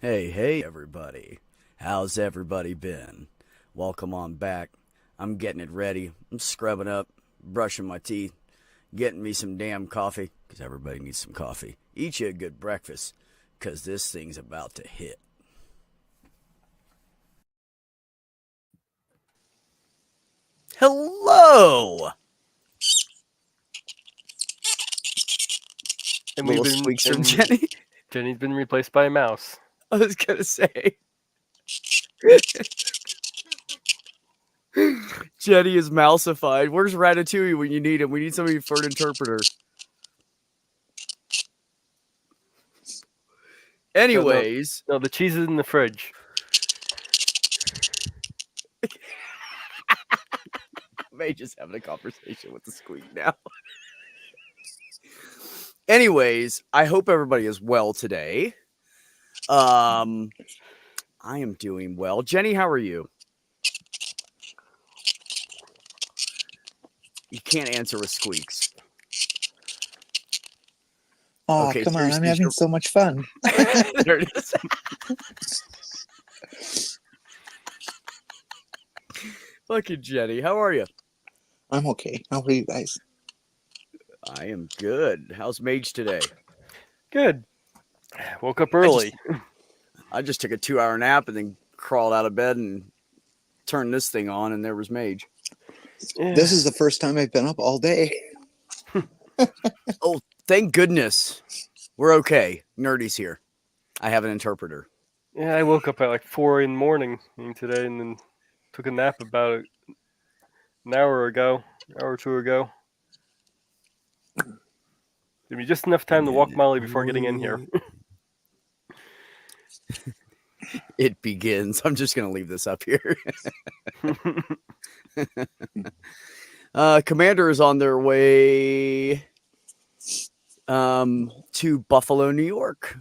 Hey, everybody. How's everybody been? Welcome on back. I'm getting it ready. I'm scrubbing up, brushing my teeth, getting me some damn coffee, because everybody needs some coffee. Eat you a good breakfast, because this thing's about to hit. Hello! And Little squeaks from Jenny. Jenny's been replaced by a mouse. I was going to say. Jenny is mouseified. Where's Ratatouille when you need him? We need somebody for an interpreter. Anyways. No, the cheese is in the fridge. May just having a conversation with the squeak now. Anyways, I hope everybody is well today. I am doing well. Jenny, how are you? You can't answer with squeaks. Oh, okay, come on. I'm having so much fun. There it is. Fucking Jenny, how are you? I'm okay. How are you guys? I am good. How's Mage today? Good. Woke up early. I just took a 2-hour nap and then crawled out of bed and turned this thing on, and there was Mage. Yeah. This is the first time I've been up all day. Oh, thank goodness. We're okay. Nerdy's here. I have an interpreter. Yeah, I woke up at like 4 in the morning today and then took a nap about an hour or two ago. Give me just enough time to walk Molly before getting in here. It begins. I'm just going to leave this up here. Commander is on their way to Buffalo, New York.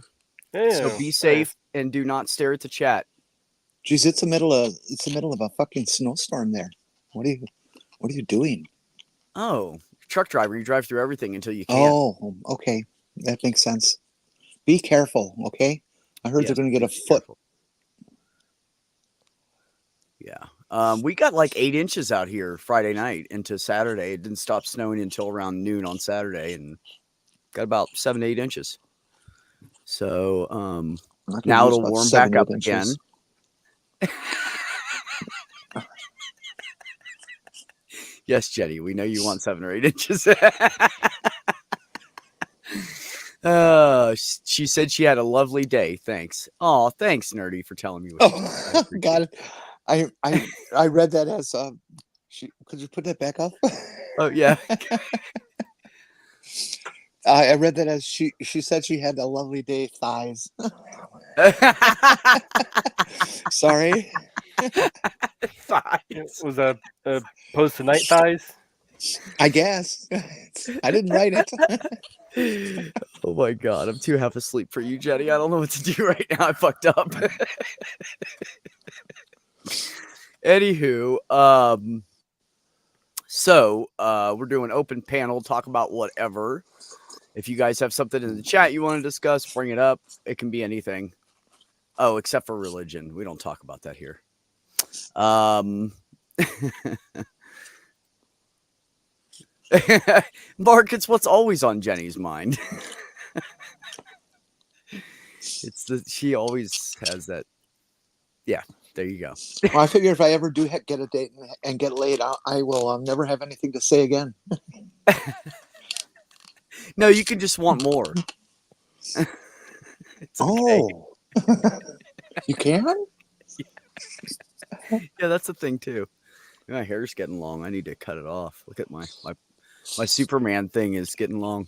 Yeah, so be safe and do not stare at the chat. Geez, it's the middle of a fucking snowstorm there. What are you doing? Oh, truck driver, you drive through everything until you can't. Oh, okay. That makes sense. Be careful, okay? I heard they're going to get a foot. Careful. Yeah. We got like 8 inches out here Friday night into Saturday. It didn't stop snowing until around noon on Saturday, and got about 7 to 8 inches. So now it'll warm back up again. Yes, Jenny, we know you want 7 or 8 inches. She said she had a lovely day. Thanks. Oh, thanks, Nerdy, for telling me. Oh, got it. I read that as could you put that back up? Oh yeah. I read that as she said she had a lovely day. Thighs. Sorry. Thighs. Was that opposed to night thighs? I guess. I didn't write it. Oh my god, I'm too half asleep for you, Jenny. I don't know what to do right now. I fucked up. Anywho, so we're doing open panel, talk about whatever. If you guys have something in the chat you want to discuss, bring it up. It can be anything. Oh, except for religion. We don't talk about that here. Mark, it's what's always on Jenny's mind. She always has that. Yeah, there you go. Well, I figure if I ever do get a date and get laid out, I will never have anything to say again. No, you can just want more. Okay. Oh, you can? Yeah, that's the thing too. My hair's getting long. I need to cut it off. Look at my Superman thing is getting long.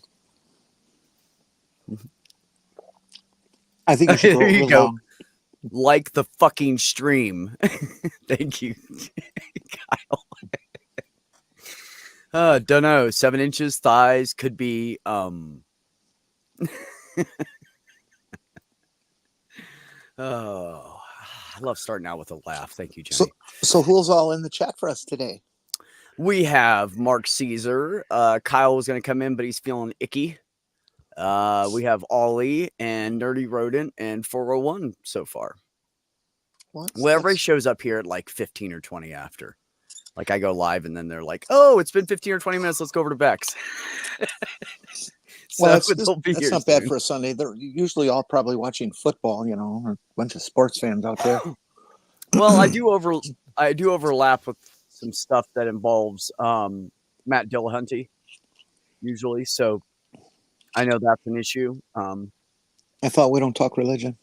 I think you should there you go. Long. Like the fucking stream. Thank you, Kyle. Don't know. 7 inches thighs could be. Oh, I love starting out with a laugh. Thank you, Jenny. So who's all in the chat for us today? We have Mark Caesar. Kyle was going to come in, but he's feeling icky. We have Ollie and Nerdy Rodent and 401 so far. What? Well, everybody shows up here at like 15 or 20 after. Like I go live and then they're like, "Oh, it's been 15 or 20 minutes. Let's go over to Beck's." Well, that's not bad for a Sunday. They're usually all probably watching football, or a bunch of sports fans out there. Well, I do overlap with some stuff that involves Matt Dillahunty usually, so I know that's an issue. I thought we don't talk religion.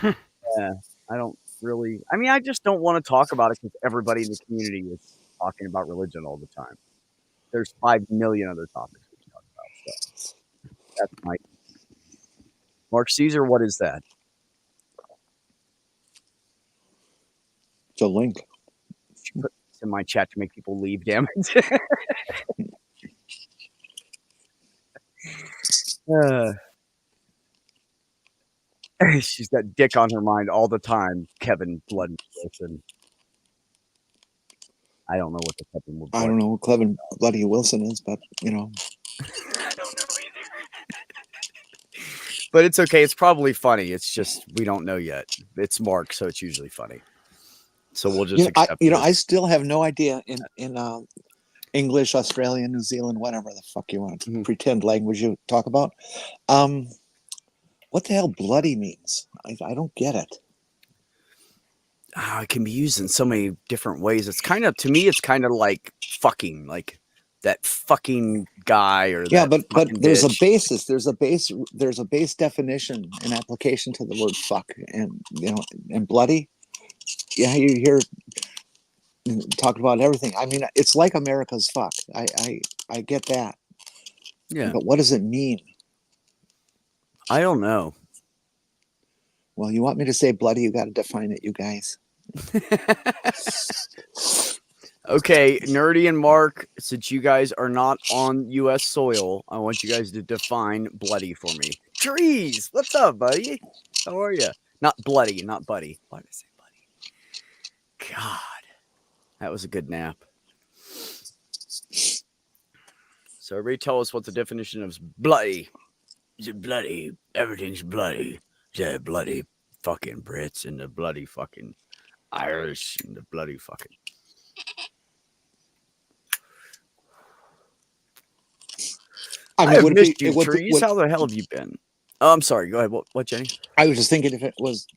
Yeah, I don't really. I mean, I just don't want to talk about it because everybody in the community is talking about religion all the time. There's 5 million other topics we can talk about. So that's my Mark Caesar. What is that? It's a link. You put this in my chat to make people leave. Damn it. She's got dick on her mind all the time. Kevin Bloody Wilson. I don't know what the Kevin would. I don't know who Kevin Bloody Wilson is, but I don't know either. But it's okay. It's probably funny. It's just we don't know yet. It's Mark, so it's usually funny. So we'll just accept it. I still have no idea in English, Australian, New Zealand, whatever the fuck you want to pretend language you talk about. What the hell bloody means? I don't get it. It can be used in so many different ways. It's kind of, to me, it's kind of like fucking, like that fucking guy or yeah, that but there's bitch. a basis. There's a base definition and application to the word fuck, and and bloody. Yeah, you hear talk about everything. I mean, it's like America's fuck. I get that. Yeah, but what does it mean? I don't know. Well, you want me to say bloody? You got to define it, you guys. Okay, Nerdy and Mark, since you guys are not on U.S. soil, I want you guys to define bloody for me. Trees, what's up, buddy? How are you? Not bloody, not buddy. Why did I say buddy? God, that was a good nap. So everybody tell us what the definition of bloody. Is it bloody? Everything's bloody. Yeah, bloody fucking Brits and the bloody fucking Irish and the bloody fucking. I have missed you, Trees. How the hell have you been? Oh, I'm sorry. Go ahead. What, Jenny? I was just thinking if it was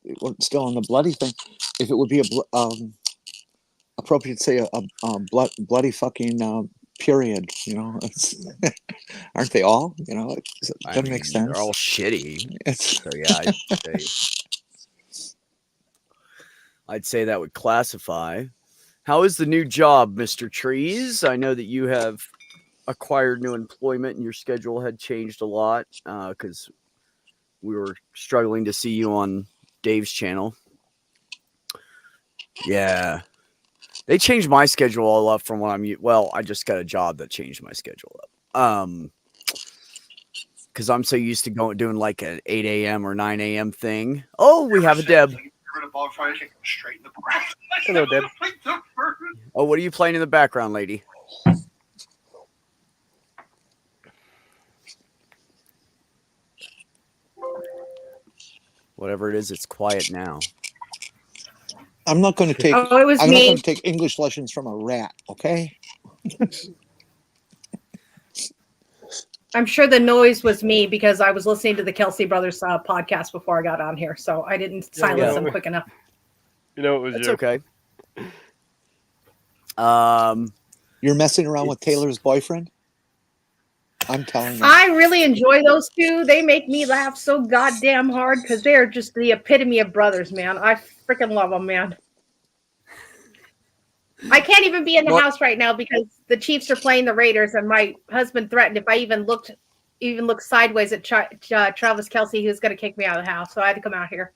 still on the bloody thing, if it would be appropriate to say a bloody fucking period. Aren't they all? It doesn't make sense. They're all shitty. So yeah, I'd say that would classify. How is the new job, Mr. Trees? I know that you have acquired new employment and your schedule had changed a lot because we were struggling to see you on Dave's channel. Yeah. They changed my schedule all up from what I just got a job that changed my schedule up. Because I'm so used to doing like an 8 a.m. or 9 a.m. thing. Oh, we have a Deb. Hello, Deb. Oh, what are you playing in the background, lady? Whatever it is, it's quiet now. I'm not going to take. Oh, it was I'm me. not going to take English lessons from a rat. Okay. I'm sure the noise was me because I was listening to the Kelsey Brothers podcast before I got on here, so I didn't silence them quick enough. It was It's you. okay. You're messing around with Taylor's boyfriend? I'm telling you. I really enjoy those two. They make me laugh so goddamn hard because they are just the epitome of brothers, man. I freaking love them, man. I can't even be in the house right now because the Chiefs are playing the Raiders, and my husband threatened if I even looked sideways at Travis Kelce, he was going to kick me out of the house. So I had to come out here.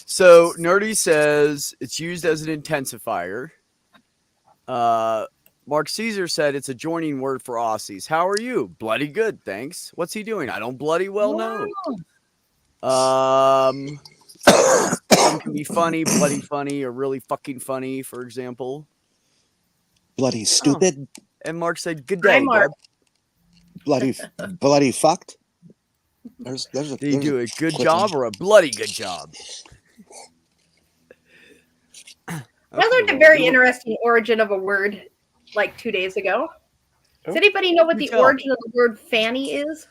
So Nerdy says it's used as an intensifier. Mark Caesar said it's a joining word for Aussies. How are you? Bloody good, thanks. What's he doing? I don't bloody well know. Some can be funny, bloody funny, or really fucking funny, for example. Bloody stupid. And Mark said, "Good Hi, day, Mark. Bloody fucked. There's Did you do a good quick job one. or a bloody good job?" I learned a very interesting origin of a word like 2 days ago. Does Oh. anybody know what You the tell. origin of the word fanny is?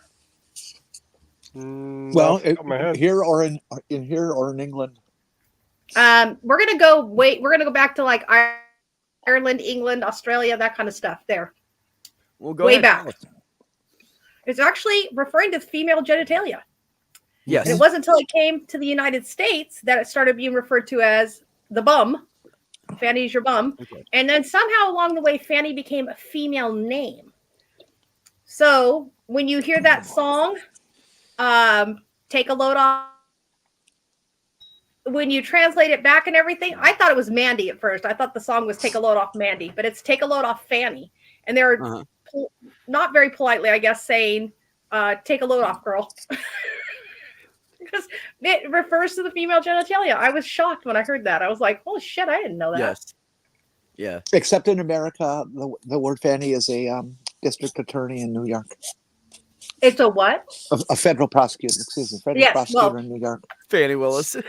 Well, off the top of my head. here or in England. We're gonna go back to like Ireland, England, Australia, that kind of stuff. There, Well, go way ahead. back. Tell us. It's actually referring to female genitalia. Yes. And it wasn't until it came to the United States that it started being referred to as the bum. Fanny's your bum. Okay. And then somehow along the way, Fanny became a female name. So when you hear that song, Take a Load Off, when you translate it back and everything, I thought it was Mandy at first. I thought the song was Take a Load Off Mandy, but it's Take a Load Off Fanny. And they're not very politely, I guess, saying, take a load off, girl. Because it refers to the female genitalia. I was shocked when I heard that. I was like, "Holy shit! I didn't know that." Yes. Yeah. Except in America, the word fanny is a district attorney in New York. It's a what? A federal prosecutor. Excuse me, federal prosecutor in New York. Fanny Willis. I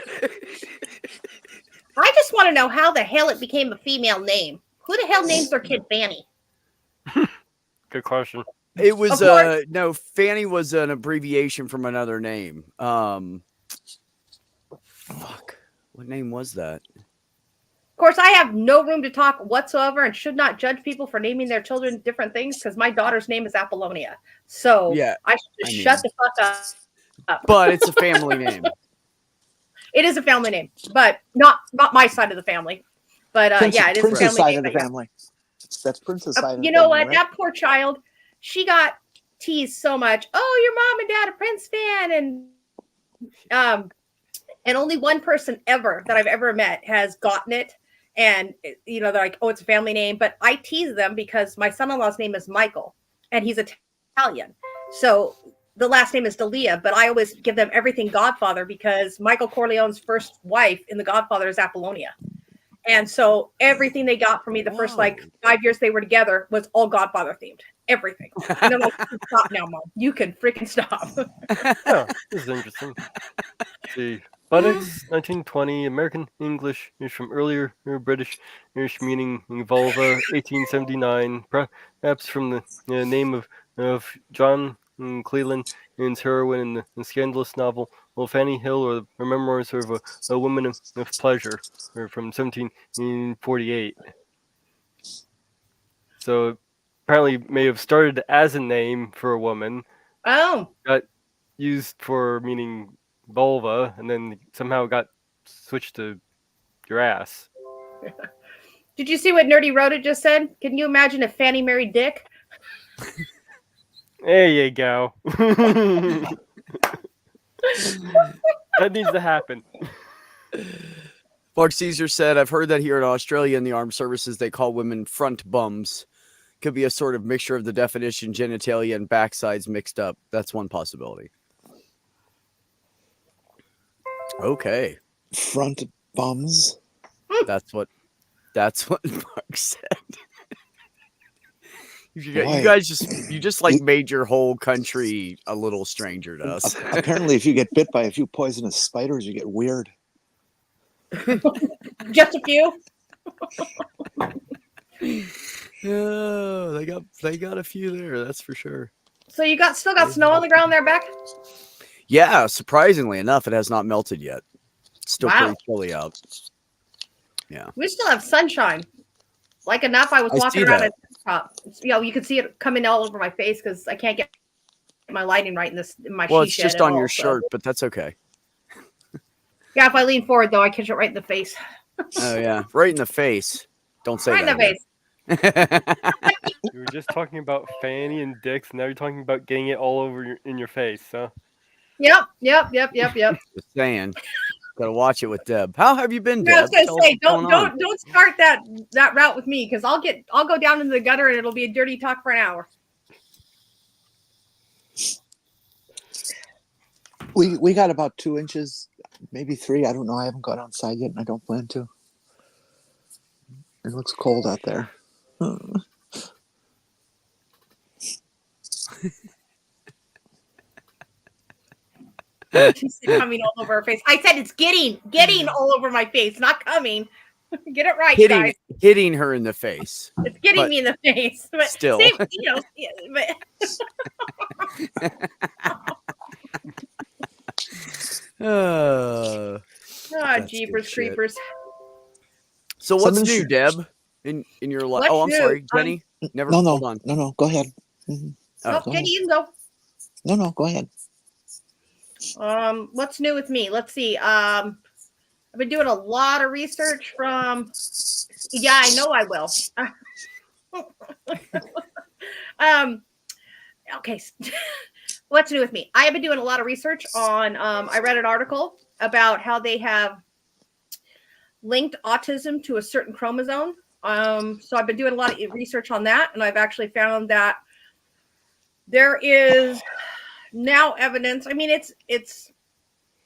just want to know how the hell it became a female name. Who the hell names their kid Fanny? Good question. It was no, Fanny was an abbreviation from another name. Fuck. What name was that? Of course, I have no room to talk whatsoever and should not judge people for naming their children different things because my daughter's name is Apollonia. So Yeah, I should just shut the fuck up. But it's a family name. It is a family name, but not my side of the family. But yeah, it is a Princess family side name. of the family. That's Princess side of the You know family, what? right? That poor child, she got teased so much. Oh, your mom and dad are Prince fan, and only one person ever that I've ever met has gotten it. And you know, they're like, oh, it's a family name. But I tease them because my son-in-law's name is Michael, and he's Italian. So the last name is D'Elia, but I always give them everything Godfather because Michael Corleone's first wife in The Godfather is Apollonia. And so everything they got from me the first like 5 years they were together was all Godfather themed. Everything. And they're like, stop now, Mom. You can freaking stop. Oh, this is interesting. Let's see. Buttocks, 1920, American English is from earlier British meaning vulva, 1879, perhaps from the name of John Cleland and his heroine in the scandalous novel Fanny Hill or Memoirs of a Woman of Pleasure from 1748. So apparently may have started as a name for a woman. Oh. Got used for meaning vulva and then somehow got switched to your ass. Did you see what Nerdy Rhoda just said? Can you imagine if Fanny married Dick? There you go. That needs to happen. Mark Caesar said, I've heard that here in Australia in the armed services, they call women front bums. Could be a sort of mixture of the definition genitalia and backsides mixed up. That's one possibility. Okay. Front bums. That's what Mark said. You Boy. guys just like made your whole country a little stranger to us. Apparently, if you get bit by a few poisonous spiders, you get weird. Just a few. Oh, they got a few there, that's for sure. So you still got snow on the ground there, Beck? Yeah, surprisingly enough, it has not melted yet. It's still Wow. pretty chilly out. Yeah. We still have sunshine. Like enough, I was I walking see around that. you could see it coming all over my face because I can't get my lighting right in my Well, she it's shed just at on all, your so. shirt, but that's okay. Yeah, if I lean forward though, I catch it right in the face. Oh yeah, right in the face. Don't say Right in that. the face. You were just talking about Fanny and dicks, now you're talking about getting it all over in your face, huh? Yep. Just saying. Gotta watch it with Deb. How have you been, Yeah, I Deb? was gonna Tell us say, what's going on. don't start that route with me because I'll go down into the gutter and it'll be a dirty talk for an hour. We got about 2 inches, maybe 3. I don't know. I haven't gone outside yet, and I don't plan to. It looks cold out there. She said coming all over her face. I said it's getting all over my face, not coming. Get it right, guys. Hitting her in the face. It's getting but me in the face. But still. same, yeah, but Oh, oh, jeepers creepers. So what's Something new, Deb, in your life? What's Oh, I'm new? sorry, Jenny. Never. No, Hold on. no. Go ahead. Mhm. Oh, Go Jenny, ahead. you can go. No, go ahead. What's new with me? Let's see. I've been doing a lot of research from. Yeah, I know I will. Okay. What's new with me? I have been doing a lot of research on. I read an article about how they have linked autism to a certain chromosome. So I've been doing a lot of research on that, and I've actually found that there is now evidence. I mean, it's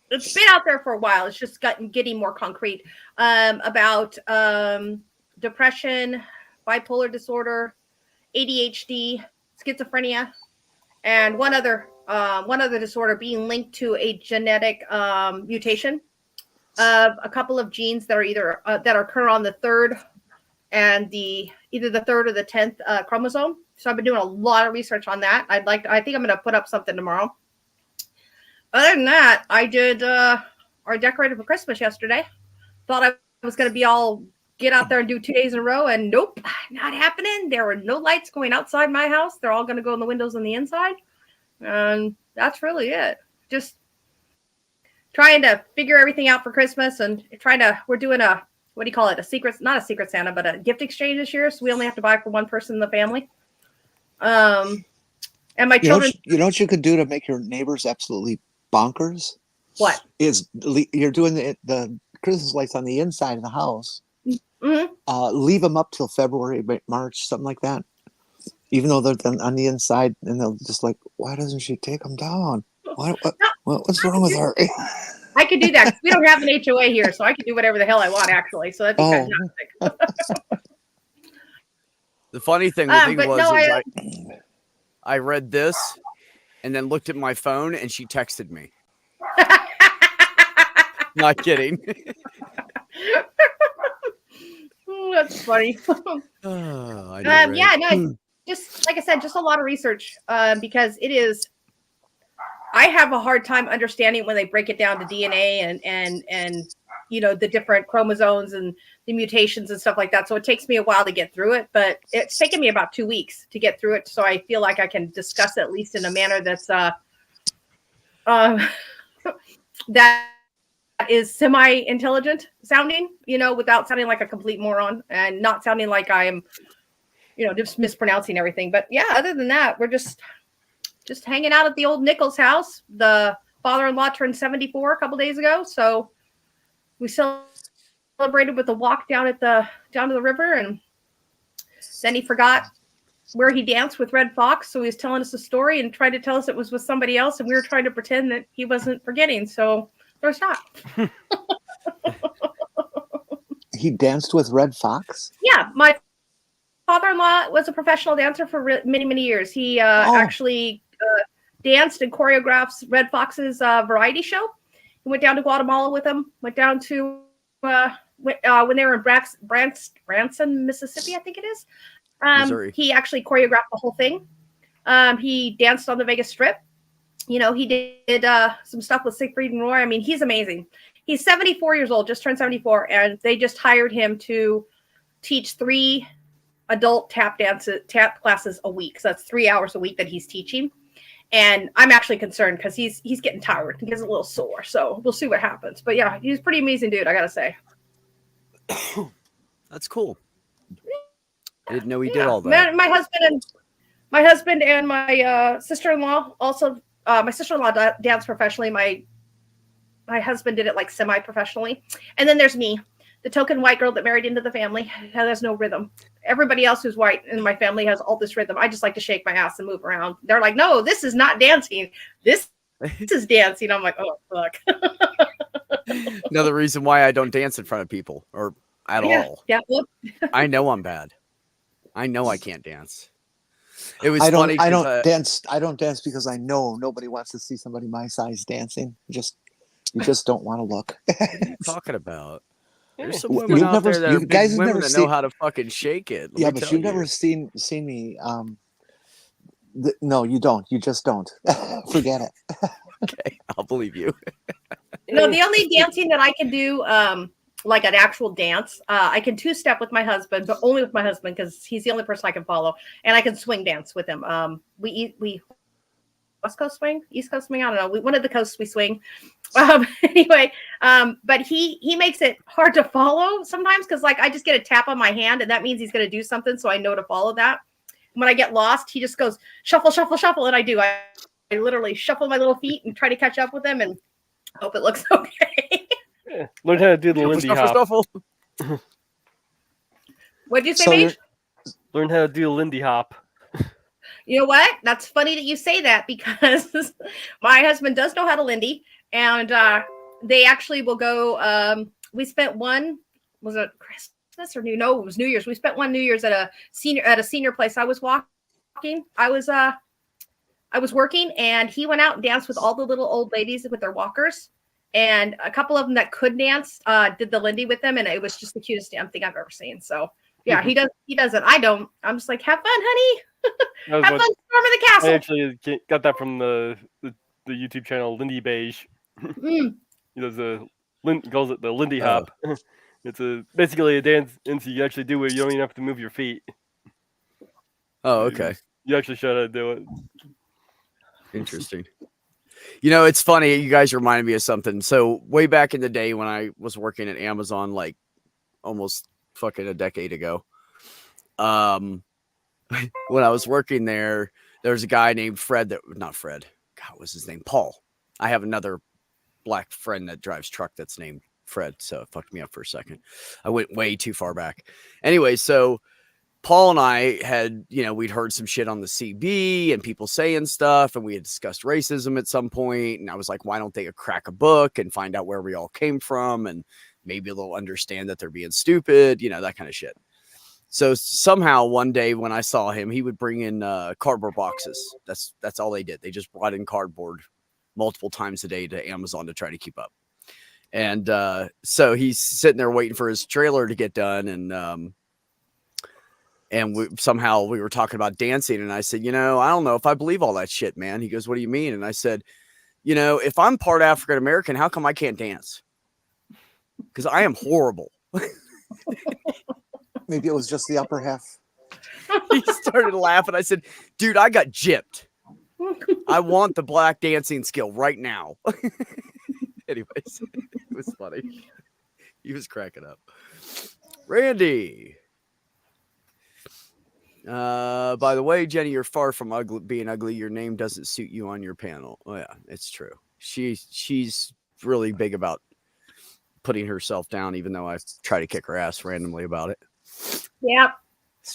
been out there for a while. It's just getting more concrete about depression, bipolar disorder, ADHD, schizophrenia, and one other disorder being linked to a genetic mutation of a couple of genes that are either that occur on the third and either the third or the 10th chromosome. So I've been doing a lot of research on that. I think I'm going to put up something tomorrow. Other than that, I did decorated for Christmas yesterday. Thought I was going to be all get out there and do 2 days in a row, and nope, not happening. There were no lights going outside my house. They're all going to go in the windows on the inside. And that's really it. Just trying to figure everything out for Christmas, and we're doing what do you call it? Not a secret Santa, but a gift exchange this year. So we only have to buy for one person in the family. And my children. You know what you could do to make your neighbors absolutely bonkers? What? Is you're doing the Christmas lights on the inside of the house. Mm-hmm. Leave them up till February, March, something like that. Even though they're on the inside, and they'll just like, why doesn't she take them down? What's wrong with her? I could do that. We don't have an HOA here, so I can do whatever the hell I want, actually. So that'd be fantastic. The funny thing I read this and then looked at my phone, and she texted me. Not kidding. Oh, that's funny. I know, right? Yeah, no, just like I said, just a lot of research because it is. I have a hard time understanding when they break it down to DNA and the different chromosomes and the mutations and stuff like that. So it takes me a while to get through it, but it's taken me about 2 weeks to get through it. So I feel like I can discuss it at least in a manner that's that is semi-intelligent sounding, without sounding like a complete moron and not sounding like I am, just mispronouncing everything. But yeah, other than that, we're just hanging out at the old Nichols house. The father-in-law turned 74 a couple days ago, so we celebrated with a walk down to the river, and then he forgot where he danced with Red Fox, so he was telling us a story and tried to tell us it was with somebody else, and we were trying to pretend that he wasn't forgetting. So there's not. He danced with Red Fox? Yeah, my father-in-law was a professional dancer for many, many years. He actually danced and choreographed Red Fox's variety show. He went down to Guatemala with him. Went down to when they were in Branson, Mississippi, I think it is. He actually choreographed the whole thing. He danced on the Vegas Strip. He did some stuff with Siegfried and Roy. I mean, he's amazing. He's 74 years old, just turned 74, and they just hired him to teach 3 adult tap classes a week. So that's 3 hours a week that he's teaching. And I'm actually concerned because he's getting tired. He gets a little sore. So we'll see what happens. But yeah, he's a pretty amazing dude, I gotta say. That's cool. I didn't know he did all that. My husband and my sister-in-law also. My sister-in-law danced professionally. My husband did it like semi-professionally. And then there's me, the token white girl that married into the family. Has no rhythm. Everybody else who's white in my family has all this rhythm. I just like to shake my ass and move around. They're like, no, this is not dancing. This is dancing. I'm like, oh, fuck. Another reason why I don't dance in front of people or at all. Yeah. I know I'm bad. I know I can't dance. It was I don't. funny. I don't dance. I don't dance because I know nobody wants to see somebody my size dancing. You just don't want to look. What are you talking about? There's some It's women You've out never, there that are you big guys have women never that know seen. how to fucking shake it. Let Yeah, me but tell you've you. never seen me. No, you don't. You just don't. Forget it. Okay, I'll believe you. No, the only dancing that I can do, like an actual dance, I can two-step with my husband, but only with my husband because he's the only person I can follow, and I can swing dance with him. We West Coast swing, East Coast swing. I don't know. One of the coasts we swing. Anyway, but he makes it hard to follow sometimes because like I just get a tap on my hand, and that means he's going to do something, so I know to follow that. When I get lost, he just goes shuffle, shuffle, shuffle, and I do. I literally shuffle my little feet and try to catch up with him, and hope it looks okay. Yeah. Learn how to do the Lindy hop. Shuffle. What'd you say, So Mage? Learn how to do the Lindy hop. You know what? That's funny that you say that because my husband does know how to Lindy, and they actually will go. We spent one, was it Christmas or New? No, it was New Year's. We spent one New Year's at a senior place. I was walking. I was working, and he went out and danced with all the little old ladies with their walkers, and a couple of them that could dance did the Lindy with them, and it was just the cutest damn thing I've ever seen. So yeah, he does it. I don't. I'm just like, have fun, honey. Have fun storming the castle. I actually got that from the YouTube channel Lindy Beige. He does calls it the Lindy hop. It's basically a dance you actually do where you don't even have to move your feet. Oh, okay. You actually show how to do it. Interesting. You know, it's funny. You guys reminded me of something. So way back in the day when I was working at Amazon, like almost fucking a decade ago, when I was working there, there was a guy named Fred not Fred. God, what was his name? Paul. I have another black friend that drives truck that's named Fred. So it fucked me up for a second. I went way too far back. Anyway, so Paul and I had, we'd heard some shit on the CB and people saying stuff, and we had discussed racism at some point. And I was like, why don't they crack a book and find out where we all came from? And maybe they'll understand that they're being stupid, that kind of shit. So somehow one day when I saw him, he would bring in cardboard boxes. That's all they did. They just brought in cardboard multiple times a day to Amazon to try to keep up. And so he's sitting there waiting for his trailer to get done. And somehow we were talking about dancing. And I said, I don't know if I believe all that shit, man. He goes, what do you mean? And I said, if I'm part African-American, how come I can't dance? Because I am horrible. Maybe it was just the upper half. He started laughing. I said, dude, I got gypped. I want the black dancing skill right now. Anyways, it was funny. He was cracking up. Randy. By the way, Jenny, you're far from being ugly. Your name doesn't suit you on your panel. Oh yeah, it's true. She's really big about putting herself down, even though I try to kick her ass randomly about it. Yeah,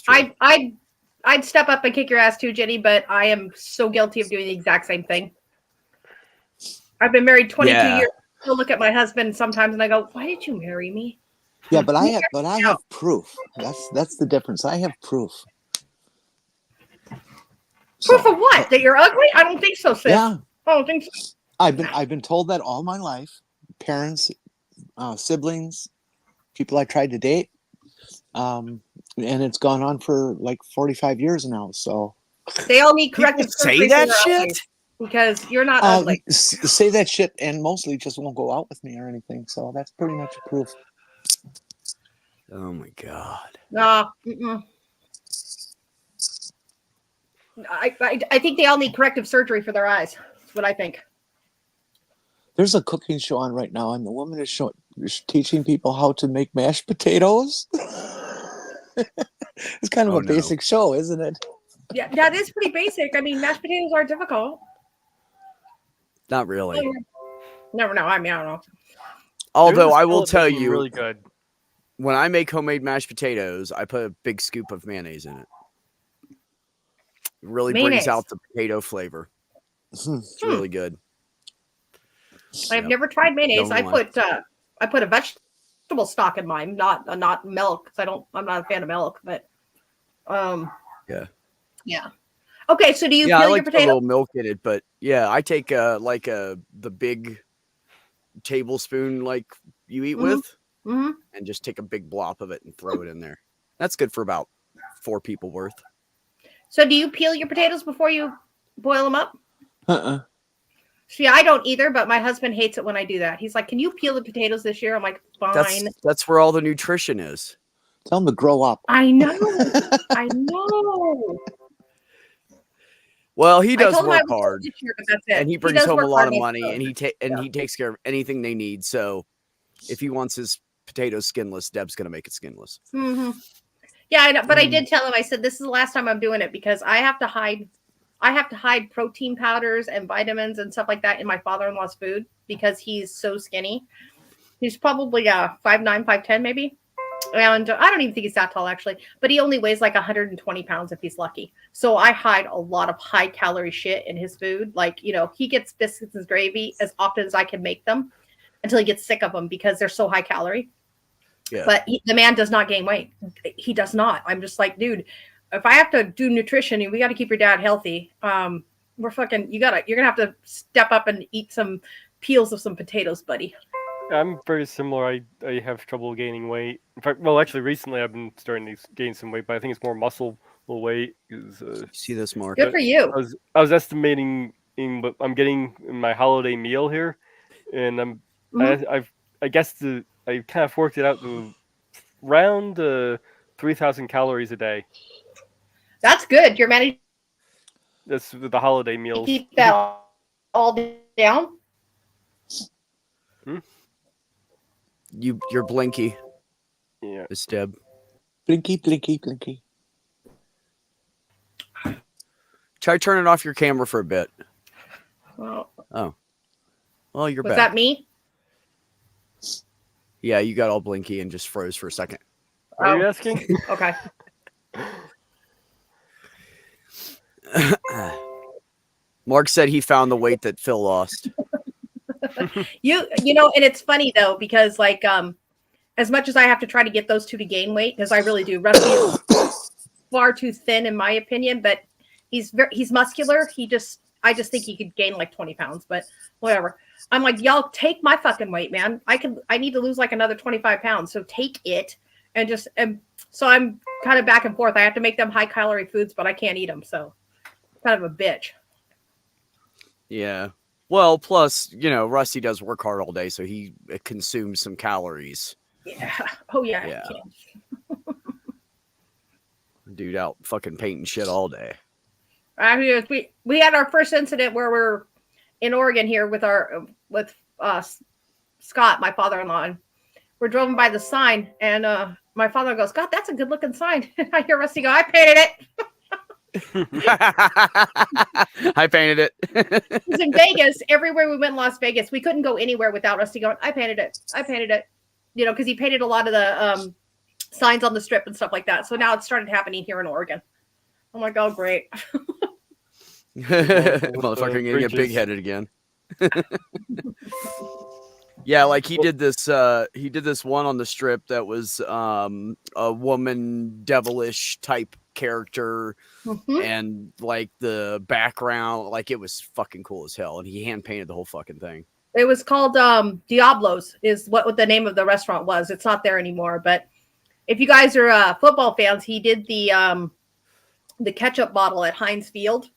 I'd step up and kick your ass too, Jenny, but I am so guilty of doing the exact same thing. I've been married 22 years. I look at my husband sometimes and I go, "Why did you marry me?" Yeah, but I have proof. That's the difference. I have proof. Proof of what? That you're ugly? I don't think so, sis. Yeah, I don't think so. I've been told that all my life. Parents, siblings, people I tried to date. And it's gone on for like 45 years now. So they all need corrective surgery. Say that shit because you're not ugly. Say that shit, and mostly just won't go out with me or anything. So that's pretty much proof. Oh my god. No. I think they all need corrective surgery for their eyes. That's what I think. There's a cooking show on right now, and the woman is teaching people how to make mashed potatoes. It's kind of a basic show, isn't it? Yeah, that is pretty basic. I mean, mashed potatoes are difficult. Not really. Never know. I mean, I don't know. Although I will tell you, really good. When I make homemade mashed potatoes, I put a big scoop of mayonnaise in it. It really brings out the potato flavor. It's really good. I've never tried mayonnaise. I put a vegetable stock in mine, not milk, because I'm not a fan of milk. But yeah. Okay, so do you Yeah, I peel your like a potatoes? little milk in it, but yeah, I take the big tablespoon like you eat Mhm. with, Mm-hmm. and just take a big blop of it and throw it in there. That's good for about 4 people worth. So do you peel your potatoes before you boil them up? Uh-uh. See, I don't either, but my husband hates it when I do that. He's like, "Can you peel the potatoes this year?" I'm like, "Fine." That's where all the nutrition is. Tell them to grow up. I know. I know. Well, he I does told him I work would do it hard, this year, but that's it. and he He brings does home a work lot hard of most money, of and the he takes care of anything they need. So if he wants his potatoes skinless, Deb's gonna make it skinless. Mm-hmm. Yeah, I know, but I Mm. did tell him. I said, "This is the last time I'm doing it because I have to hide. I have to hide protein powders and vitamins and stuff like that in my father-in-law's food because he's so skinny. He's probably 5'9", 5'10", maybe." And I don't even think he's that tall actually, but he only weighs like 120 pounds if he's lucky. So I hide a lot of high calorie shit in his food. Like, he gets biscuits and gravy as often as I can make them until he gets sick of them because they're so high calorie. Yeah. But the man does not gain weight. He does not. I'm just like, dude, if I have to do nutrition and we got to keep your dad healthy, you're gonna have to step up and eat some peels of some potatoes, buddy. I'm very similar. I have trouble gaining weight. In fact, well, actually, recently I've been starting to gain some weight, but I think it's more muscle weight. You see this, Mark? Good for you. I was estimating what I'm getting in my holiday meal here, and Mhm. I guess I kind of worked it out to around 3,000 calories a day. That's good. You're managing That's the holiday to meals. keep that all down. Hmm? You're blinky, Yeah. Miss Deb. Blinky, blinky, blinky. Try turning off your camera for a bit. Well, Oh, well, you're was back. that me? Yeah, you got all blinky and just froze for a second. What are you Oh. asking? Okay. Mark said he found the weight that Phil lost. And it's funny though because like as much as I have to try to get those two to gain weight because I really do. Rusty is far too thin in my opinion, but he's muscular. I just think he could gain like 20 pounds, but whatever. I'm like, y'all take my fucking weight, man. I need to lose like another 25 pounds. So take it and so I'm kind of back and forth. I have to make them high calorie foods, but I can't eat them. So kind of a bitch. Yeah. Well, plus, Rusty does work hard all day, so he consumes some calories. Yeah. Oh yeah. Yeah. Dude out fucking painting shit all day. We had our first incident where we're in Oregon here with Scott, my father-in-law, and we're driving by the sign, and my father goes, "God, that's a good-looking sign." And I hear Rusty go, "I painted it." I painted it. It was in Vegas. Everywhere we went in Las Vegas, we couldn't go anywhere without Rusty going, "I painted it. I painted it." Because he painted a lot of the signs on the strip and stuff like that. So now it started happening here in Oregon. I'm like, oh, great. Motherfucker gonna get big headed again. Yeah, like he did this one on the strip that was a woman devilish type character, and like the background, like it was fucking cool as hell, and he hand painted the whole fucking thing. It was called Diablos is what the name of the restaurant was. It's not there anymore, but if you guys are football fans, he did the ketchup bottle at Heinz Field,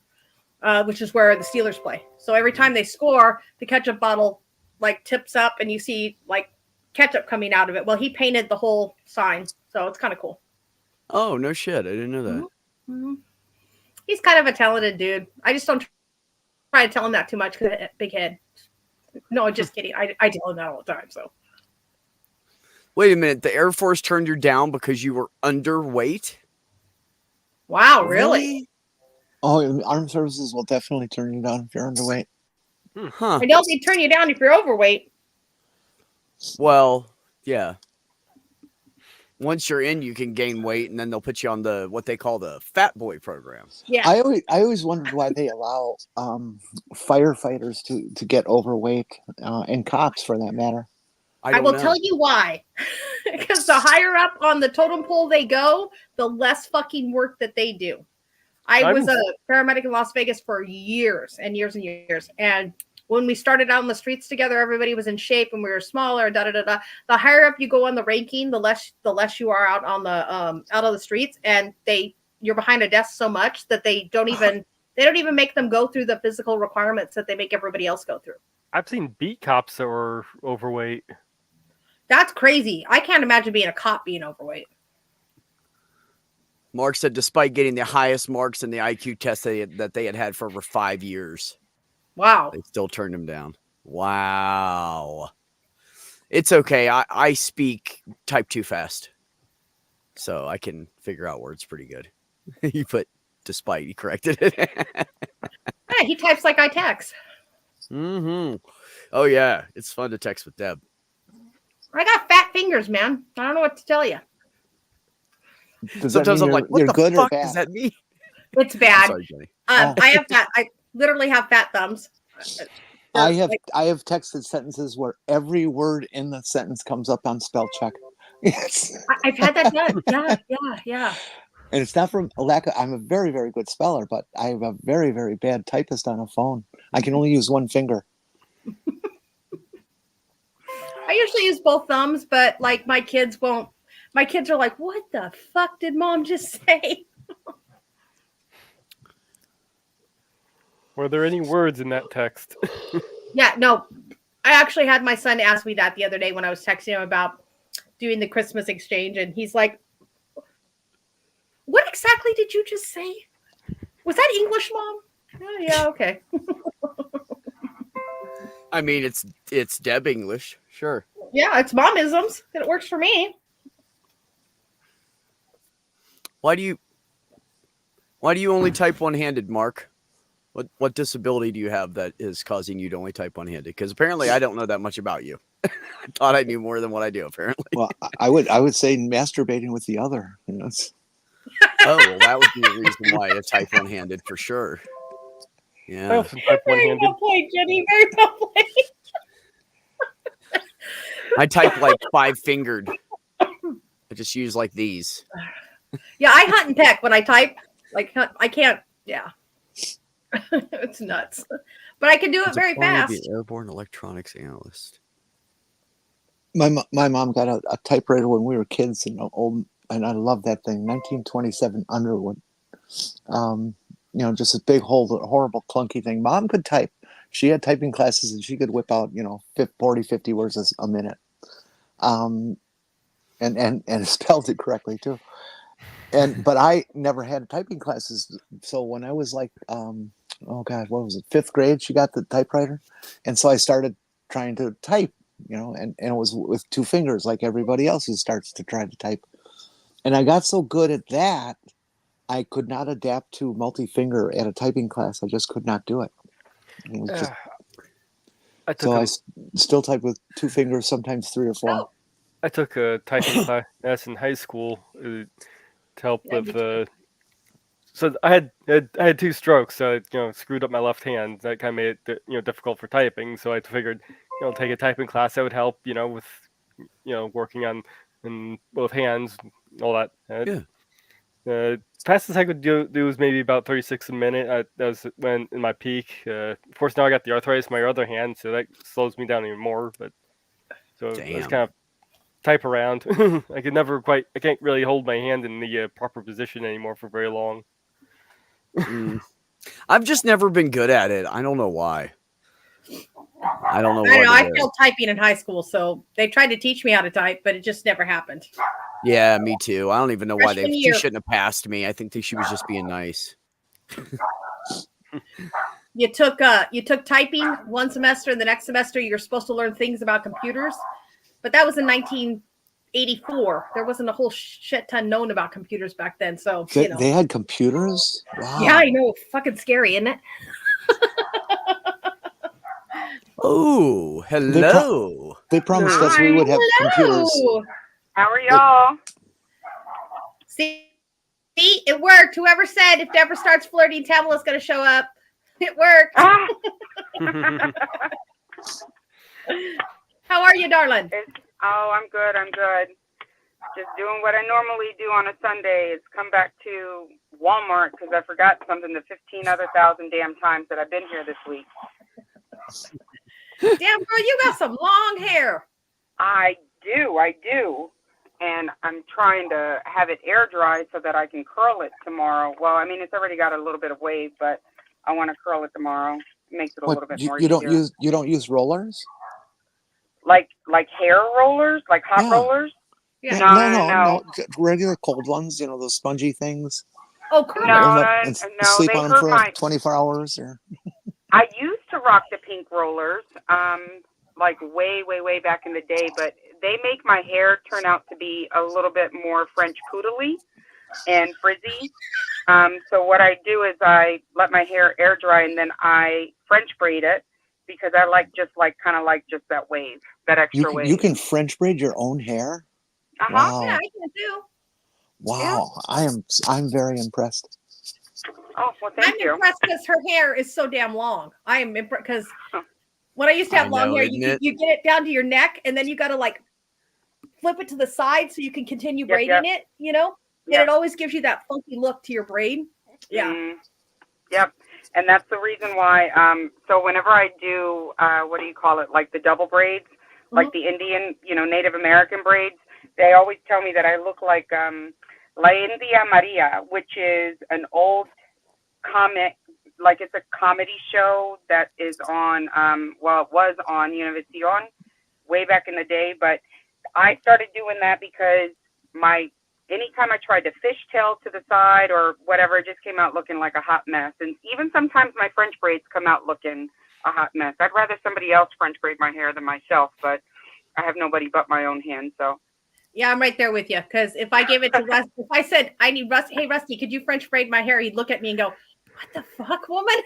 which is where the Steelers play. So every time they score, the ketchup bottle like tips up and you see like ketchup coming out of it. Well, he painted the whole sign. So it's kind of cool. Oh, no shit. I didn't know that. Mm-hmm. He's kind of a talented dude. I just don't try to tell him that too much because big head. No, just kidding. I tell him that all the time. So. Wait a minute. The Air Force turned you down because you were underweight? Wow, really? Oh, armed services will definitely turn you down if you're underweight. Huh. I know they turn you down if you're overweight. Well, yeah. Once you're in, you can gain weight, and then they'll put you on what they call the Fat Boy program. Yeah. I always wondered why they allow firefighters to get overweight, and cops for that matter. I will tell you why. Because the higher up on the totem pole they go, the less fucking work that they do. I was a paramedic in Las Vegas for years and years and years. And when we started out in the streets together, everybody was in shape and we were smaller. Da da da da. The higher up you go on the ranking, the less you are out on the out of the streets. And you're behind a desk so much that they don't even make them go through the physical requirements that they make everybody else go through. I've seen beat cops that were overweight. That's crazy. I can't imagine being a cop being overweight. Mark said despite getting the highest marks in the IQ test that they had for over 5 years. Wow. They still turned him down. Wow. It's okay. I speak type 2 fast. So I can figure out words pretty good. You put despite, you corrected it. Yeah, he types like I text. Mm-hmm. Oh, yeah. It's fun to text with Deb. I got fat fingers, man. I don't know what to tell you. Sometimes I'm like, what the fuck does that mean? It's bad. Sorry, Jenny. I have fat. I literally have fat thumbs. I have texted sentences where every word in the sentence comes up on spell check. Yes. I've had that done. Yeah. And it's not from a lack of. I'm a very, very good speller, but I have a very, very bad typist on a phone. I can only use one finger. I usually use both thumbs, but like my kids won't. My kids are like, "What the fuck did mom just say?" Were there any words in that text? Yeah, no. I actually had my son ask me that the other day when I was texting him about doing the Christmas exchange, and he's like, "What exactly did you just say? Was that English, Mom?" Oh, yeah, okay. I mean, it's Deb English, sure. Yeah, it's momisms. It works for me. Why do you only type one-handed, Mark? What disability do you have that is causing you to only type one-handed? Because apparently I don't know that much about you. I thought I knew more than what I do, apparently. Well, I would say masturbating with the other. You know, Oh, well, that would be the reason why I type one-handed for sure. I Yeah. often type Very one-handed. well played, Jenny. Very well played. I type like 5-fingered. I just use like these. Yeah, I hunt and peck when I type. Like, I can't. Yeah. It's nuts. But I can do it very fast. Be an airborne electronics analyst. my mom got a typewriter when we were kids, and I love that thing. 1927 Underwood. Just a big, horrible, clunky thing. Mom could type. She had typing classes, and she could whip out 40, 50 words a minute, and spelled it correctly too. But I never had typing classes. So when I was like, what was it, 5th grade, she got the typewriter, and so I started trying to type, and it was with 2 fingers, like everybody else who starts to try to type. And I got so good at that, I could not adapt to multi-finger at a typing class. I just could not do it. I still type with 2 fingers, sometimes 3 or 4. Oh. I took a typing class in high school to help with. So I had 2 strokes, so I screwed up my left hand. That kind of made it difficult for typing. So I figured take a typing class that would help with working on in both hands, all that. Fastest I could do was maybe about 36 a minute. That was when in my peak. Of course, now I got the arthritis in my other hand, so that slows me down even more. But so I was kind of type around. I can't really hold my hand in the proper position anymore for very long. I've just never been good at it. I don't know why. I don't know. I failed typing in high school, so they tried to teach me how to type, but it just never happened. Yeah, me too. I don't even know why she shouldn't have passed me. I think she was just being nice. You took typing one semester, and the next semester you're supposed to learn things about computers, but that was in 1984. There wasn't a whole shit ton known about computers back then. So they had computers. Wow. Yeah, I know. Fucking scary, isn't it? Oh, hello. They promised us we would have computers. How are y'all? See, it worked. Whoever said if Deborah starts flirting, Tamala's going to show up. It worked. Ah. How are you, darling? I'm good. Just doing what I normally do on a Sunday. It's come back to Walmart because I forgot something the 15 other thousand damn times that I've been here this week. Damn, girl, you got some long hair. I do. And I'm trying to have it air dry so that I can curl it tomorrow. Well, I mean, it's already got a little bit of wave, but I want to curl it tomorrow. It makes it a little bit more You easier. don't use rollers? Like hair rollers, like hot Yeah. rollers? Yeah. No. Regular cold ones, those spongy things. Oh, curl. No, sleep they on them hurt for my. 24 hours. Or... I used to rock the pink rollers, like way back in the day, but they make my hair turn out to be a little bit more French poodly and frizzy. So what I do is I let my hair air dry and then I French braid it because I kind of like that wave, that extra wave. You can French braid your own hair? Uh-huh. Wow. Yeah, I can do. Wow. Yeah. I'm very impressed. Oh, well, thank you. I'm impressed because her hair is so damn long. I am impressed because when I used to have long hair, you get it down to your neck and then you got to like flip it to the side so you can continue braiding it, and it always gives you that funky look to your braid. Yeah. Yep. And that's the reason why. So whenever I do, what do you call it? Like the double braids, like the Indian, Native American braids, they always tell me that I look like La India Maria, which is an old comic, like it's a comedy show that is on, it was on Univision way back in the day, but I started doing that because anytime I tried to fishtail to the side or whatever, it just came out looking like a hot mess. And even sometimes my French braids come out looking a hot mess. I'd rather somebody else French braid my hair than myself, but I have nobody but my own hand, so. Yeah, I'm right there with you. Because if I gave it to Rusty, if I said, I need Rusty, hey, Rusty, could you French braid my hair? He'd look at me and go, what the fuck, woman?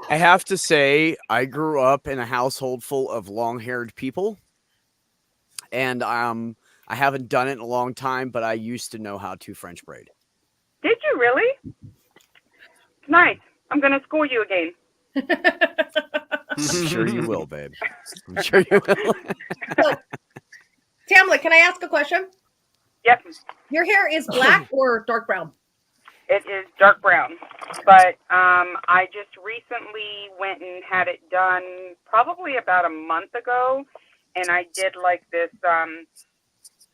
I have to say, I grew up in a household full of long-haired people. And I haven't done it in a long time, but I used to know how to French braid. Did you really? Nice. I'm going to school you again. I'm sure you will, babe. I'm sure you will. So, Tamla, can I ask a question? Yep. Your hair is black or dark brown? It is dark brown, but I just recently went and had it done probably about a month ago, and I did like this,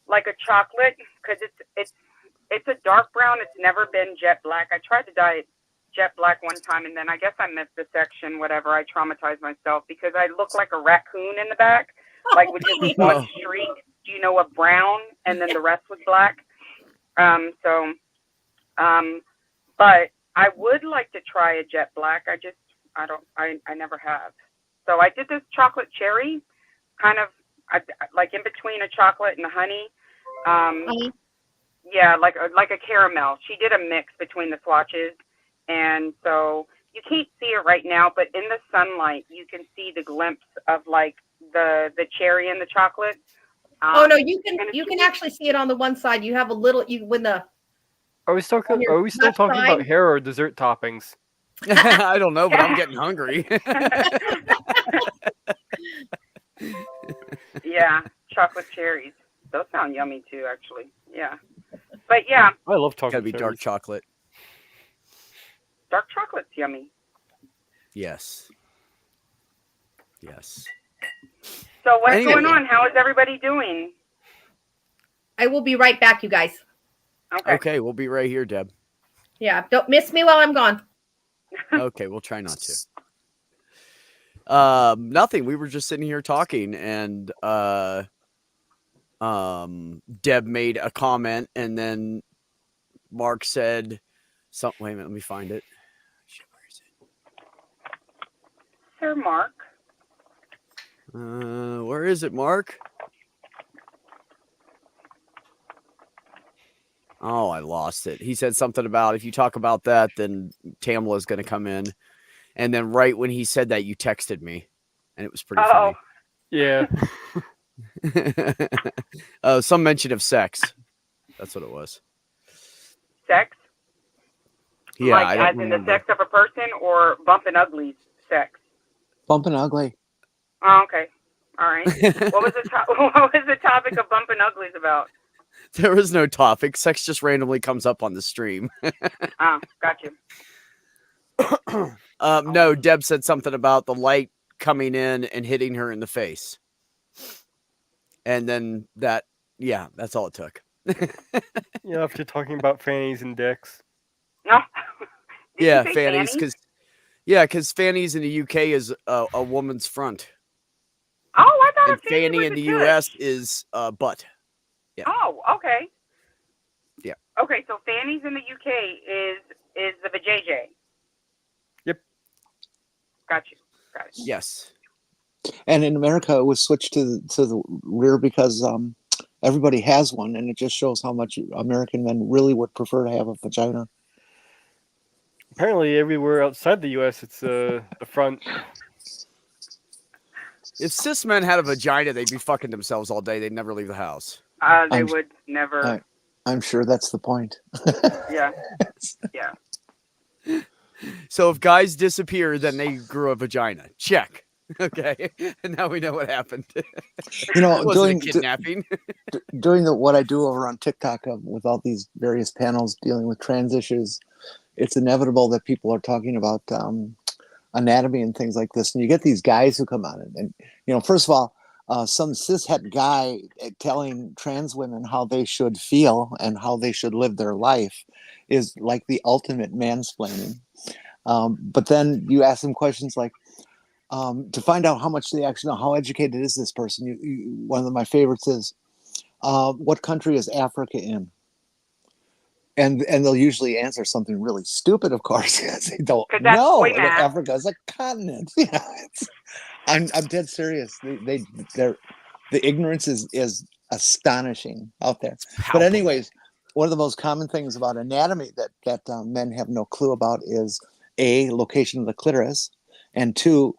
like a chocolate, because it's a dark brown. It's never been jet black. I tried to dye it jet black one time, and then I guess I missed the section, whatever. I traumatized myself because I look like a raccoon in the back, like with just one streak, of brown, and then the rest was black. But I would like to try a jet black. I never have. So I did this chocolate cherry, kind of like in between a chocolate and a honey. Yeah, like a caramel. She did a mix between the swatches. And so you can't see it right now, but in the sunlight, you can see the glimpse of like the cherry and the chocolate. No, you can actually see it on the one side. You have a little, Are we still talking about hair or dessert toppings? I don't know, but I'm getting hungry. Yeah, chocolate cherries. Those sound yummy too, actually. Yeah. But yeah. I love chocolate. Gotta be dark chocolate. Dark chocolate's yummy. Yes. So what's going on? How is everybody doing? I will be right back, you guys. Okay, we'll be right here, Deb. Yeah, don't miss me while I'm gone. Okay, we'll try not to. Nothing. We were just sitting here talking, and Deb made a comment, and then Mark said something. Wait a minute, let me find it. Where is it? Sir Mark. Where is it, Mark? Oh, I lost it. He said something about if you talk about that, then Tamla is going to come in. And then right when he said that, you texted me, and it was pretty funny. Yeah. Some mention of sex. That's what it was. Sex? Yeah, like I don't as remember. in the sex of a person or bumping ugly sex? Bumping ugly. Oh, okay. All right. What was the topic of bumping uglies about? There is no topic. Sex just randomly comes up on the stream. Got you. No, Deb said something about the light coming in and hitting her in the face. And then that's all it took. Yeah, after talking about fannies and dicks. No. Did Yeah, you say fannies, because fannies in the UK is a woman's front. Oh, I thought And a fanny fanny was in a the tush. US is butt. Yeah. Oh, okay. Yeah. Okay, so fannies in the UK is the vajayjay. Yep. Got you. Got it. Yes. And in America, it was switched to the rear because everybody has one, and it just shows how much American men really would prefer to have a vagina. Apparently, everywhere outside the U.S., it's the front. If cis men had a vagina, they'd be fucking themselves all day. They'd never leave the house. They would never. I'm sure that's the point. Yeah. Yeah. So if guys disappear, then they grew a vagina. Check. Okay. And now we know what happened. You know, It wasn't a kidnapping. doing what I do over on TikTok with all these various panels dealing with trans issues, it's inevitable that people are talking about anatomy and things like this. And you get these guys who come on it. And, you know, first of all, some cishet guy telling trans women how they should feel and how they should live their life is like the ultimate mansplaining. But then you ask them questions like, to find out how much they actually know, how educated is this person? One of my favorites is, what country is Africa in? And they'll usually answer something really stupid, of course, because they don't know that Africa is a continent. Yeah, I'm dead serious. The ignorance is astonishing out there. But anyways, one of the most common things about anatomy that men have no clue about is A, location of the clitoris, and 2,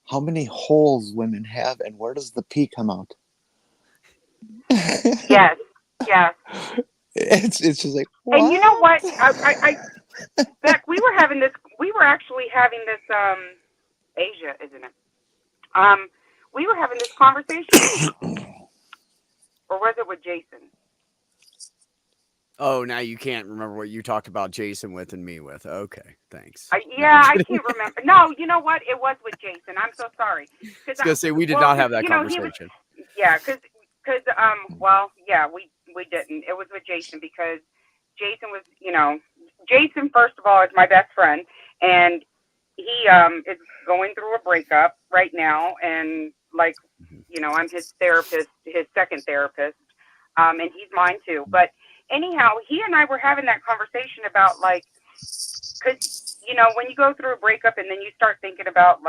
how many holes women have and where does the pee come out? Yes. It's just like, what? And you know what? I Beck, we were actually having this Asia, isn't it? We were having this conversation. Or was it with Jason? Oh, now you can't remember what you talked about Jason with and me with. Okay, thanks. I can't remember. No, you know what? It was with Jason. I'm so sorry. I was going to say, we did not have that conversation. We didn't. It was with Jason because Jason was, Jason, first of all, is my best friend. And he is going through a breakup right now. And, I'm his therapist, his second therapist. And he's mine, too. But anyhow, he and I were having that conversation about, because, when you go through a breakup and then you start thinking about,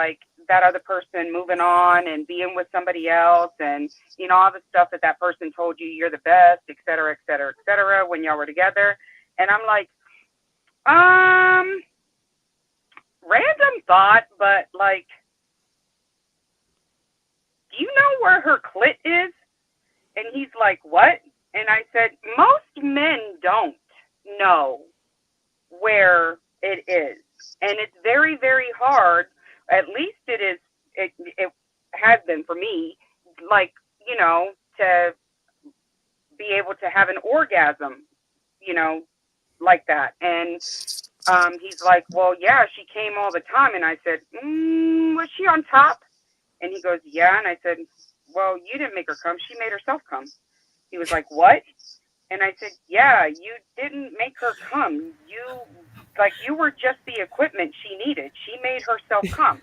that other person moving on and being with somebody else and, all the stuff that person told you you're the best, et cetera, et cetera, et cetera, when y'all were together. And I'm like, random thought, but, do you know where her clit is? And he's like, what? And I said, most men don't know where it is. And it's very, very hard. At least it has been for me, to be able to have an orgasm, like that. And he's like, well, yeah, she came all the time. And I said, was she on top? And he goes, yeah. And I said, well, you didn't make her come. She made herself come. He was like, what? And I said, yeah, you didn't make her come. You were just the equipment she needed. She made herself come.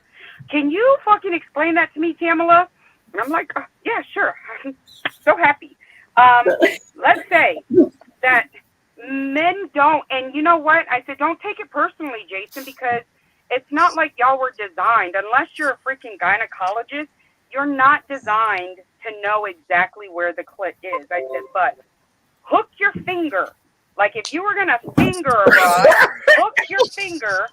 Can you fucking explain that to me, Tamala? And I'm like, yeah, sure. I'm so happy. Let's say that men don't, and you know what? I said, don't take it personally, Jason, because it's not like y'all were designed. Unless you're a freaking gynecologist, you're not designed to know exactly where the clit is. I said, but hook your finger. Like if you were going to finger a rod, hook your finger,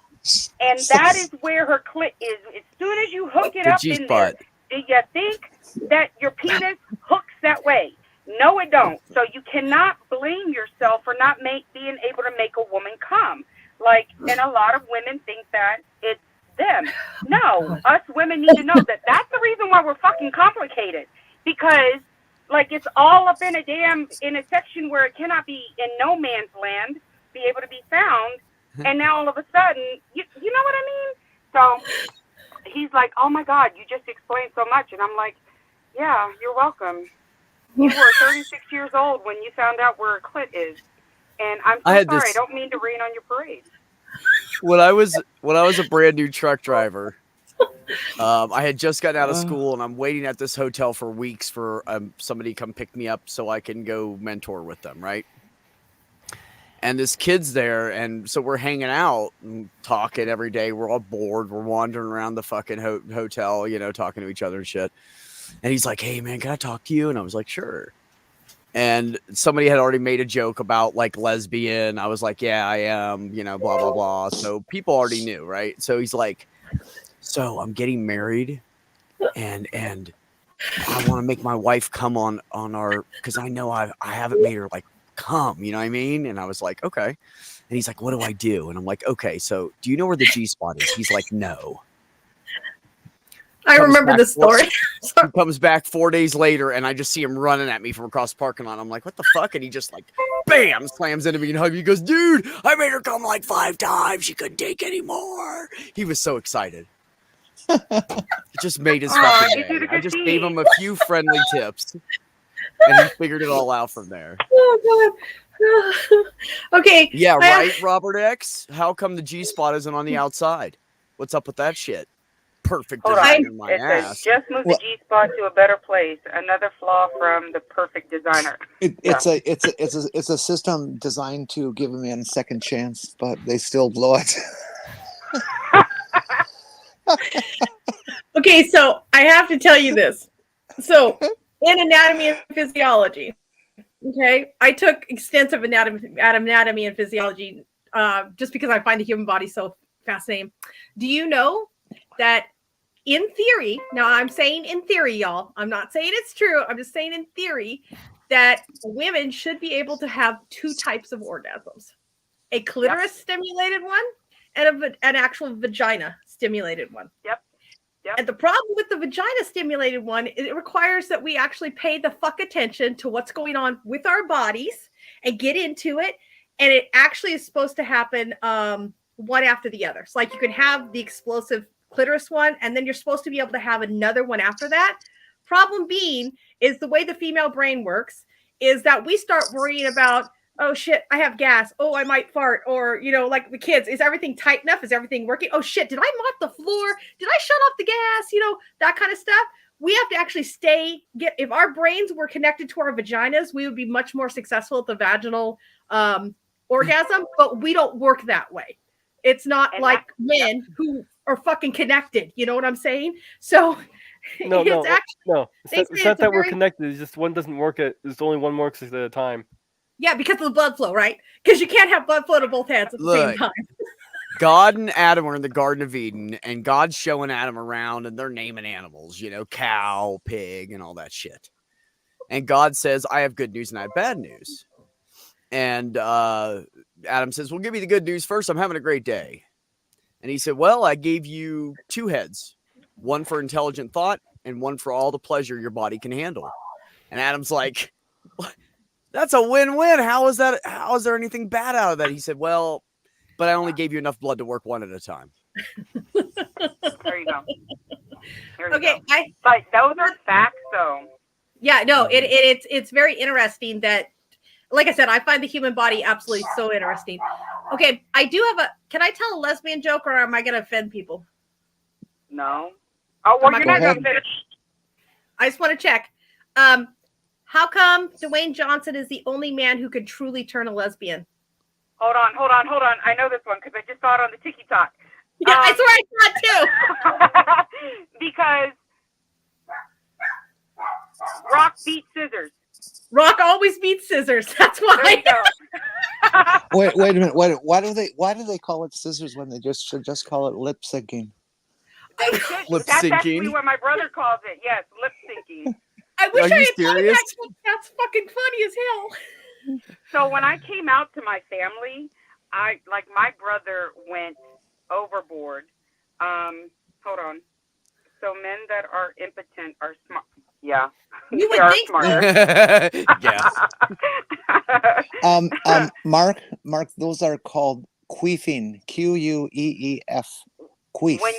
and that is where her clit is. As soon as you hook it up in there, do you think that your penis hooks that way? No, it don't. So you cannot blame yourself for not being able to make a woman come. And a lot of women think that it's them. No, us women need to know that that's the reason why we're fucking complicated. Because like it's all up in a section where it cannot be in no man's land, be able to be found. And now all of a sudden, you know what I mean? So he's like, oh my God, you just explained so much. And I'm like, yeah, you're welcome. You were 36 years old when you found out where a clit is. And I'm so sorry, I don't mean to rain on your parade. When I was a brand new truck driver, I had just gotten out of school and I'm waiting at this hotel for weeks for somebody to come pick me up so I can go mentor with them, right? And this kid's there, and so we're hanging out and talking every day. We're all bored. We're wandering around the fucking hotel, you know, talking to each other and shit. And he's like, hey, man, can I talk to you? And I was like, sure. And somebody had already made a joke about like lesbian. I was like, yeah, I am, you know, blah, blah, blah. So people already knew, right? So he's like, so I'm getting married and I want to make my wife come on our, because I know I haven't made her like come, you know what I mean? And I was like, okay. And he's like, what do I do? And I'm like, okay, so do you know where the G spot is? He's like, no. I remember the story. He comes back 4 days later, and I just see him running at me from across the parking lot. I'm like, what the fuck? And he just like, bam, slams into me and hugs me. He goes, dude, I made her come like 5 times. She couldn't take anymore. He was so excited. It just made his fucking day. I just gave him a few friendly tips, and he figured it all out from there. Oh, God. Okay. Yeah, right, Robert X? How come the G spot isn't on the outside? What's up with that shit? Perfect design in my ass. Says, just move the G spot to a better place. Another flaw from the perfect designer. It's a system designed to give a man a second chance, but they still blow it. Okay, so I have to tell you this. So in anatomy and physiology, okay, I took extensive anatomy and physiology just because I find the human body so fascinating. Do you know that in theory, now I'm saying in theory, y'all, I'm not saying it's true, I'm just saying in theory that women should be able to have 2 types of orgasms, a clitoris stimulated one and an actual vagina stimulated one. Yep. And the problem with the vagina stimulated one is it requires that we actually pay the fuck attention to what's going on with our bodies and get into it. And it actually is supposed to happen one after the other. So like you can have the explosive clitoris one, and then you're supposed to be able to have another one after that. Problem being is the way the female brain works is that we start worrying about, oh shit, I have gas. Oh, I might fart. Or, you know, like the kids, is everything tight enough? Is everything working? Oh shit, did I mop the floor? Did I shut off the gas? You know, that kind of stuff. We have to actually if our brains were connected to our vaginas, we would be much more successful at the vaginal orgasm, but we don't work that way. It's not like men who are fucking connected. You know what I'm saying? So no. It's not that we're connected. It's just one doesn't work it's only one works at a time. Yeah, because of the blood flow, right? Because you can't have blood flow to both hands at the same time. God and Adam are in the Garden of Eden, and God's showing Adam around, and they're naming animals, you know, cow, pig, and all that shit. And God says, I have good news and I have bad news. And Adam says, well, give me the good news first. I'm having a great day. And he said, well, I gave you 2 heads, one for intelligent thought and one for all the pleasure your body can handle. And Adam's like, that's a win-win. How is that? How is there anything bad out of that? He said, well, but I only gave you enough blood to work one at a time. There you go. Okay. But those are facts, though. Yeah, no, it's very interesting that, like I said, I find the human body absolutely so interesting. Okay, I do have can I tell a lesbian joke or am I going to offend people? No. Oh, well, you're not going to finish. I just want to check. How come Dwayne Johnson is the only man who could truly turn a lesbian? Hold on. I know this one because I just saw it on the TikTok. Yeah, I swear I saw it too. Because Rock beat scissors. Rock always beats scissors. That's why. There you go. Wait a minute. Why do they call it scissors when they should just call it lip syncing? Lip That's syncing. actually what my brother calls it. Yes, lip syncing. I wish Are I you had thought of serious? that. That's fucking funny as hell. So when I came out to my family, my brother went overboard. Hold on. So men that are impotent are smart. Yeah. You They would are think so. Yes. Mark, those are called queefing. Queef. Queef. When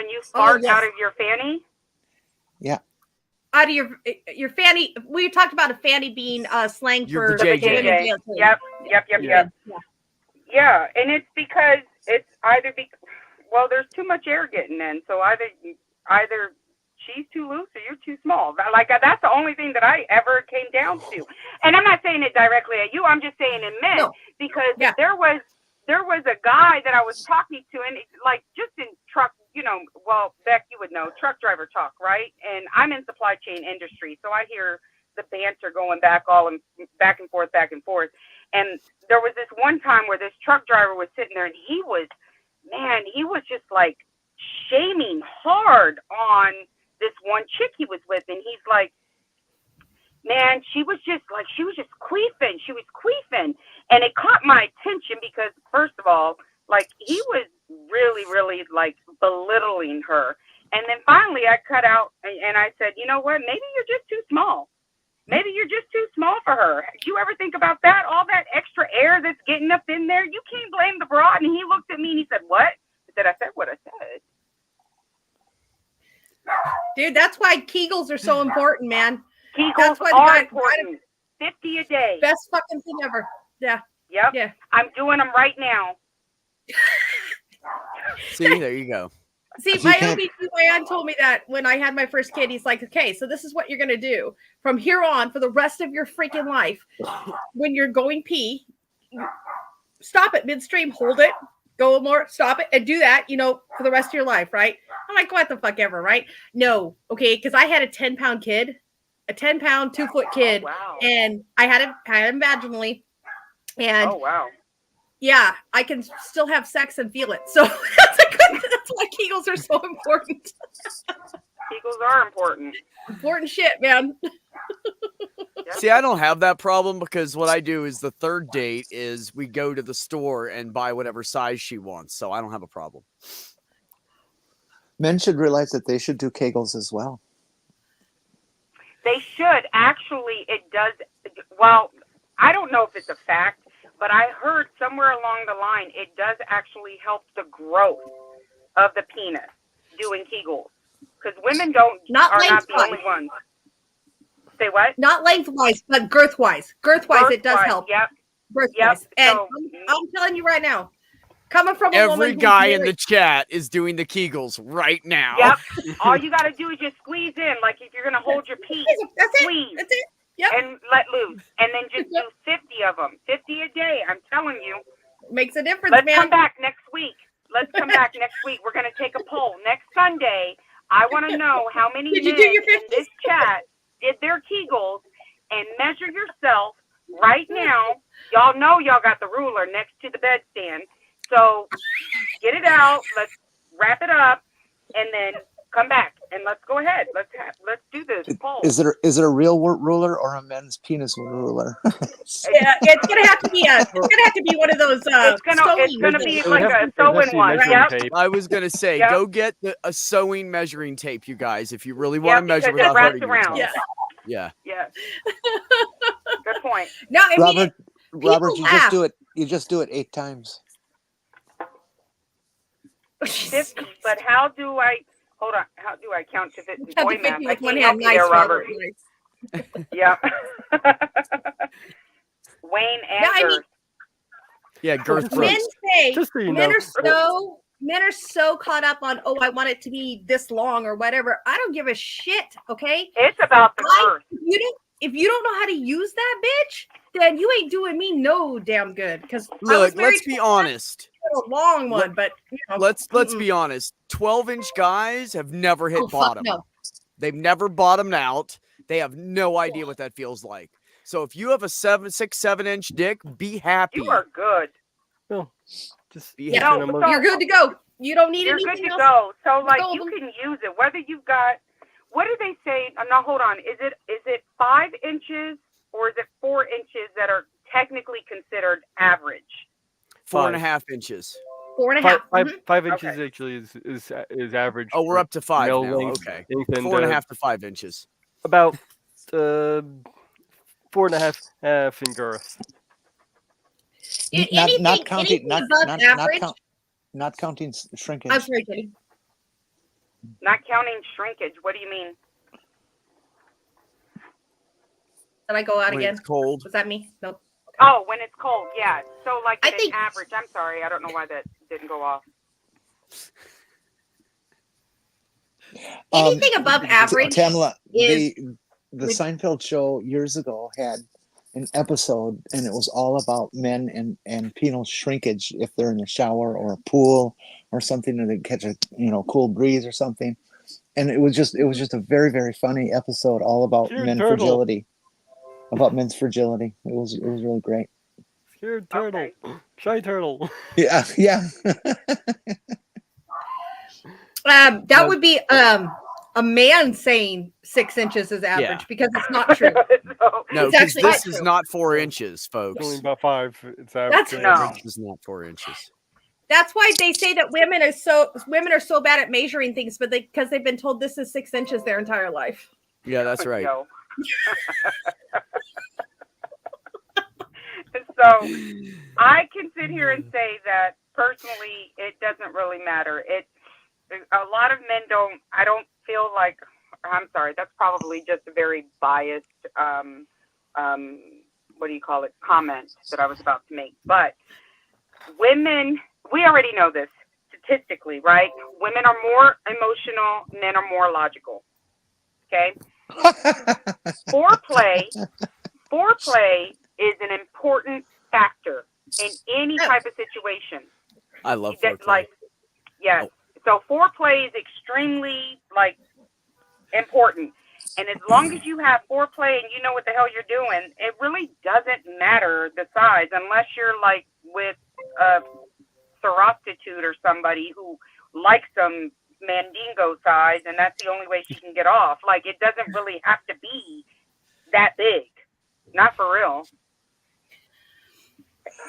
you Oh, fart yes. out of your fanny. Yeah. Out of your fanny. We talked about a fanny being slang Your for vajayjay. women dancing. Yep. Yeah. Yeah, and it's because it's either well, there's too much air getting in, so either she's too loose or you're too small. Like that's the only thing that I ever came down to. And I'm not saying it directly at you. I'm just saying in men because there was a guy that I was talking to, and like just in truck, well, Beck, you would know truck driver talk, right? And I'm in supply chain industry, so I hear the banter going back and forth. And there was this one time where this truck driver was sitting there, and he was just like shaming hard on this one chick he was with, and he's like, man, she was just queefing. She was queefing. And it caught my attention because, first of all, like, he was really, really, like, belittling her. And then finally I cut out and I said, you know what? Maybe you're just too small. Maybe you're just too small for her. Do you ever think about that? All that extra air that's getting up in there? You can't blame the broad. And he looked at me and he said, what? I said what I said. Dude, that's why Kegels are so important, man. Kegels are important. 50 a day. Best fucking thing ever. Yeah. Yep. Yeah. I'm doing them right now. See, there you go. See, my OB/GYN told me that when I had my first kid. He's like, okay, so this is what you're going to do from here on for the rest of your freaking life. When you're going pee, stop it midstream, hold it, go more, stop it, and do that, for the rest of your life, right? I'm like, what the fuck ever, right? No, okay, because I had a 10-pound kid, a 10-pound, 2-foot kid, and I had him vaginally, and yeah, I can still have sex and feel it. So that's why Kegels are so important. Kegels are important. Important shit, man. See, I don't have that problem because what I do is the third date is we go to the store and buy whatever size she wants. So I don't have a problem. Men should realize that they should do Kegels as well. They should. Actually, it does. Well, I don't know if it's a fact, but I heard somewhere along the line it does actually help the growth of the penis doing Kegels. Because women are not the only ones. Say what? Not lengthwise, but girthwise. Girthwise, it does help. Yep. Girthwise. Yep. And So, I'm telling you right now, coming from a Every woman guy in the chat is doing the Kegels right now. Yep. All you got to do is just squeeze in. Like if you're going to hold your pee, squeeze. That's it. Yep. And let loose. And then just do 50 of them. 50 a day. I'm telling you. Makes a difference, Let's man. come back next week. We're going to take a poll. Next Sunday, I want to know how many men in this chat did their Kegels and measure yourself right now. Y'all know y'all got the ruler next to the bedstand. So get it out. Let's wrap it up and then come back and let's go ahead. Let's do this poll. Is it a real ruler or a men's penis ruler? Yeah, it's gonna have to be one of those. It's gonna be like a sewing one. Yep. I was gonna say, go get a sewing measuring tape, you guys, if you really want to measure because without hurting around. yourself. Yeah. Good point. No, I mean, Robert, you just do it 8 times. 50, but how do I? Hold on. How do I count to 50? Boy, math. I with one can't hand. help you there, Robert. Yeah. Wayne and girth. Men say Just so you men know. men are so caught up on, oh, I want it to be this long or whatever. I don't give a shit. Okay. It's about the girth. If you don't know how to use that bitch, then you ain't doing me no damn good. Because look, let's be honest. A long one, but let's be honest. 12-inch guys have never hit bottom. No. They've never bottomed out. They have no idea what that feels like. So if you have a 6, 7-inch dick, be happy. You are good. No, just be happy. You're good to go. You don't need anything else. You're good to go. So like you can use it. Whether you've got, what do they say? No, hold on. Is it 5 inches or is it 4 inches that are technically considered average? 4.5 inches. 4.5. 5 inches actually is average. Oh, we're up to 5 now. length, Okay. Nathan, 4.5 to 5 inches. about 4.5 in girth. Not counting, anything above average. Not counting shrinkage. I'm sorry, Jenny. Not counting shrinkage. What do you mean? Did I go out When again? it's cold. Was that me? Nope. Oh, when it's cold, yeah. So like I an think- average. I'm sorry, I don't know why that didn't go off. Anything above average Tamla, is the Seinfeld show years ago had an episode, and it was all about men and penile shrinkage if they're in the shower or a pool or something, and they catch a cool breeze or something. And it was just a very, very funny episode, all about Scared turtle. fragility. About men's fragility. It was really great. Scared turtle. Okay. Shy turtle. Yeah. that would be a man saying 6 inches is average because it's not true. So, No, It's because actually not this is true. not 4 inches, folks. Only about 5. It's That's- average. No. This is not 4 inches. That's why they say that women are so bad at measuring things, but because they've been told this is 6 inches their entire life. Yeah, that's right. no. So I can sit here and say that personally, it doesn't really matter. A lot of men don't. I don't feel like. I'm sorry. That's probably just a very biased. What do you call it? Comment that I was about to make. But women, we already know this statistically, right? Women are more emotional. Men are more logical. Okay. Foreplay is an important factor in any type of situation. I love That, foreplay. like, yes. So foreplay is extremely important. And as long as you have foreplay and you know what the hell you're doing, it really doesn't matter the size unless you're like with a prostitute or somebody who likes some mandingo size and that's the only way she can get off. Like, it doesn't really have to be that big. Not for real.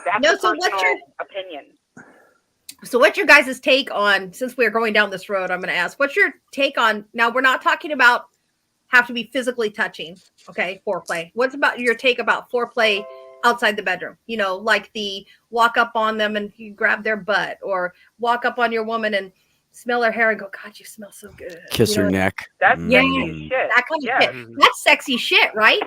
That's a personal opinion. So what's your guys' take on, since we're going down this road, I'm going to ask, what's your take on, now we're not talking about have to be physically touching, okay, foreplay. What's about your take about foreplay outside the bedroom? You know, like the walk up on them and you grab their butt, or walk up on your woman and smell her hair and go, God, you smell so good. Kiss You her know, neck. That's Yeah. sexy shit. that kind of Yeah. shit. That's sexy shit, right?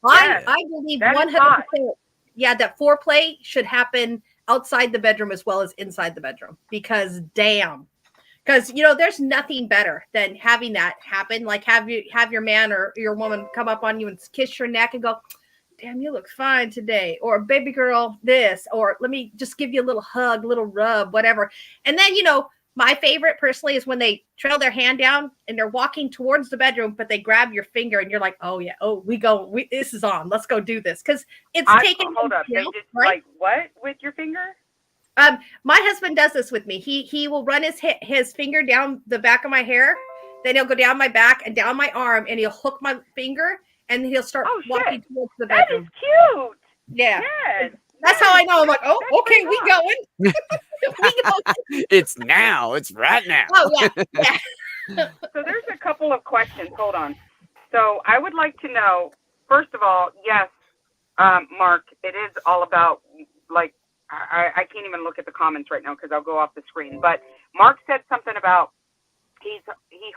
Yes. I believe That is 100%. Yeah, that foreplay should happen outside the bedroom as well as inside the bedroom, because damn. Because there's nothing better than having that happen. Like have your man or your woman come up on you and kiss your neck and go, damn, you look fine today. Or baby girl, this, or let me just give you a little hug, little rub, whatever. And then, my favorite personally is when they trail their hand down and they're walking towards the bedroom, but they grab your finger and you're like, oh yeah, this is on. Let's go do this. Because it's taking. Hold up. They just right? like what with your finger? My husband does this with me. He will run his finger down the back of my hair, then he'll go down my back and down my arm, and he'll hook my finger, and he'll start walking towards the That bedroom. is cute. Yeah, Yes. that's how I know. I'm like, oh, That's okay, pretty we hot. going. We going. It's now. It's right now. Oh yeah. So there's a couple of questions. Hold on. So I would like to know, first of all, yes, Mark, it is all about, like, I can't even look at the comments right now because I'll go off the screen. But Mark said something about he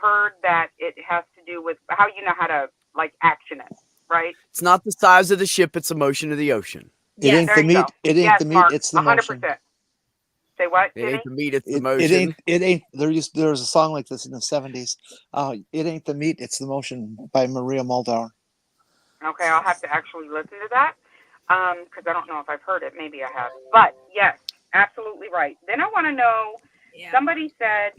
heard that it has to do with how you know how to, like, action it, right? It's not the size of the ship, it's the motion of the ocean. It ain't There the you meat. go. It ain't Yes, the meat. Mark, It's the motion. 100%. Say what? It ain't Jimmy? the meat, it's the It motion. ain't. There was a song like this in the 70s. It ain't the meat. It's the motion by Maria Muldaur. Okay, I'll have to actually listen to that because I don't know if I've heard it. Maybe I have. But yes, absolutely right. Then I want to know. Yeah. Somebody said,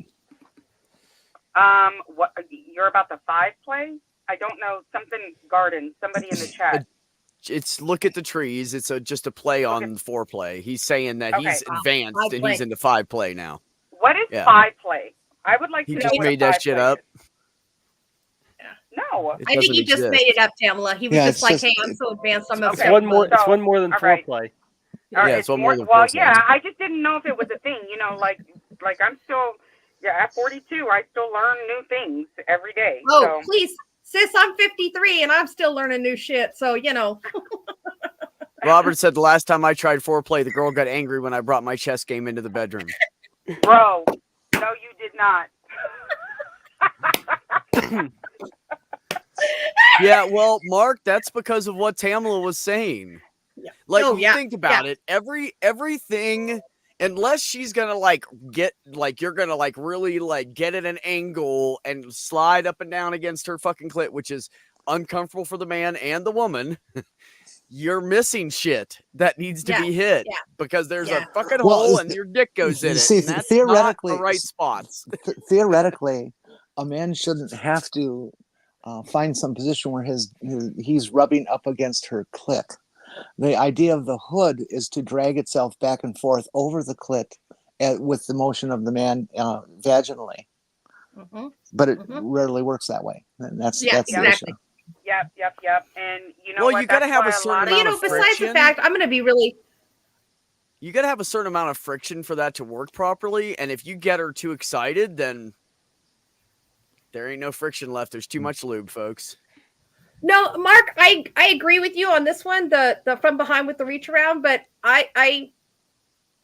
what you're about the 5 play? I don't know, something garden. Somebody in the chat. It's look at the trees. It's just a play on foreplay. He's saying that Okay. he's advanced Five and play. he's into 5 play now. What is Yeah. 5 play? I would like He to know just what made a that 5 shit play up. is. No. It I think doesn't he just exist. made it up, Tamala. He was Yeah, just it's like, just- hey, I'm so advanced. I'm Okay. It's one more. So, It's one more than all right. foreplay. Or Yeah, it's one more than well, foreplay. yeah, I just didn't know if it was a thing. Like I'm still, at 42, I still learn new things every day. Oh, So, please sis, I'm 53 and I'm still learning new shit. So, you know. Robert said the last time I tried foreplay, the girl got angry when I brought my chess game into the bedroom. Bro, no, you did not. Yeah, well, Mark, that's because of what Tamala was saying. Yeah. Like, Oh, you yeah, think about it, everything, unless she's gonna like get like you're gonna like really like get at an angle and slide up and down against her fucking clit, which is uncomfortable for the man and the woman. You're missing shit that needs to be hit because there's a fucking hole and your dick goes in it. See, And that's theoretically, not the right spots. Theoretically, a man shouldn't have to find some position where he's rubbing up against her clit. The idea of the hood is to drag itself back and forth over the clit with the motion of the man vaginally. Mm-hmm. But it rarely works that way. And that's exactly. the issue. Yep. And you know well, what? you got to have a certain amount of friction. Besides the fact, I'm going to be really... You got to have a certain amount of friction for that to work properly. And if you get her too excited, then there ain't no friction left. There's too much lube, folks. No, Mark, I agree with you on this one, the from behind with the reach around, but I'm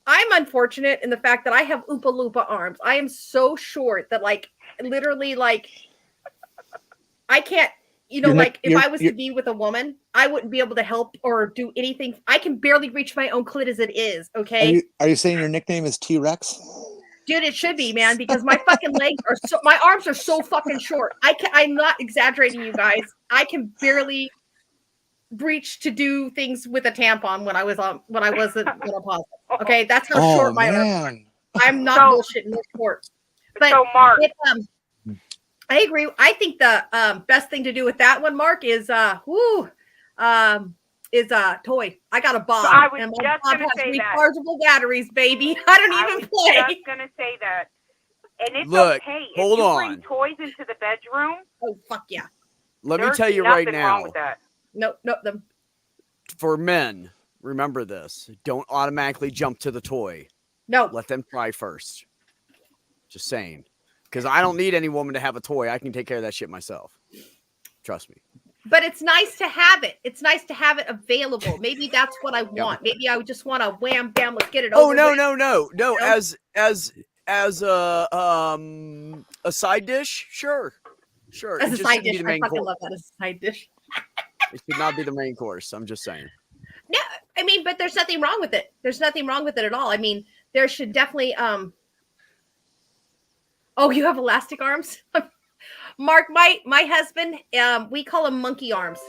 unfortunate in the fact that I have Oompa Loompa arms. I am so short that like literally like I can't, you know, like if I was to be with a woman, I wouldn't be able to help or do anything. I can barely reach my own clit as it is, okay? Are you saying your nickname is T-Rex? Dude, it should be, man, because my fucking legs are so, my arms are so fucking short. I'm not exaggerating, you guys. I can barely reach to do things with a tampon when I wasn't menopausal. Okay, that's how short my arms are. I'm not bullshitting this short. But so Mark, I agree. I think the best thing to do with that one, Mark, is toy. I got a Bob. So I was and just Bob gonna has say rechargeable batteries, baby. I don't even play. I was gonna say that. And it's okay. Hold if you on. bring toys into the bedroom. Oh fuck yeah. Let me tell you right nothing now. Wrong with that. No, them. For men, remember this. Don't automatically jump to the toy. No. Let them try first. Just saying. Because I don't need any woman to have a toy. I can take care of that shit myself. Trust me. But it's nice to have it. It's nice to have it available. Maybe that's what I want. Maybe I would just want to wham bam, let's get it over. Oh no. You know? As a side dish, sure. As a side dish, I fucking love that as a side dish. It should not be the main course. I'm just saying. No, I mean, but there's nothing wrong with it. There's nothing wrong with it at all. I mean, there should definitely Oh, you have elastic arms? Mark, my husband, we call him monkey arms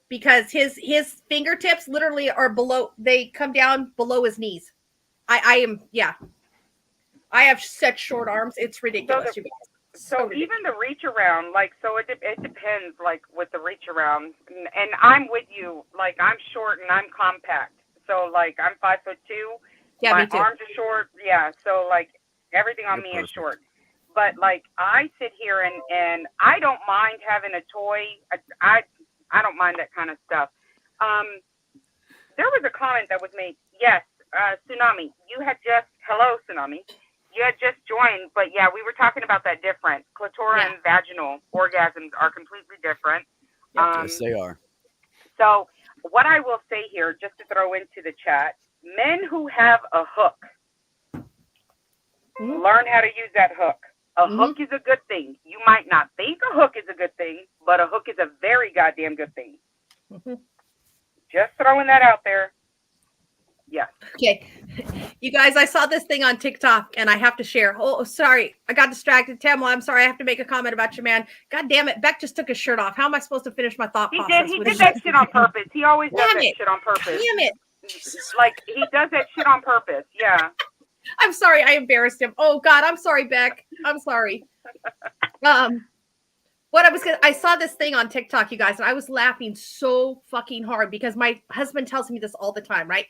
because his fingertips literally are below, they come down below his knees. I have such short arms. It's ridiculous. So even the reach around, like, so it depends, like, with the reach around. And I'm with you. Like, I'm short and I'm compact. So, like, I'm 5'2". Yeah, my me too. arms are short. Yeah. So, like, everything on me is short. But, like, I sit here and I don't mind having a toy. I don't mind that kind of stuff. There was a comment that was made. Yes, Tsunami. Hello, Tsunami. You had just joined, but yeah, we were talking about that different. Clitoral and vaginal orgasms are completely different. Yes, they are. So what I will say here, just to throw into the chat, men who have a hook, learn how to use that hook. A hook is a good thing. You might not think a hook is a good thing, but a hook is a very goddamn good thing. Just throwing that out there. Yeah. Okay. You guys, I saw this thing on TikTok and I have to share. Oh, sorry. I got distracted. Tamla, I'm sorry. I have to make a comment about your man. God damn it. Beck just took his shirt off. How am I supposed to finish my thought process? He did that shit on purpose. He always does that shit on purpose. Damn it. Like, he does that shit on purpose. Yeah. I'm sorry. I embarrassed him. Oh, God. I'm sorry, Beck. I'm sorry. I saw this thing on TikTok, you guys, and I was laughing so fucking hard because my husband tells me this all the time, right?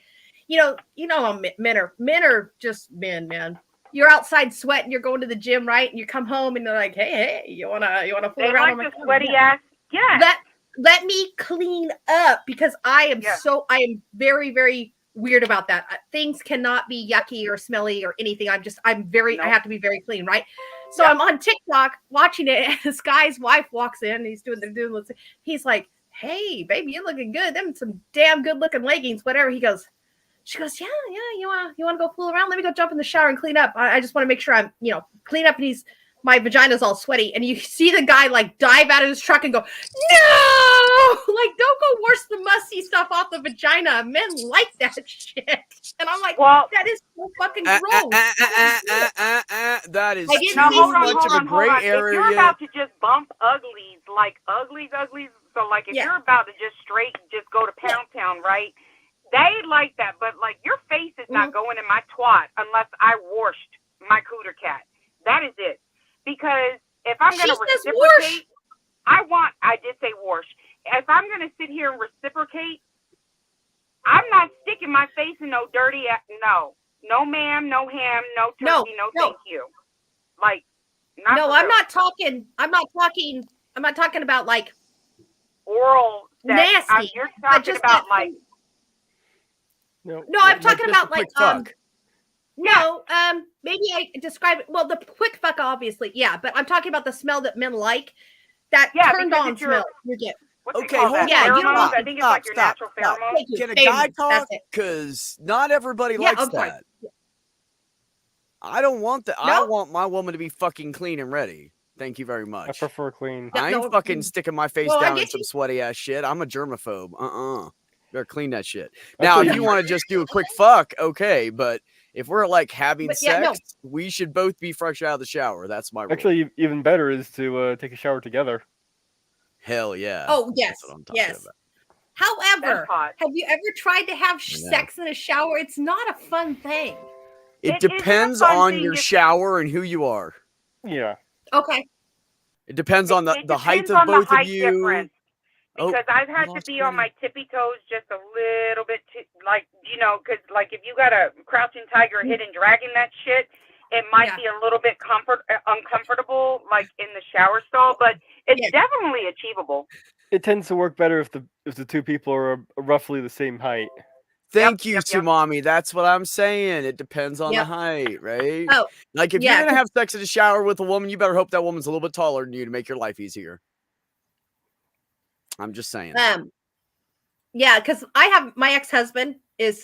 You know, men are just men, man. You're outside sweating, you're going to the gym, right? And you come home and they're like, hey, you wanna fool around? Like the sweaty ass. Yeah. Let me clean up because I am very, very weird about that. Things cannot be yucky or smelly or anything. I have to be very clean, right? So I'm on TikTok watching it, and this guy's wife walks in, and he's doing. He's like, "Hey, baby, you're looking good. Them some damn good looking leggings, whatever." She goes, "Yeah, you wanna go fool around? Let me go jump in the shower and clean up. I just want to make sure I'm, clean up." And my vagina's all sweaty, and you see the guy like dive out of his truck and go, "No! Like, don't go wash the musty stuff off the vagina. Men like that shit." And I'm like, Well, that is so fucking gross. That is no, too hold much of a gray area. If you're about to just bump uglies, like uglies, so like if you're about to just go to Pound Town, right? They like that, but like your face is not going in my twat unless I washed my cooter cat. That is it. Because if I'm going to reciprocate, I did say wash. If I'm going to sit here and reciprocate, I'm not sticking my face in no dirty, no ma'am, no ham, no turkey, no thank you. Like, I'm not talking about like oral sex. nasty. You're talking about like. No, I'm talking about like fuck. No, maybe I describe it. Well, the quick fuck, obviously, yeah. But I'm talking about the smell that men like. That turned on smell. You get. Okay, hold on. Yeah, you don't want. I think it's like your natural pheromone. Can a guy talk? Because not everybody likes that. I don't want that. I want my woman to be fucking clean and ready. Thank you very much. I prefer clean. I ain't fucking sticking my face down in some sweaty ass shit. I'm a germaphobe. Better clean that shit. Now, if you want to just do a quick fuck, okay. But if we're like having sex, we should both be fresh out of the shower. That's my rule. Actually, even better is to take a shower together. Hell yeah. Oh, yes. That's what I'm talking about. However, have you ever tried to have sex in a shower? It's not a fun thing. It depends on your shower and who you are. Yeah. Okay. It depends on the height of both of you. Difference. Because I've had to be on my tippy toes just a little bit, because like if you got a crouching tiger, hidden dragon, that shit, it might be a little bit uncomfortable, like in the shower stall, but it's definitely achievable. It tends to work better if the two people are roughly the same height. Thank you, Tsumami. That's what I'm saying. It depends on the height, right? Oh, like if you're gonna have sex in a shower with a woman, you better hope that woman's a little bit taller than you to make your life easier. I'm just saying. Yeah, because my ex-husband is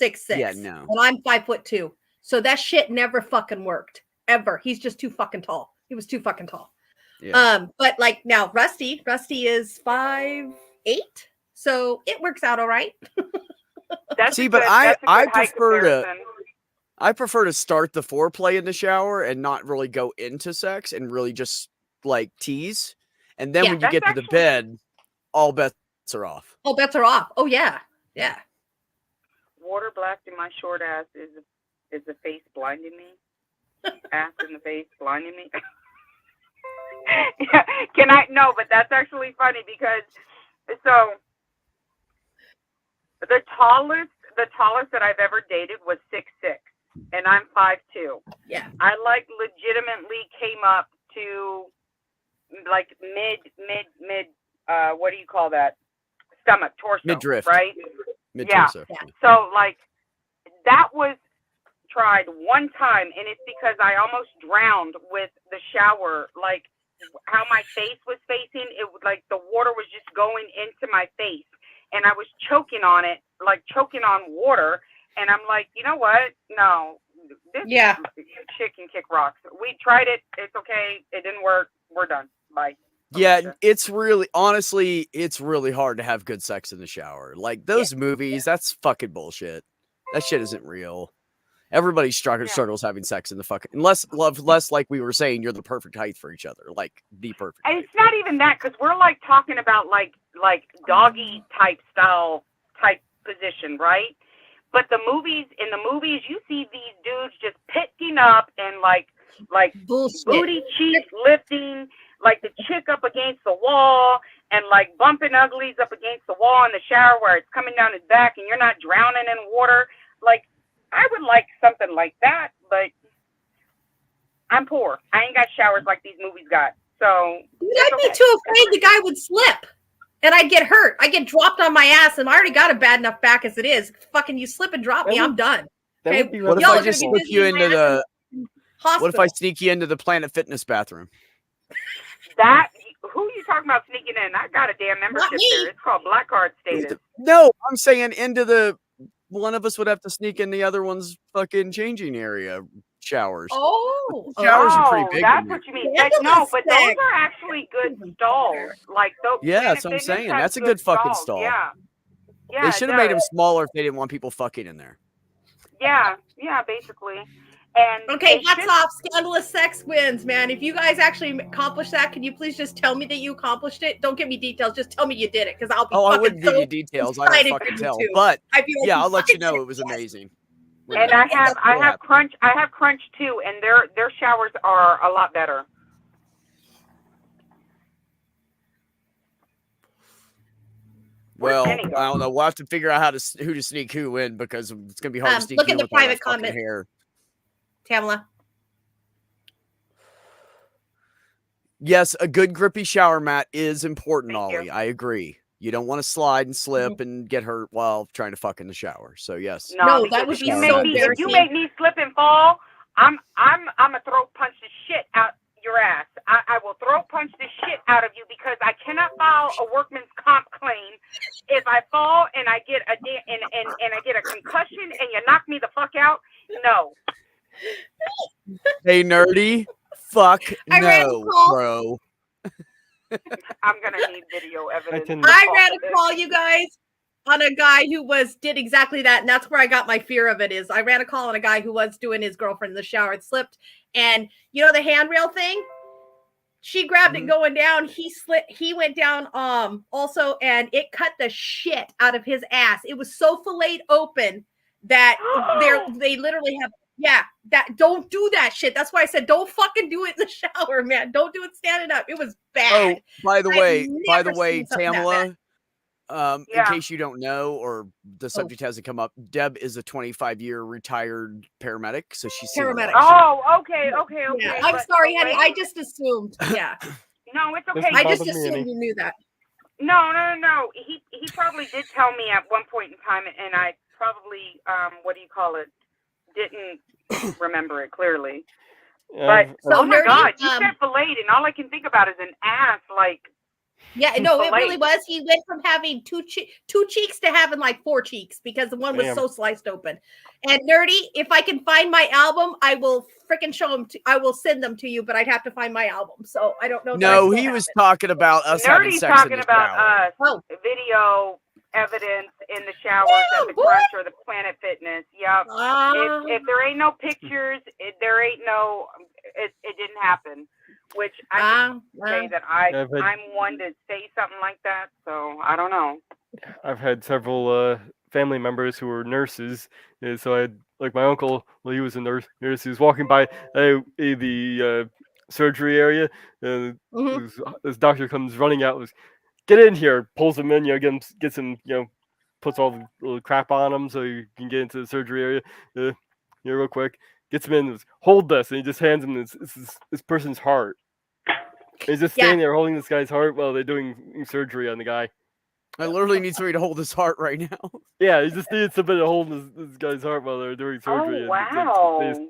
6'6". Yeah, no. And I'm 5'2". So that shit never fucking worked. Ever. He's just too fucking tall. He was too fucking tall. Yeah. But like now Rusty is 5'8". So it works out all right. I prefer to start the foreplay in the shower and not really go into sex and really just like tease. And then when you get to the bed, all bets are off. All bets are off. Oh yeah. Yeah. Water blasting my short ass is the face blinding me? Ass in the face blinding me? Can I? No, but that's actually funny because so the tallest that I've ever dated was 6'6", and I'm 5'2". Yeah. I like legitimately came up to like mid what do you call that? Stomach, torso, midriff, right? Mid-torso. Yeah. So like that was tried one time, and it's because I almost drowned with the shower, like how my face was facing. It was like the water was just going into my face, and I was choking on it, like choking on water. And I'm like, you know what? No, this shit can kick rocks. We tried it. It's okay. It didn't work. We're done. Bye. Yeah, it's really hard to have good sex in the shower. Like those movies, that's fucking bullshit. That shit isn't real. Everybody struggles having sex in the fucking unless like we were saying, you're the perfect height for each other, like the perfect. And it's not even that, because we're like talking about like doggy type position, right? But in the movies, you see these dudes just picking up and like bullshit. Booty cheeks lifting, like the chick up against the wall, and like bumping uglies up against the wall in the shower where it's coming down his back and you're not drowning in water. Like, I would like something like that, but I'm poor. I ain't got showers like these movies got. So I'd be too afraid the guy would slip and I'd get hurt. I get dropped on my ass and I already got a bad enough back as it is. Fucking you slip and drop me, I'm done. That would be what if I just slip you into the Hospital. What if I sneak you into the Planet Fitness bathroom? That who you talking about sneaking in? I got a damn membership me. there. It's called Black Card status. No, I'm saying into the. One of us would have to sneak in the other one's fucking changing area showers. Oh, Showers are pretty Oh, big. that's in there. what you mean. Yeah, But no, but those sex. are actually good stalls. Like those. Yeah, Planet that's what I'm Fitness saying. has That's a good fucking stalls. stall. Yeah. Yeah. They should have made them smaller if they didn't want people fucking in there. Yeah. Yeah. Basically. And Okay, they hats should- off. Scandalous sex wins, man. If you guys actually accomplish that, can you please just tell me that you accomplished it? Don't give me details. Just tell me you did it, because I'll be. Oh, I fucking wouldn't give so you details. I don't excited fucking for you tell. too. But I'd be like, yeah, I'll let you fucking know shit, it was yes. amazing. And I have Crunch. I have Crunch too, and their showers are a lot better. Well, Where's Jenny I don't know. We'll have to figure out who to sneak who in, because it's gonna be hard to sneak look you at in the with all that private fucking comment. hair. Tamala. Yes, a good grippy shower mat is important, Thank you. Ollie. I agree. You don't want to slide and slip and get hurt while trying to fuck in the shower. So yes. No, because that would if be you so make me, if you embarrassing. make me slip and fall, I'm a throat punch the shit out your ass. I will throat punch the shit out of you, because I cannot file a workman's comp claim if I fall and I get and I get a concussion and you knock me the fuck out. No. Hey, nerdy. Fuck I ran a no, call. bro. I'm gonna need video evidence. I ran a call, you guys, on a guy who did exactly that, and that's where I got my fear of it. Is I ran a call on a guy who was doing his girlfriend in the shower. It slipped, and you know the handrail thing. She grabbed it going down. He went down also, and it cut the shit out of his ass. It was so filleted open that they literally have. Yeah, don't do that shit. That's why I said don't fucking do it in the shower, man. Don't do it standing up. It was bad. Oh, by the I've never way, seen something that Tamala, Yeah. in case you don't know, or the subject hasn't come up, Deb is a 25-year retired paramedic, so she's seen a lot Paramedic. of shit. Oh, okay. Yeah, I'm but sorry, the honey. way- I just assumed. Yeah, No, it's okay. I just bothered me assumed any. you knew that. No. He probably did tell me at one point in time, and I probably didn't remember it clearly. But So oh my nerdy, God, you said filleted, and all I can think about is an ass. Like, yeah, no, it really Filleted. was. He went from having two cheeks to having like 4 cheeks, because the one was Damn. so sliced open. And nerdy, if I can find my album, I will freaking show them. I will send them to you, but I'd have to find my album. So I don't know. that I No, still he have was it. talking about us having Nerdy's sex in talking the about shower. us, Oh. video evidence in the showers Yeah, at the boy. Crunch or the Planet Fitness. Yep. Ah. If there ain't no pictures, there ain't no. It didn't happen. Which I can say that I'm one to say something like that. So I don't know. I've had several family members who were nurses, and so I had, like, my uncle. Well, he was a nurse. He was walking by the surgery area, and this doctor comes running out. Was, get in here, pulls him in, gets him, puts all the little crap on him so you can get into the surgery area, real quick. Gets him in, hold this, and he just hands him this person's heart. And he's just standing there holding this guy's heart while they're doing surgery on the guy. I literally need somebody to hold his heart right now. Yeah, he just needed somebody to hold this guy's heart while they're doing surgery. Oh, wow.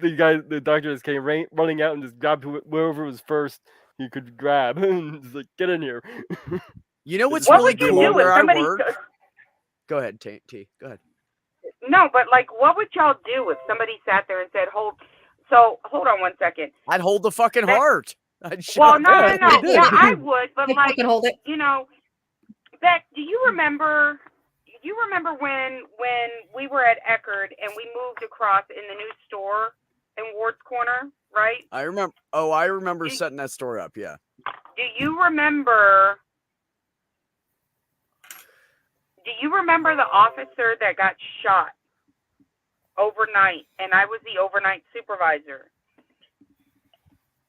The doctor just came running out and just grabbed whoever was first he could grab. And just like, get in here. You know what's What really would you cool do if where I somebody? work? Go ahead, T. Go ahead. No, but like, what would y'all do if somebody sat there and said, "Hold"? So hold on one second. I'd hold the fucking heart. I'd Well, shove no. it. Yeah, I would, but I like, can hold it. you know, Beck, do you remember? You remember when we were at Eckerd and we moved across in the new store in Ward's Corner, right? I remember. Oh, I remember setting that store up. Yeah. Do you remember? Do you remember the officer that got shot overnight? And I was the overnight supervisor.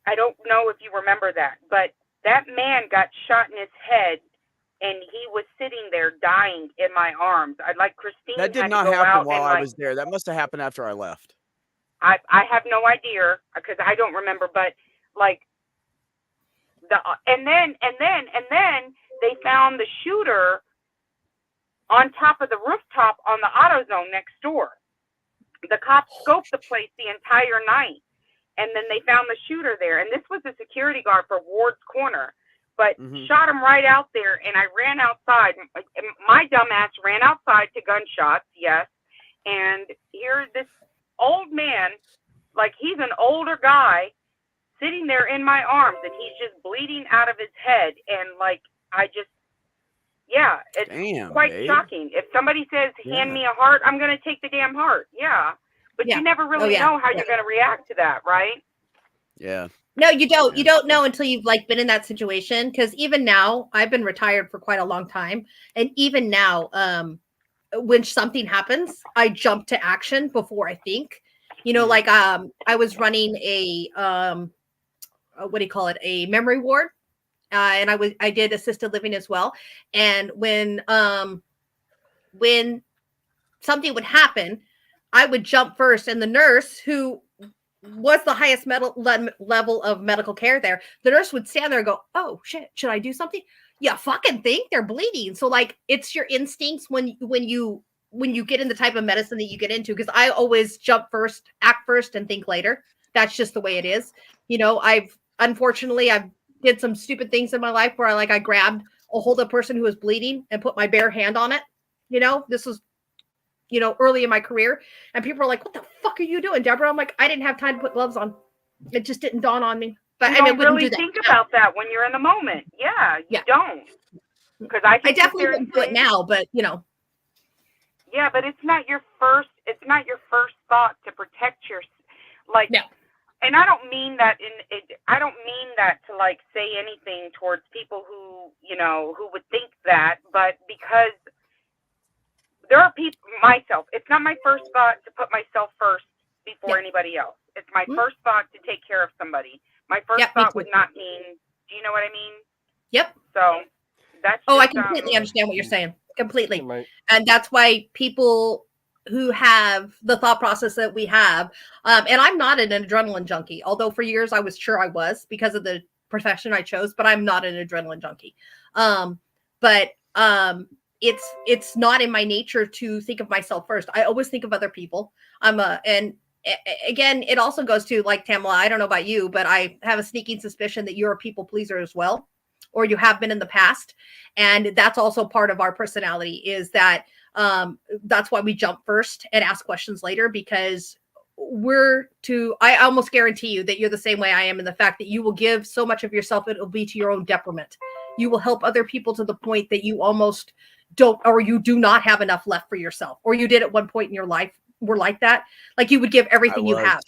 I don't know if you remember that, but that man got shot in his head, and he was sitting there dying in my arms. I'd like Christine. That did had not to go happen out while and, I like, was there. That must have happened after I left. I have no idea because I don't remember, but like and then they found the shooter on top of the rooftop on the AutoZone next door. The cops scoped the place the entire night, and then they found the shooter there. And this was a security guard for Ward's Corner, but Mhm. shot him right out there. And I ran outside. My dumbass ran outside to gunshots, yes. And here's this old man, like he's an older guy, sitting there in my arms, and he's just bleeding out of his head. And like, yeah, it's Damn, quite babe. shocking. If somebody says, hand Yeah. me a heart, I'm going to take the damn heart. Yeah. But Yeah. you never really yeah. know how Yeah. you're going to react to that, right? Yeah. No, you don't. Yeah. You don't know until you've like been in that situation. Because even now, I've been retired for quite a long time, and even now, when something happens, I jump to action before I think. You know, like I was running a what do you call it? A memory ward, and I did assisted living as well. And when something would happen, I would jump first, and the nurse who was the highest level of medical care there, the nurse would stand there and go, oh shit, should I do something? Yeah, fucking think they're bleeding. So like it's your instincts when you get in the type of medicine that you get into, because I always jump first, act first, and think later. That's just the way it is. You know, I've did some stupid things in my life where I grabbed a hold of a person who was bleeding and put my bare hand on it. You know, this was early in my career, and people are like, what the fuck are you doing, Deborah? I'm like, I didn't have time to put gloves on. It just didn't dawn on me. But you I don't wouldn't really do that. think about that when you're in the moment. Yeah, you don't. Because I definitely wouldn't do it now, but Yeah, but it's not your first thought to protect your, like, no. And I don't mean that I don't mean that to like say anything towards people who would think that, but because there are people, myself, it's not my first thought to put myself first before anybody else. It's my first thought to take care of somebody. My first thought would not mean, do you know what I mean? Yep. So that's I completely understand what you're saying. Completely. Right. And that's why people who have the thought process that we have, and I'm not an adrenaline junkie, although for years I was sure I was because of the profession I chose, but I'm not an adrenaline junkie. It's not in my nature to think of myself first. I always think of other people. And again, it also goes to, like, Tamala, I don't know about you, but I have a sneaking suspicion that you're a people pleaser as well, or you have been in the past. And that's also part of our personality, is that that's why we jump first and ask questions later, because I almost guarantee you that you're the same way I am, in the fact that you will give so much of yourself, it'll be to your own detriment. You will help other people to the point that you almost don't, or you do not have enough left for yourself, or you did at one point in your life were like that. Like you would give everything you have.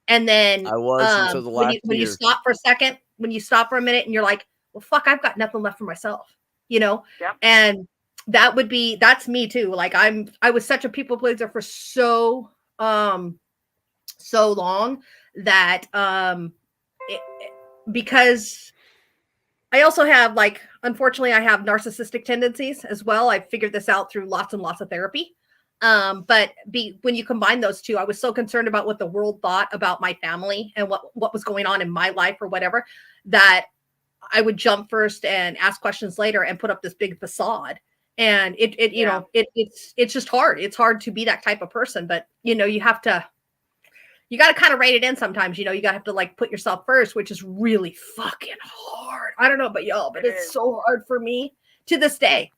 And then I was until the last when you stop for a second, when you stop for a minute and you're like, well, fuck, I've got nothing left for myself, Yep. And that's me too. Like I was such a people pleaser for so long that because I also have, like, unfortunately, I have narcissistic tendencies as well. I figured this out through lots and lots of therapy. But when you combine those two, I was so concerned about what the world thought about my family and what was going on in my life or whatever, that I would jump first and ask questions later and put up this big facade. And it's just hard. It's hard to be that type of person, but you got to kind of rein it in sometimes. You got to have to, like, put yourself first, which is really fucking hard. I don't know about y'all, but it's so hard for me to this day.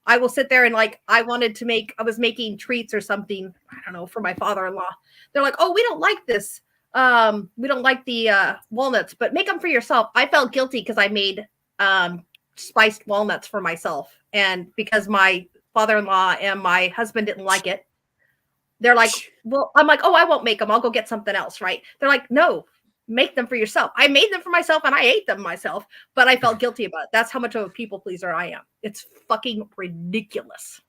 I will sit there and, like, I was making treats or something, I don't know, for my father-in-law. They're like, oh, we don't like this. We don't like the walnuts, but make them for yourself. I felt guilty because I made spiced walnuts for myself. And because my father-in-law and my husband didn't like it, they're like, well, I'm like, oh, I won't make them. I'll go get something else, right? They're like, no, make them for yourself. I made them for myself and I ate them myself, but I felt guilty about it. That's how much of a people pleaser I am. It's fucking ridiculous.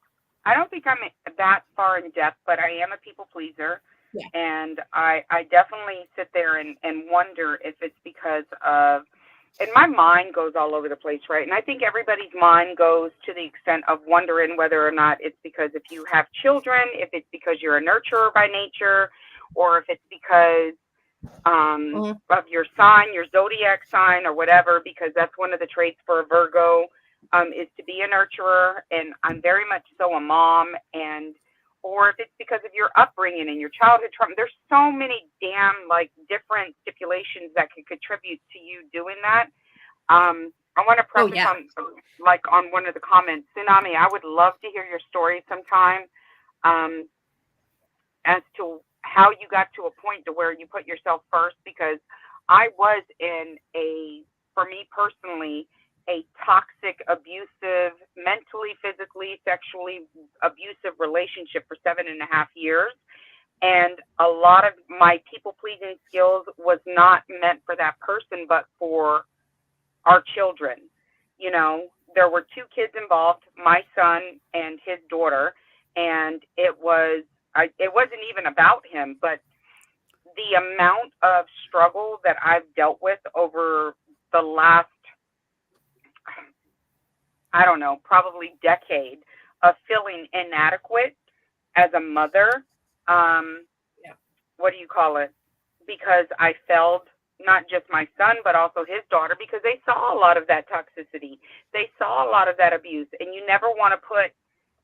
I don't think I'm that far in depth, but I am a people pleaser. Yeah. And I definitely sit there and wonder if it's because of, and my mind goes all over the place, right? And I think everybody's mind goes to the extent of wondering whether or not it's because if you have children, if it's because you're a nurturer by nature, or if it's because of your sign, your zodiac sign, or whatever, because that's one of the traits for a Virgo, is to be a nurturer. And I'm very much so a mom. And or if it's because of your upbringing and your childhood trauma. There's so many damn like different stipulations that could contribute to you doing that. I want to preface on one of the comments, Tsunami. I would love to hear your story sometime, as to how you got to a point to where you put yourself first, because I was in for me personally, a toxic, abusive, mentally, physically, sexually abusive relationship for 7.5 years. And a lot of my people pleasing skills was not meant for that person, but for our children. You know, there were 2 kids involved, my son and his daughter, and it wasn't even about him, but the amount of struggle that I've dealt with over the last, I don't know, probably decade of feeling inadequate as a mother. What do you call it? Because I failed not just my son, but also his daughter, because they saw a lot of that toxicity. They saw a lot of that abuse, and you never want to put,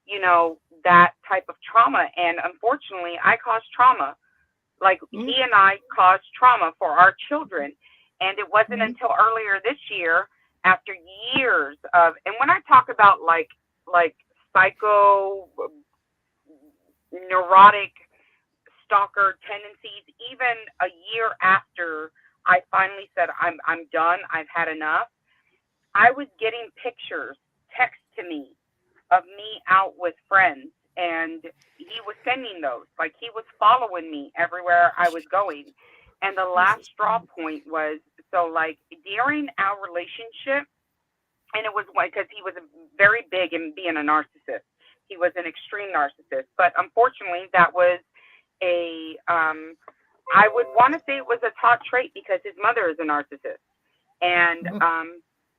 you know, that type of trauma. And unfortunately, I caused trauma. Like, he and I caused trauma for our children. And it wasn't until earlier this year, after years of, and when I talk about like psycho, neurotic, stalker tendencies, even a year after I finally said, I'm done, I've had enough, I was getting pictures, text to me, of me out with friends, and he was sending those. Like, he was following me everywhere I was going. And the last straw point was, so like during our relationship, and it was because he was very big in being a narcissist. He was an extreme narcissist, but unfortunately that was I would want to say it was a taught trait, because his mother is a narcissist, and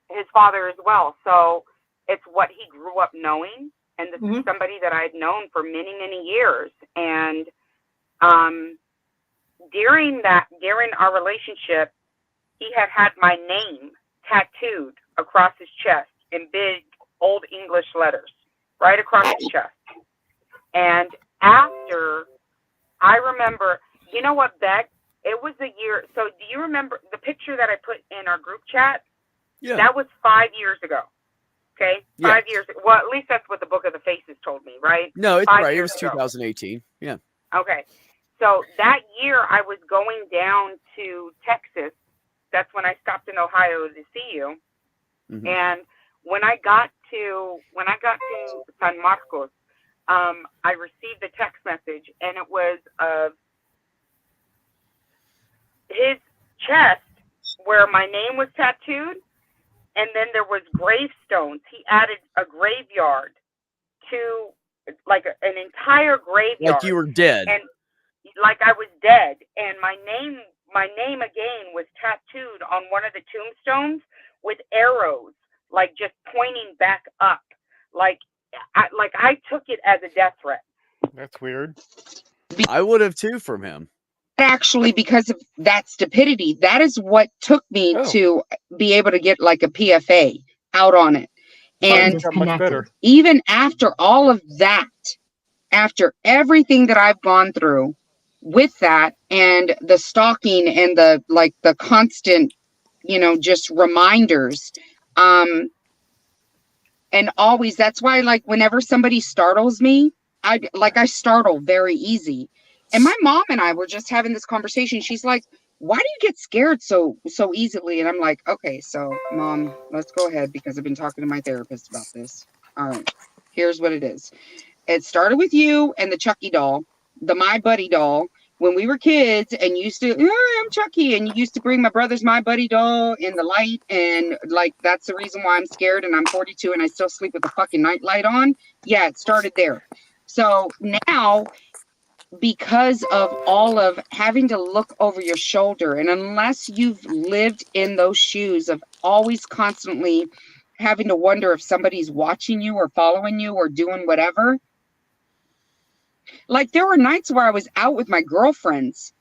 his father as well. So it's what he grew up knowing, and this is somebody that I had known for many, many years. And during our relationship, he had my name tattooed across his chest in big old English letters, right across his chest. And after, I remember, you know what, Beck? It was a year. So do you remember the picture that I put in our group chat? Yeah. That was 5 years ago. Okay? Yeah. 5 years. Well, at least that's what the Book of the Faces told me, right? No, it's 5 right. It years was ago. 2018. Yeah. Okay. So that year I was going down to Texas. That's when I stopped in Ohio to see you. Mm-hmm. And when I got to San Marcos, I received a text message, and it was of his chest where my name was tattooed, and then there was gravestones. He added a graveyard to, like, an entire graveyard. Like you were dead. And like I was dead. And my name again was tattooed on one of the tombstones with arrows, like just pointing back up. Like I took it as a death threat. That's weird. I would have too from him. Actually, because of that stupidity, that is what took me to be able to get like a PFA out on it. And much better. Even after all of that, after everything that I've gone through with that, and the stalking and the constant, just reminders, and always, that's why, like, whenever somebody startles me, I startle very easy. And my mom and I were just having this conversation. She's like, why do you get scared so easily? And I'm like, okay, so Mom, let's go ahead, because I've been talking to my therapist about this. All right, here's what it is. It started with you and the Chucky doll, the My Buddy doll. When we were kids and you used to, I'm Chucky, and you used to bring my brother's My Buddy doll in the light, and like, that's the reason why I'm scared, and I'm 42 and I still sleep with the fucking night light on. Yeah, it started there. So now, because of all of having to look over your shoulder, and unless you've lived in those shoes of always constantly having to wonder if somebody's watching you or following you or doing whatever. Like, there were nights where I was out with my girlfriends,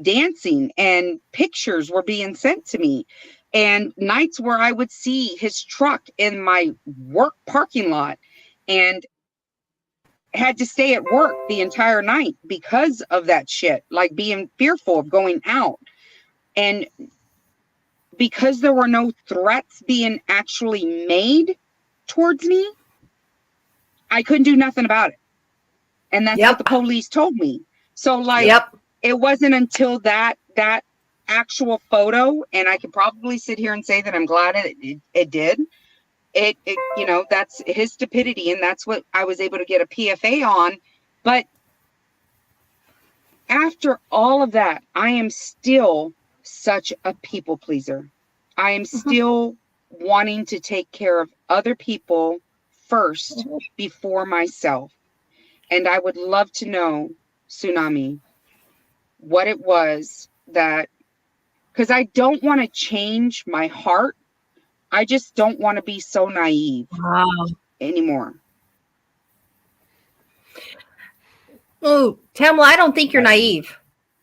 dancing, and pictures were being sent to me, and nights where I would see his truck in my work parking lot, and had to stay at work the entire night because of that shit, like being fearful of going out. And because there were no threats being actually made towards me, I couldn't do nothing about it. And that's what the police told me. So like, it wasn't until that actual photo, and I could probably sit here and say that I'm glad it did. It you know, that's his stupidity, and that's what I was able to get a PFA on. But after all of that, I am still such a people pleaser. I am still wanting to take care of other people first before myself. And I would love to know, Tsunami, what it was that, because I don't want to change my heart. I just don't want to be so naive anymore. Oh, Tamla, I don't think you're naive.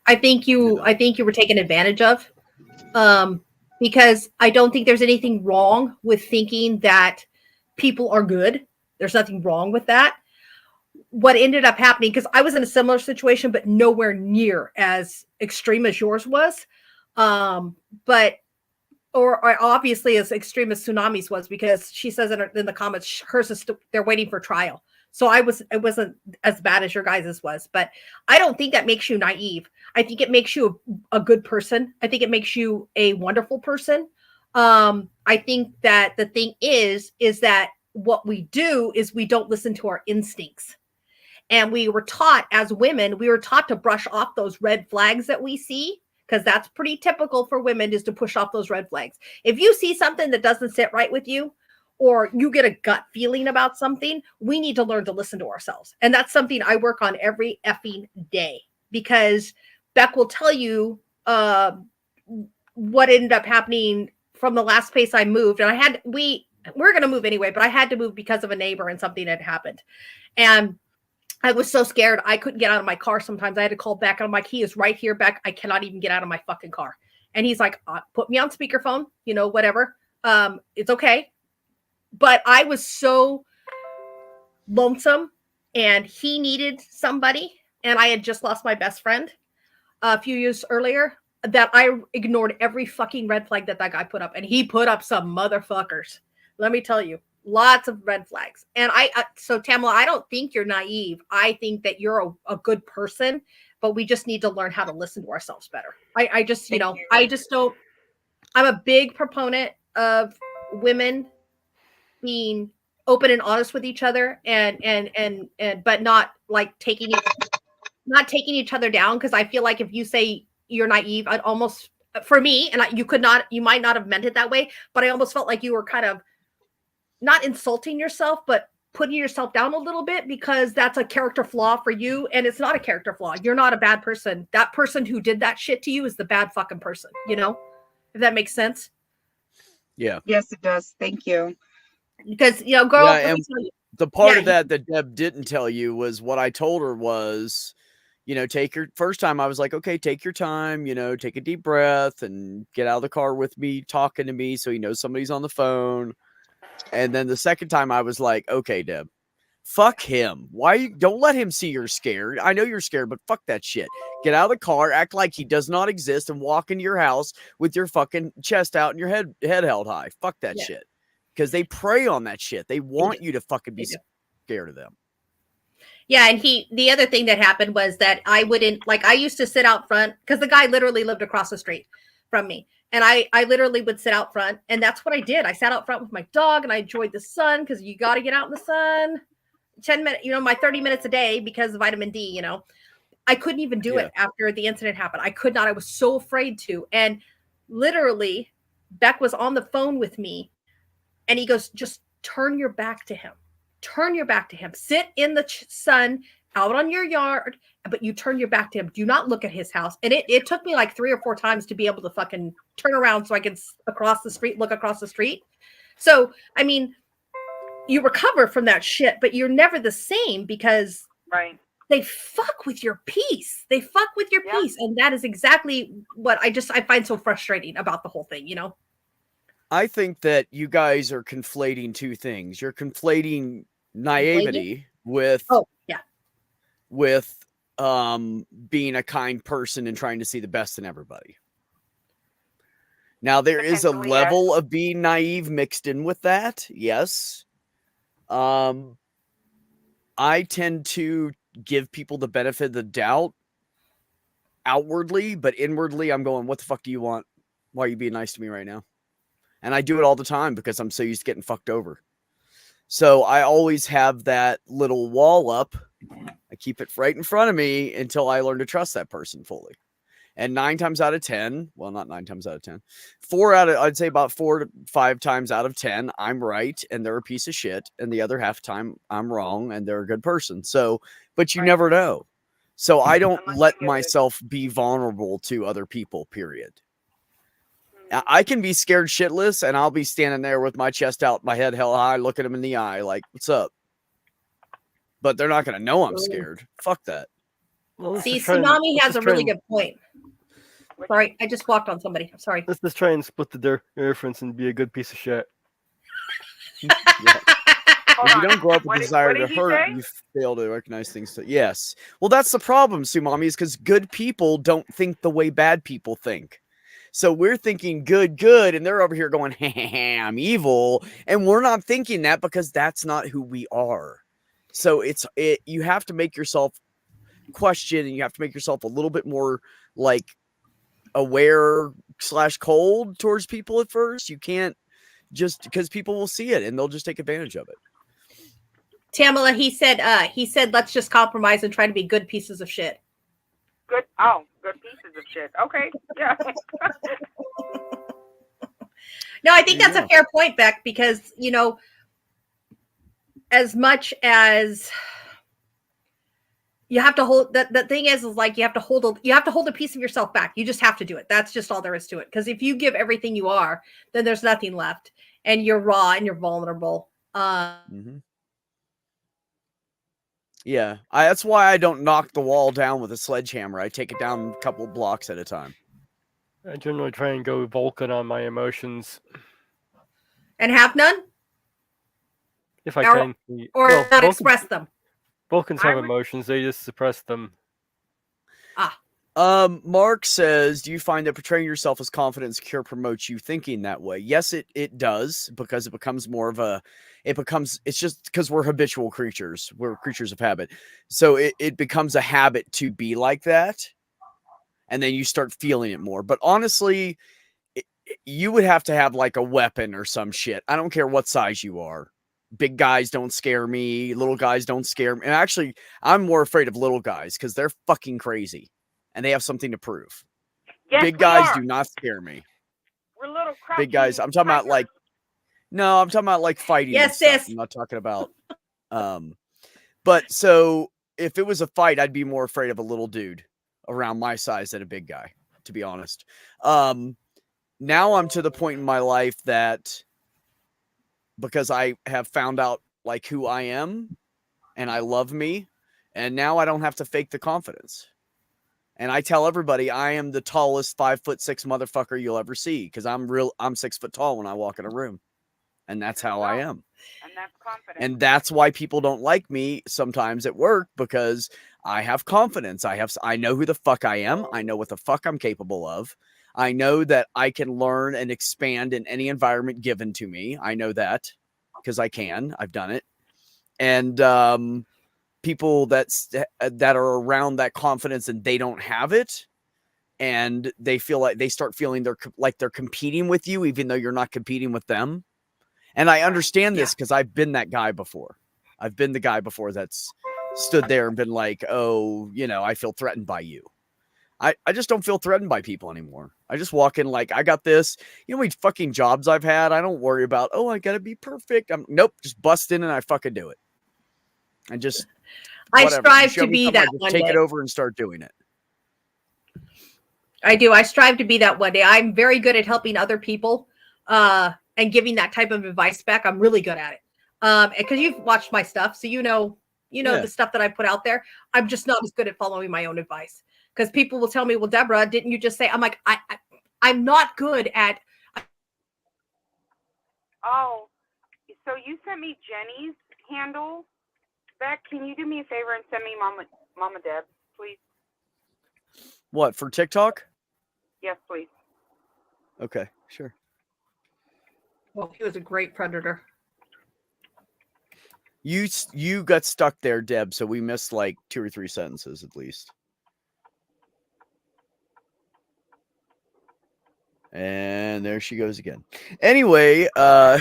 I think you were taken advantage of. Because I don't think there's anything wrong with thinking that people are good. There's nothing wrong with that. What ended up happening, because I was in a similar situation, but nowhere near as extreme as yours was. But obviously as extreme as Tsunami's was, because she says in the comments, hers is they're waiting for trial. So it wasn't as bad as your guys's was, but I don't think that makes you naive. I think it makes you a good person. I think it makes you a wonderful person. I think that the thing is that what we do is we don't listen to our instincts. And we were taught as women, we were taught to brush off those red flags that we see, because that's pretty typical for women, is to push off those red flags. If you see something that doesn't sit right with you, or you get a gut feeling about something, we need to learn to listen to ourselves. And that's something I work on every effing day, because Beck will tell you what ended up happening from the last place I moved. And we're going to move anyway, but I had to move because of a neighbor and something had happened. And I was so scared. I couldn't get out of my car. Sometimes I had to call Beck. And I'm like, he is right here, Beck. I cannot even get out of my fucking car. And he's like, put me on speakerphone, whatever. It's okay. But I was so lonesome, and he needed somebody. And I had just lost my best friend a few years earlier, that I ignored every fucking red flag that guy put up. And he put up some motherfuckers. Let me tell you, lots of red flags. And so Tamla, I don't think you're naive. I think that you're a good person, but we just need to learn how to listen to ourselves better. I just don't, I'm a big proponent of women being open and honest with each other, and but not like taking each other down. Because I feel like if you say you're naive, I'd almost, for me, and you might not have meant it that way, but I almost felt like you were kind of not insulting yourself, but putting yourself down a little bit, because that's a character flaw for you. And it's not a character flaw. You're not a bad person. That person who did that shit to you is the bad fucking person, if that makes sense. Yeah. Yes, it does. Thank you. Because, girl, and the part of that Deb didn't tell you was what I told her was, take your first time. I was like, okay, take your time, take a deep breath and get out of the car with me, talking to me, so somebody's on the phone. And then the second time I was like, okay, Deb, fuck him. Don't let him see you're scared. I know you're scared, but fuck that shit. Get out of the car, act like he does not exist, and walk into your house with your fucking chest out and your head held high. Fuck that shit. Because they prey on that shit. They want you to fucking be scared of them. Yeah, and the other thing that happened was that I used to sit out front, because the guy literally lived across the street from me. And I literally would sit out front, and that's what I did. I sat out front with my dog, and I enjoyed the sun, because you got to get out in the sun. 10 minutes, my 30 minutes a day, because of vitamin D, I couldn't even do it after the incident happened. I could not. I was so afraid to. And literally, Beck was on the phone with me, and he goes, just turn your back to him. Turn your back to him. Sit in the sun out on your yard, but you turn your back to him. Do not look at his house. And it took me like 3 or 4 times to be able to fucking turn around so I could look across the street. So, I mean, you recover from that shit, but you're never the same, because they fuck with your peace. They fuck with your peace. And that is exactly what I find so frustrating about the whole thing, I think that you guys are conflating two things. You're conflating naivety with yeah. with being a kind person and trying to see the best in everybody. Now there is a Potentially, level of being naive mixed in with that. Yes. I tend to give people the benefit of the doubt outwardly, but inwardly I'm going, what the fuck do you want? Why are you being nice to me right now? And I do it all the time because I'm so used to getting fucked over. So I always have that little wall up. I keep it right in front of me until I learn to trust that person fully. And 9 times out of 10, well, not 9 times out of 10, I'd say about 4 to 5 times out of 10, I'm right and they're a piece of shit. And the other half time I'm wrong and they're a good person. So, but you never know. So I don't Unless let you get it. myself be vulnerable to other people, period. I can be scared shitless and I'll be standing there with my chest out, my head held high, looking them in the eye like, what's up? But they're not going to know I'm scared. Fuck that. Well, let's See, just try and- Tsunami let's has just a try really and- good point. Sorry, I just walked on somebody. I'm sorry. Let's just try and split the difference and be a good piece of shit. Hold If you on. don't grow up with What a did- desire what to did he hurt, say? you fail to recognize things. Yes. Well, that's the problem, Sumami, is because good people don't think the way bad people think. So we're thinking good, and they're over here going, hey, I'm evil. And we're not thinking that because that's not who we are. So you have to make yourself question, and you have to make yourself a little bit more like aware / cold towards people at first. You can't just because people will see it and they'll just take advantage of it. Tamala, he said, let's just compromise and try to be good pieces of shit. Good pieces of shit. Okay, yeah. No, I think that's a fair point, Beck, because, you know, as much as you have to hold the thing is like you have to hold a piece of yourself back. You just have to do it. That's just all there is to it. Because if you give everything you are, then there's nothing left, and you're raw and you're vulnerable. Yeah, that's why I don't knock the wall down with a sledgehammer. I take it down a couple blocks at a time. I generally try and go Vulcan on my emotions. And have none? If I can. Or well, not express them. Vulcans have emotions, they just suppress them. Mark says, do you find that portraying yourself as confident and secure promotes you thinking that way? Yes, it does, because it becomes more of it's just because we're habitual creatures. We're creatures of habit. So it becomes a habit to be like that. And then you start feeling it more. But honestly, you would have to have like a weapon or some shit. I don't care what size you are. Big guys don't scare me. Little guys don't scare me. And actually, I'm more afraid of little guys because they're fucking crazy. And they have something to prove. Yes, big guys do not scare me. We're little big guys. I'm talking about like, no, I'm talking about like fighting. Yes, and stuff. sis. I'm not talking about. But so if it was a fight, I'd be more afraid of a little dude around my size than a big guy, to be honest. Now I'm to the point in my life that because I have found out like who I am and I love me, and now I don't have to fake the confidence. And I tell everybody I am the tallest 5'6" motherfucker you'll ever see because I'm 6 foot tall when I walk in a room. And that's how I am. And that's confidence. And that's why people don't like me sometimes at work, because I have confidence. I know who the fuck I am. I know what the fuck I'm capable of. I know that I can learn and expand in any environment given to me. I know that because I can. I've done it. And people that are around that confidence and they don't have it, and they feel like they start feeling they're competing with you, even though you're not competing with them. And I understand this because I've been that guy before. I've been the guy before that's stood there and been like, oh, I feel threatened by you. I just don't feel threatened by people anymore. I just walk in like, I got this. You know how many fucking jobs I've had? I don't worry about, oh, I got to be perfect. Nope, just bust in and I fucking do it. And just, I strive to be that one day. Take it over and start doing it. I do. I strive to be that one day. I'm very good at helping other people and giving that type of advice back. I'm really good at it. Because you've watched my stuff, so you know the stuff that I put out there. I'm just not as good at following my own advice. Because people will tell me, well, Deborah, didn't you just say? I'm like, I'm not good at. Oh, so you sent me Jenny's handle Beck, can you do me a favor and send me Mama Deb, please? What, for TikTok? Yes, please. Okay, sure. Well, he was a great predator. You got stuck there, Deb, so we missed like 2 or 3 sentences at least. And there she goes again. Anyway, oh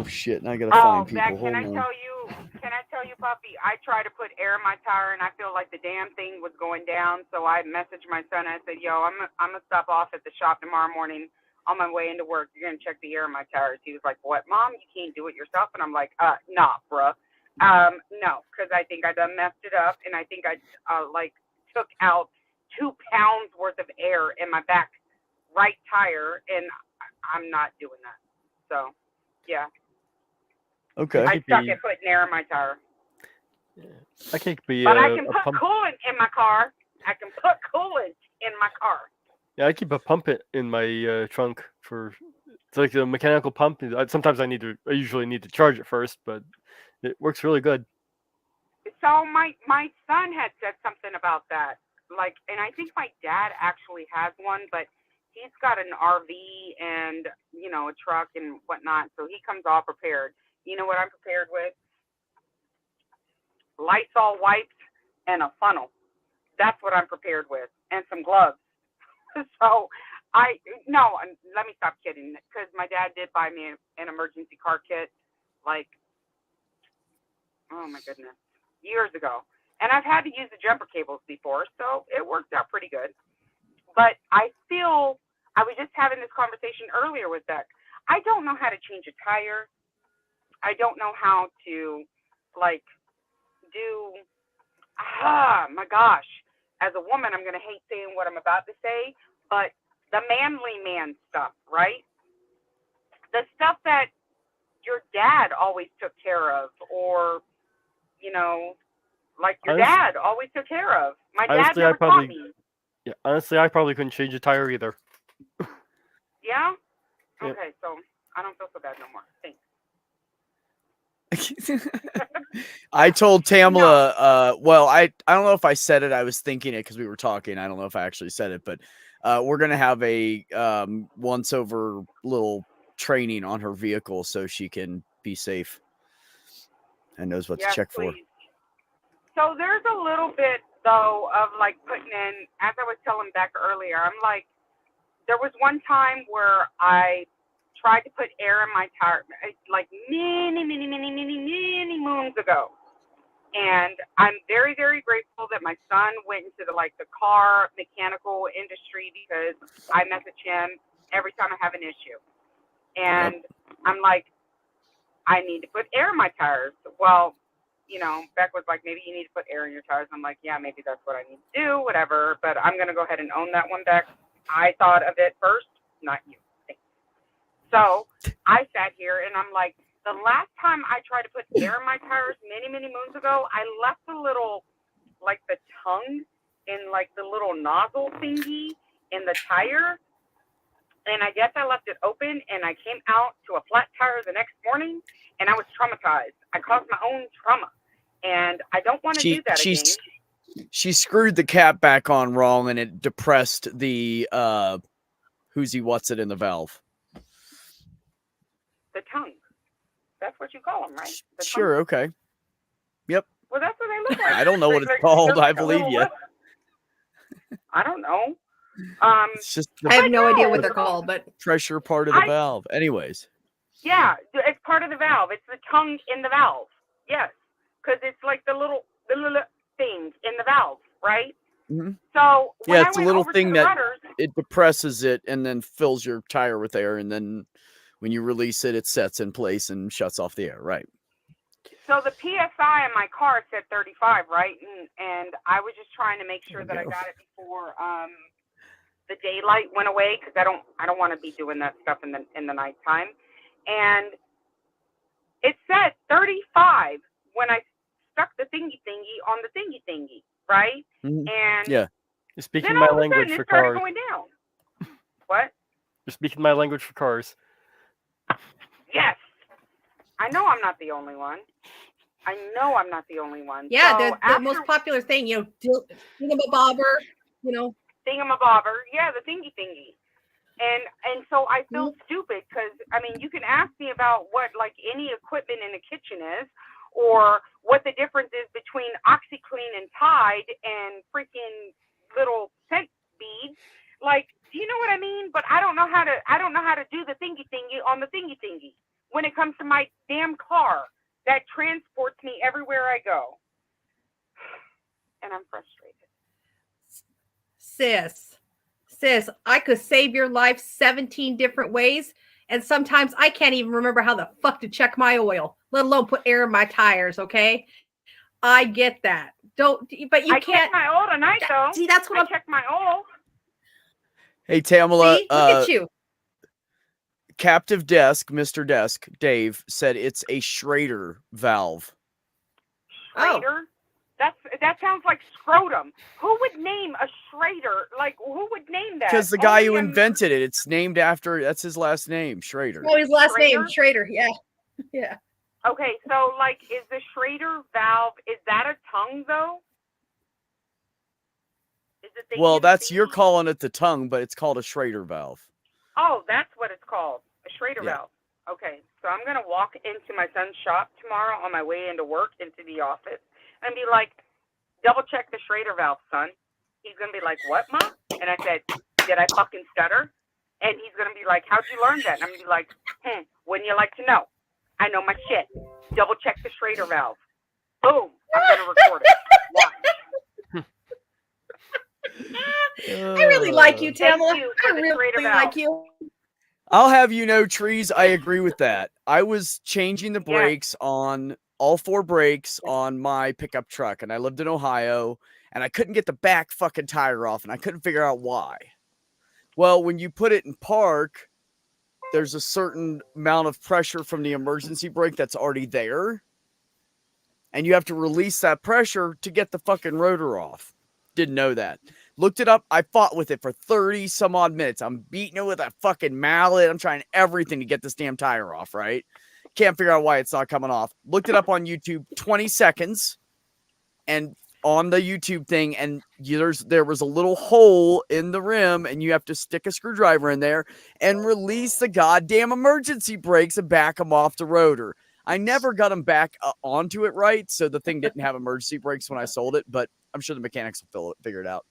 shit! Now I gotta find people. Beck, Hold can I on. tell you, puppy? I tried to put air in my tire, and I feel like the damn thing was going down. So I messaged my son. And I said, "Yo, I'm gonna stop off at the shop tomorrow morning on my way into work. You're gonna check the air in my tires." He was like, "What, Mom? You can't do it yourself?" And I'm like, "Nah, bruh. No, because I think I done messed it up, and I think I like took out 2 pounds worth of air in my back right tire, and I'm not doing that. So, yeah." Okay. I suck at putting air in my tire. Yeah. I can't be. But I can put pump. coolant in my car. Yeah, I keep a pump in my trunk for. It's like a mechanical pump. Sometimes I usually need to charge it first, but it works really good. So my son had said something about that. Like, and I think my dad actually has one, but he's got an RV and, you know, a truck and whatnot. So he comes all prepared. You know what I'm prepared with? Lysol wipes and a funnel. That's what I'm prepared with, and some gloves. So let me stop kidding, because my dad did buy me an emergency car kit, like, oh my goodness, years ago. And I've had to use the jumper cables before, so it worked out pretty good. But I was just having this conversation earlier with Beck. I don't know how to change a tire. I don't know how to, like, my gosh. As a woman, I'm going to hate saying what I'm about to say, but the manly man stuff, right? The stuff that your dad always took care of, or, you know, like your dad always took care of. My dad never taught me. Yeah, honestly, I probably couldn't change a tire either. Yeah? Yep. Okay, so I don't feel so bad no more. Thanks. I told Tamla, well, I don't know if I said it. I was thinking it because we were talking. I don't know if I actually said it, but we're going to have a once over little training on her vehicle so she can be safe and knows what to check for. So there's a little bit, though, of like putting in, as I was telling Beck earlier, I'm like, there was one time where I tried to put air in my tire, like many moons ago. And I'm very, very grateful that my son went into the car mechanical industry, because I message him every time I have an issue. And I'm like, I need to put air in my tires. Well, you know, Beck was like, maybe you need to put air in your tires. I'm like, yeah, maybe that's what I need to do, whatever. But I'm going to go ahead and own that one, Beck. I thought of it first, not you. So I sat here and I'm like, the last time I tried to put air in my tires many moons ago, I left the little, like the tongue in like the little nozzle thingy in the tire. And I guess I left it open, and I came out to a flat tire the next morning, and I was traumatized. I caused my own trauma, and I don't want to do that again. She screwed the cap back on wrong, and it depressed the what's it in the valve. The tongue. That's what you call them, right? Sure, okay. Yep. Well, that's what they look like. I don't know what it's called. I believe you. I don't know. It's just I have no idea what they're called, but pressure part of the valve. Anyways. Yeah, it's part of the valve. It's the tongue in the valve. Yes, because it's like the little thing in the valve, right? Mm-hmm. So yeah, it's a little thing that it depresses it and then fills your tire with air, and then when you release it, it sets in place and shuts off the air, right? So the PSI in my car said 35, right? And I was just trying to make sure that I got it before the daylight went away, because I don't want to be doing that stuff in the nighttime. And it said 35 when I stuck the thingy on the thingy, right? Mm-hmm. And yeah, you're speaking my language for cars. Going down. What? You're speaking my language for cars. Yes. I know I'm not the only one. Yeah, So the after most popular thing, thingamabobber, thingamabobber, yeah, the thingy. And so I feel stupid because, I mean, you can ask me about what, like, any equipment in the kitchen is, or what the difference is between OxyClean and Tide and freaking little scent beads. Like, do you know what I mean? But I don't know how to do the thingy on the thingy when it comes to my damn car that transports me everywhere I go. And I'm frustrated. Sis, I could save your life 17 different ways. And sometimes I can't even remember how the fuck to check my oil, let alone put air in my tires. Okay. I get that. But you I can't. check my oil tonight, though. See, that's what I check my oil. Hey, Tamala, See, look at you. Captive Desk, Mr. Desk, Dave, said it's a Schrader valve. Schrader? That sounds like scrotum. Who would name a Schrader? Like, who would name that? Because the guy who invented it, it's named after, that's his last name, Schrader. Oh, his last name, Schrader. Yeah. Yeah. Okay, so, like, is the Schrader valve, is that a tongue, though? Is it the Well, that's, EMC? you're calling it the tongue, but it's called a Schrader valve. Oh, that's what it's called, a Schrader valve. Okay, so I'm going to walk into my son's shop tomorrow on my way into work, into the office, and be like, double check the Schrader valve, son. He's going to be like, what, Ma? And I said, did I fucking stutter? And he's going to be like, how'd you learn that? And I'm going to be like, wouldn't you like to know? I know my shit. Double check the Schrader valve. Boom. I'm going to record it. Watch. I really like you, Tamala. I really valve. like you. I'll have you know, Trees, I agree with that. I was changing the brakes on all 4 brakes on my pickup truck, and I lived in Ohio, and I couldn't get the back fucking tire off, and I couldn't figure out why. Well, when you put it in park, there's a certain amount of pressure from the emergency brake that's already there, and you have to release that pressure to get the fucking rotor off. Didn't know that. Looked it up. I fought with it for 30 some odd minutes. I'm beating it with a fucking mallet. I'm trying everything to get this damn tire off, right? Can't figure out why it's not coming off. Looked it up on YouTube, 20 seconds, and on the YouTube thing, and there was a little hole in the rim, and you have to stick a screwdriver in there and release the goddamn emergency brakes and back them off the rotor. I never got them back onto it right, so the thing didn't have emergency brakes when I sold it, but I'm sure the mechanics will figure it out.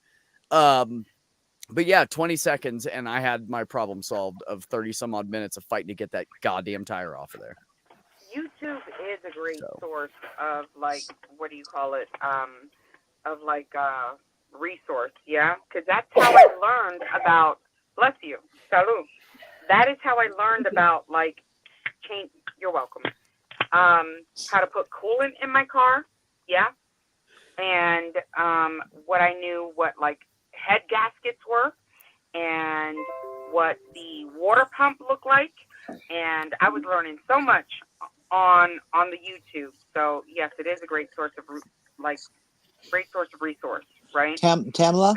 But yeah, 20 seconds, and I had my problem solved of 30 some odd minutes of fighting to get that goddamn tire off of there. YouTube is a great source of, like, what do you call it? Resource, yeah? Because that's how I learned about, bless you, salud. That is how I learned about, like, change, you're welcome, how to put coolant in my car, yeah? And what I knew what, like, head gaskets were, and what the water pump looked like, and I was learning so much on the YouTube. So yes, it is a great source of resource, right? Tamala,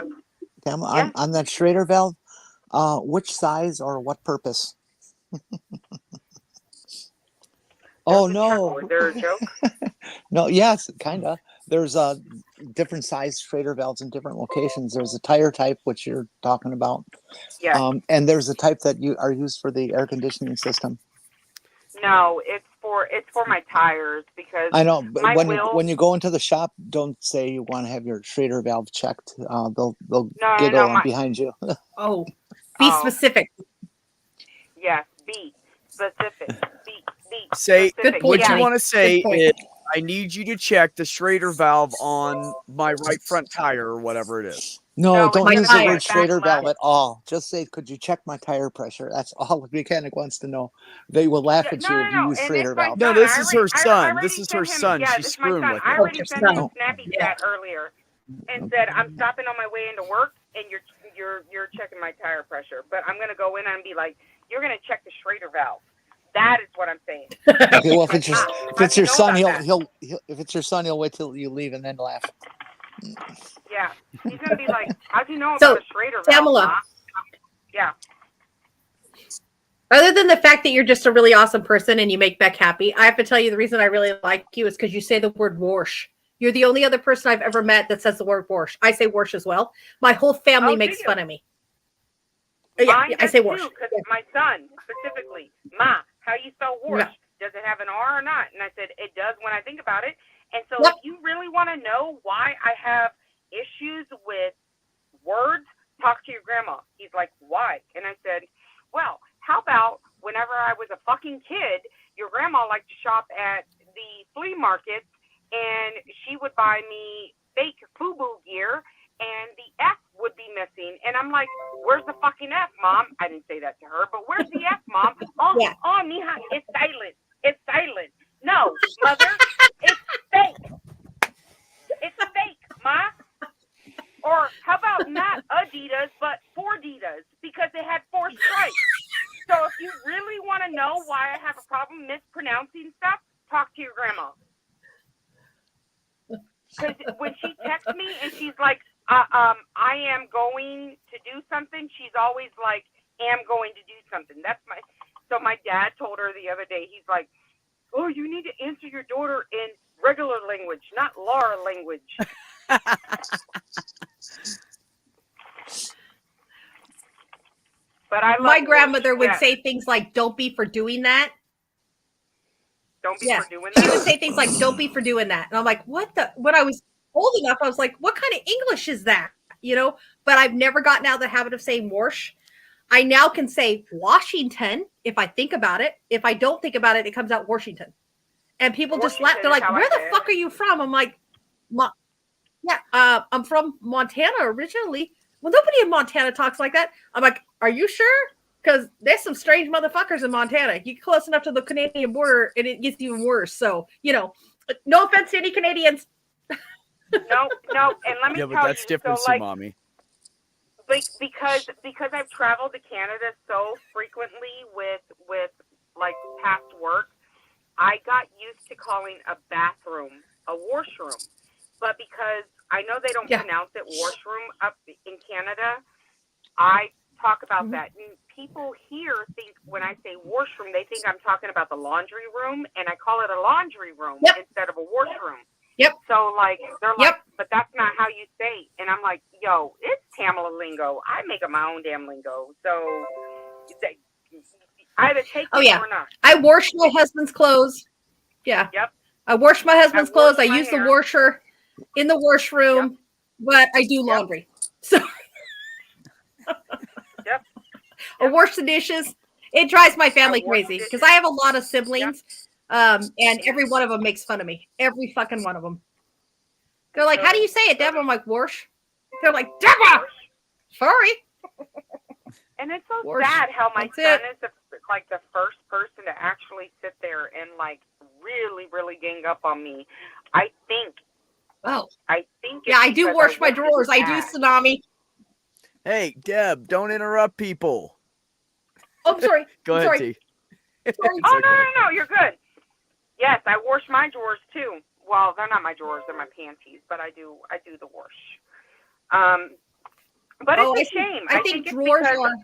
Yes. on that Schrader valve, which size or what purpose? Oh no! Is there a joke? No, yes, kind of. There's different size Schrader valves in different locations. There's a tire type, which you're talking about. Yeah. And there's a type that are used for the air conditioning system. No, it's for my tires, because I know, but when you go into the shop, don't say you want to have your Schrader valve checked. They'll giggle behind you. Oh, be specific. Yes, be specific. Say specific. what Yeah. you want to say is, I need you to check the Schrader valve on my right front tire or whatever it is. No, don't use the word back Schrader valve left. at all. Just say, could you check my tire pressure? That's all the mechanic wants to know. They will laugh at you if you use And Schrader it's my valve. No, son. this is her son. I This is already her sent him- son. Yeah, She's this is my screwing son. with I her. already sent him a son. snappy chat earlier and said, I'm stopping on my way into work, and you're checking my tire pressure. But I'm gonna go in and be like, you're gonna check the Schrader valve. That is what I'm saying. Okay, well, if it's your son, he'll if it's your son, he'll wait till you leave and then laugh. Yeah, he's gonna be like, how'd you know So, about a Schrader valve? Tamala. Ma? Yeah. Other than the fact that you're just a really awesome person and you make Beck happy, I have to tell you the reason I really like you is because you say the word "warsh." You're the only other person I've ever met that says the word "warsh." I say "warsh" as well. My whole family Oh, do makes you? fun of me. Yeah, Mine yeah, I does say too, "warsh." because Yeah. my son specifically, Ma, how you spell Yeah. Warsh? Does it have an R or not? And I said, it does when I think about it. And so Yep. if you really want to know why I have issues with words, talk to your grandma. He's like, why? And I said, well, how about whenever I was a fucking kid, your grandma liked to shop at the flea markets, and she would buy me fake FUBU gear, and the F would be missing. And I'm like, where's the fucking F, Mom? I didn't say that to her, but where's the F, Mom? Oh, Yeah. oh, mija, it's silent. It's silent. No, Mother, it's fake. It's fake, Ma. Or how about not Adidas, but Forditas, because they had 4 stripes. So if you really want to know why I have a problem mispronouncing stuff, talk to your grandma. Because when she texts me and she's like, I am going to do something, she's always like, am going to do something. So my dad told her the other day, he's like, oh, you need to answer your daughter in regular language, not Laura language. But I love My grandmother would yes. say things like, "Don't be for doing that." Don't be Yeah. for doing She would that. say things like, "Don't be for doing that." And I'm like, what the? When I was old enough, I was like, what kind of English is that? You know, but I've never gotten out of the habit of saying "warsh." I now can say Washington if I think about it. If I don't think about it, it comes out Washington. And people just laugh. They're Washington is like, how I where the say it. fuck are you from? I'm like, yeah, I'm from Montana originally. Well, nobody in Montana talks like that. I'm like, are you sure? Because there's some strange motherfuckers in Montana. You get close enough to the Canadian border and it gets even worse. So, you know, no offense to any Canadians. No, and let me Yeah, but tell that's you, different, so like, Mommy. because I've traveled to Canada so frequently with like past work, I got used to calling a bathroom a washroom. But because I know they don't Yeah. pronounce it washroom up in Canada, I talk about Mhm. that. And people here think when I say washroom, they think I'm talking about the laundry room, and I call it a laundry room Yep. instead of a washroom. Yep. So like they're Yep. like, but that's not how you say. And I'm like, yo, it's Tamala lingo. I make up my own damn lingo. So either take Oh, it yeah. or not. I wash my husband's clothes. Yeah. Yep. I wash my husband's clothes. I wash my use the hair. washer in the washroom, but I do laundry. So Yep. I wash the dishes. It drives my family I wash crazy dishes. because I have a lot of siblings, and every one of them makes fun of me. Every fucking one of them. They're like, "How do you say it, Deborah?" I'm like, "Wash." They're like, "Deborah, sorry." And it's so Wash. sad how my That's son it. is the first person to actually sit there and like really, really gang up on me. I think Oh, it's yeah, I do because wash my whooped his drawers. I do, ass. Tsunami. Hey, Deb, don't interrupt people. Oh, I'm sorry. Go I'm ahead, sorry. T. Sorry. Oh okay. no, you're good. Yes, I wash my drawers too. Well, they're not my drawers; they're my panties. But I do the wash. But Oh, it's a shame. I think it's drawers because are.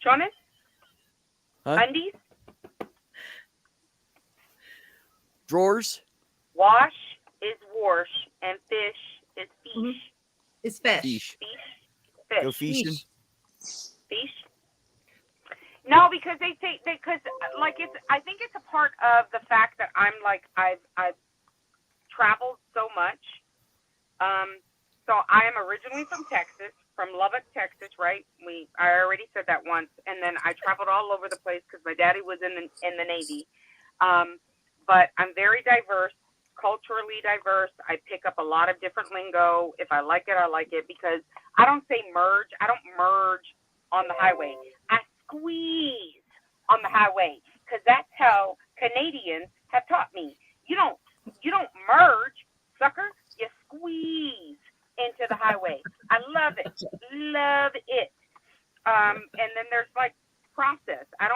Jonas, Huh? undies, Drawers? wash is wash, and fish is fish. Mhm. It's fish. Fish. Fish. Go fishing. Fish. No, because they say because like it's. I think it's a part of the fact that I'm like I've traveled so much. So I am originally from Texas, from Lubbock, Texas, right? I already said that once, and then I traveled all over the place because my daddy was in the Navy. But I'm very diverse, culturally diverse. I pick up a lot of different lingo. If I like it, I like it because I don't say merge. I don't merge on the highway. I squeeze on the highway because that's how Canadians have taught me. You don't merge, sucker. You squeeze into the highway. I love it. And then there's like process. I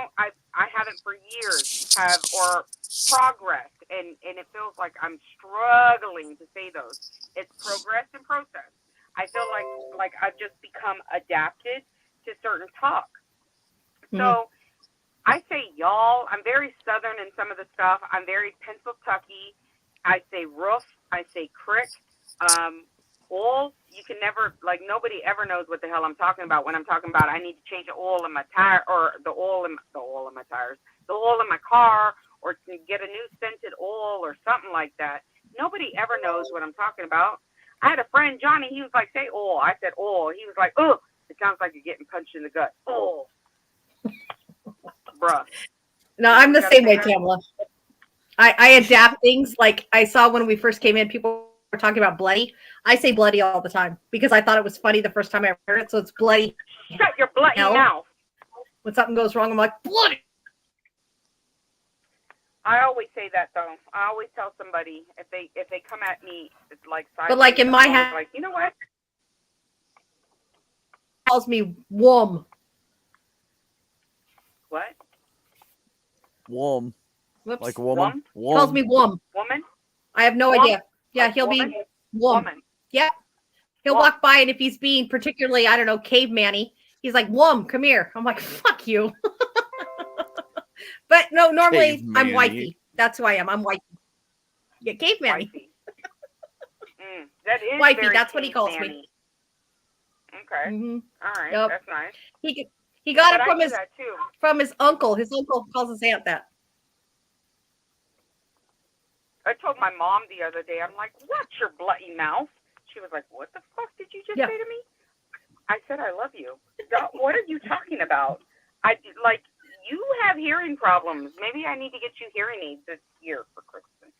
haven't for years have or progress and it feels like I'm struggling to say those. It's progress and process. I feel like I've just become adapted to certain talk. So I say y'all. I'm very Southern in some of the stuff. I'm very Pennsyltucky. I say roof. I say crick. Oil. You can never, like, nobody ever knows what the hell I'm talking about when I'm talking about I need to change the oil in my tire, or the oil in my tires, the oil in my car, or to get a new scented oil or something like that. Nobody ever knows what I'm talking about. I had a friend, Johnny, he was like, say oil. I said oil. He was like, oh, it sounds like you're getting punched in the gut. Oil. Bruh. No, I'm the same way, Tamla. I adapt things. Like I saw when we first came in, people were talking about bloody. I say bloody all the time because I thought it was funny the first time I heard it. So it's bloody. Shut your bloody mouth. When something goes wrong, I'm like, bloody. I always say that though. I always tell somebody if they come at me, it's like sideways. But like in my house, like, you know what? Calls me wom. What? Wom. Whoops. Like a woman? Wom? Calls me wom. Woman? I have no Wom? idea. Yeah, Like he'll woman? be wom. Woman. Yeah. He'll Wom. walk by, and if he's being particularly, I don't know, caveman-y, he's like, wom, come here. I'm like, fuck you. But no, normally Caveman-y. I'm wifey. That's who I am. I'm wifey. Yeah, caveman-y. Wifey. That is Wifey, very that's what he calls me. caveman-y. Okay. Mm-hmm. All right. Yep. That's nice. He got But it I from do his that too. His uncle. His uncle calls his aunt that. I told my mom the other day, I'm like, watch your bloody mouth. She was like, what the fuck did you just say to me? I said, I love you. What are you talking about? You have hearing problems. Maybe I need to get you hearing aids this year for Christmas.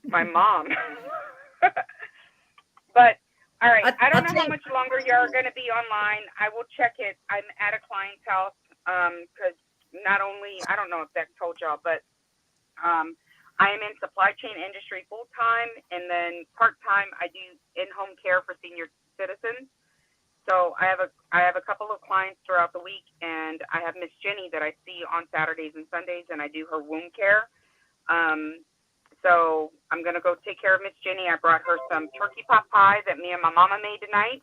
My mom. But, all right, I don't know how much longer you're going to be online. I will check it. I'm at a client's house because not only, I don't know if Beck told y'all, but I am in supply chain industry full-time, and then part-time I do in-home care for senior citizens. So I have a couple of clients throughout the week, and I have Miss Jenny that I see on Saturdays and Sundays, and I do her wound care. So I'm going to go take care of Miss Jenny. I brought her some turkey pot pie that me and my mama made tonight,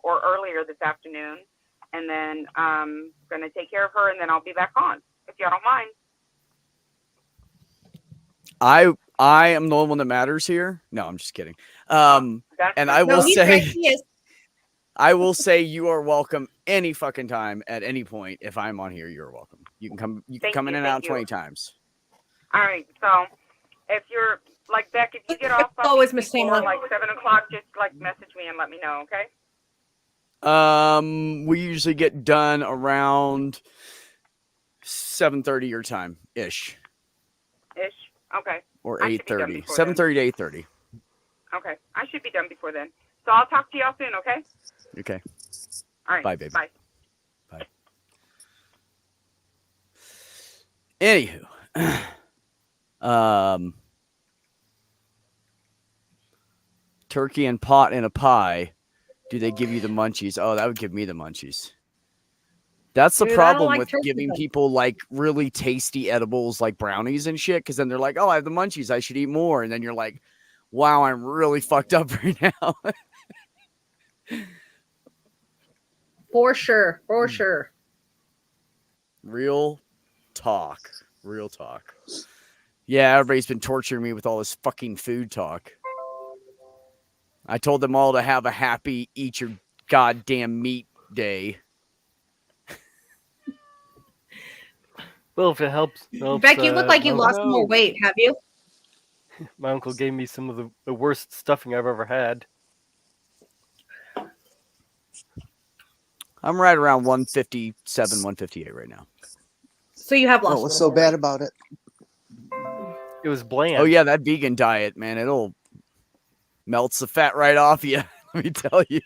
or earlier this afternoon. And then I'm going to take care of her, and then I'll be back on, if y'all don't mind. I am the only one that matters here. No, I'm just kidding. And I will say, I will say you are welcome any fucking time at any point. If I'm on here, you're welcome. You can come. You can come in and out 20 times. All right. So if you're like Beck, if you get off always Miss Tamla, like 7 o'clock, just like message me and let me know. Okay. We usually get done around 7:30 your time ish. Okay. Or 8:30. 7:30 to 8:30. Okay. I should be done before then. So I'll talk to y'all soon, okay? Okay. All right. Bye, baby. Bye. Bye. Anywho. Turkey and pot and a pie. Do they give you the munchies? Oh, that would give me the munchies. That's the problem with giving people like really tasty edibles like brownies and shit, because then they're like, oh, I have the munchies, I should eat more. And then you're like, wow, I'm really fucked up right now. For sure. For sure. Real talk. Real talk. Yeah, everybody's been torturing me with all this fucking food talk. I told them all to have a happy eat your goddamn meat day. Well, if it helps. Beck, you look like you lost more weight. Have you? My uncle gave me some of the worst stuffing I've ever had. I'm right around 157, 158 right now. So you have lost. What was so bad about it? It was bland. Oh yeah, that vegan diet, man, it'll melts the fat right off you. Let me tell you.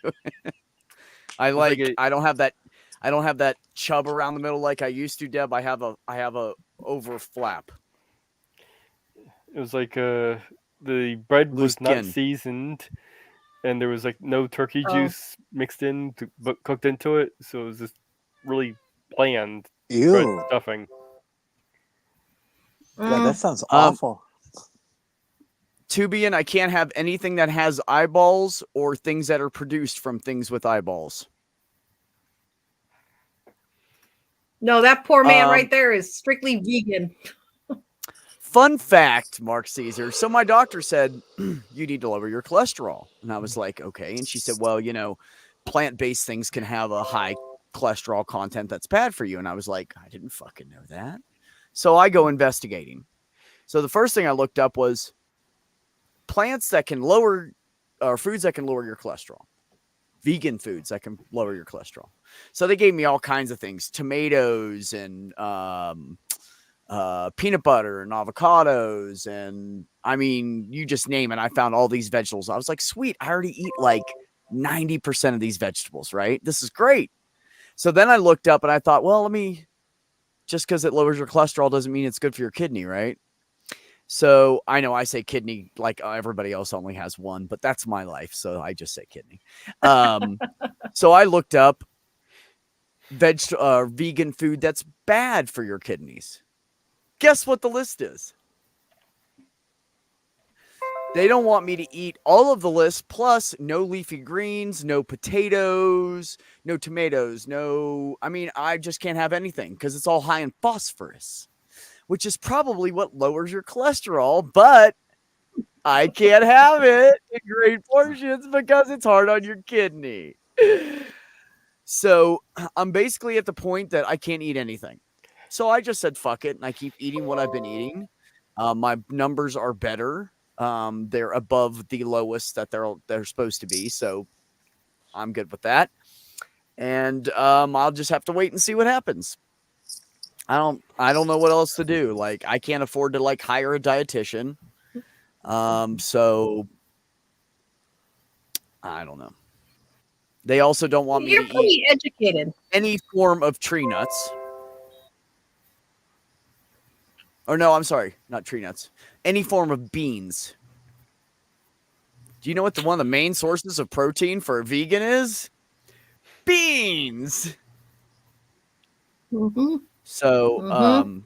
I don't have that chub around the middle like I used to, Deb. I have a over flap. It was like the bread was not skin. seasoned, and there was like no turkey juice mixed in but cooked into it, so it was just really bland bread stuffing. Yeah, that sounds awful. Tubian, I can't have anything that has eyeballs or things that are produced from things with eyeballs. No, that poor man right there is strictly vegan. Fun fact, Mark Caesar. So my doctor said, you need to lower your cholesterol. And I was like, okay. And she said, well, plant-based things can have a high cholesterol content that's bad for you. And I was like, I didn't fucking know that. So I go investigating. So the first thing I looked up was plants that can lower, or foods that can lower your cholesterol. Vegan foods that can lower your cholesterol. So they gave me all kinds of things, tomatoes and peanut butter and avocados. And I mean, you just name it. I found all these vegetables. I was like, sweet, I already eat like 90% of these vegetables, right? This is great. So then I looked up and I thought, well, just because it lowers your cholesterol doesn't mean it's good for your kidney, right? So I know I say kidney like everybody else only has one, but that's my life. So I just say kidney. So I looked up vegan food that's bad for your kidneys. Guess what the list is? They don't want me to eat all of the list, plus no leafy greens, no potatoes, no tomatoes, I just can't have anything because it's all high in phosphorus, which is probably what lowers your cholesterol, but I can't have it in great portions because it's hard on your kidney. So I'm basically at the point that I can't eat anything. So I just said, fuck it. And I keep eating what I've been eating. My numbers are better. They're above the lowest that they're supposed to be. So I'm good with that. And I'll just have to wait and see what happens. I don't know what else to do. Like, I can't afford to like hire a dietitian. So I don't know. They also don't want me You're to pretty eat educated. any form of tree nuts. Or no, I'm sorry, not tree nuts. Any form of beans. Do you know what one of the main sources of protein for a vegan is? Beans. Mm-hmm. So, Mm-hmm.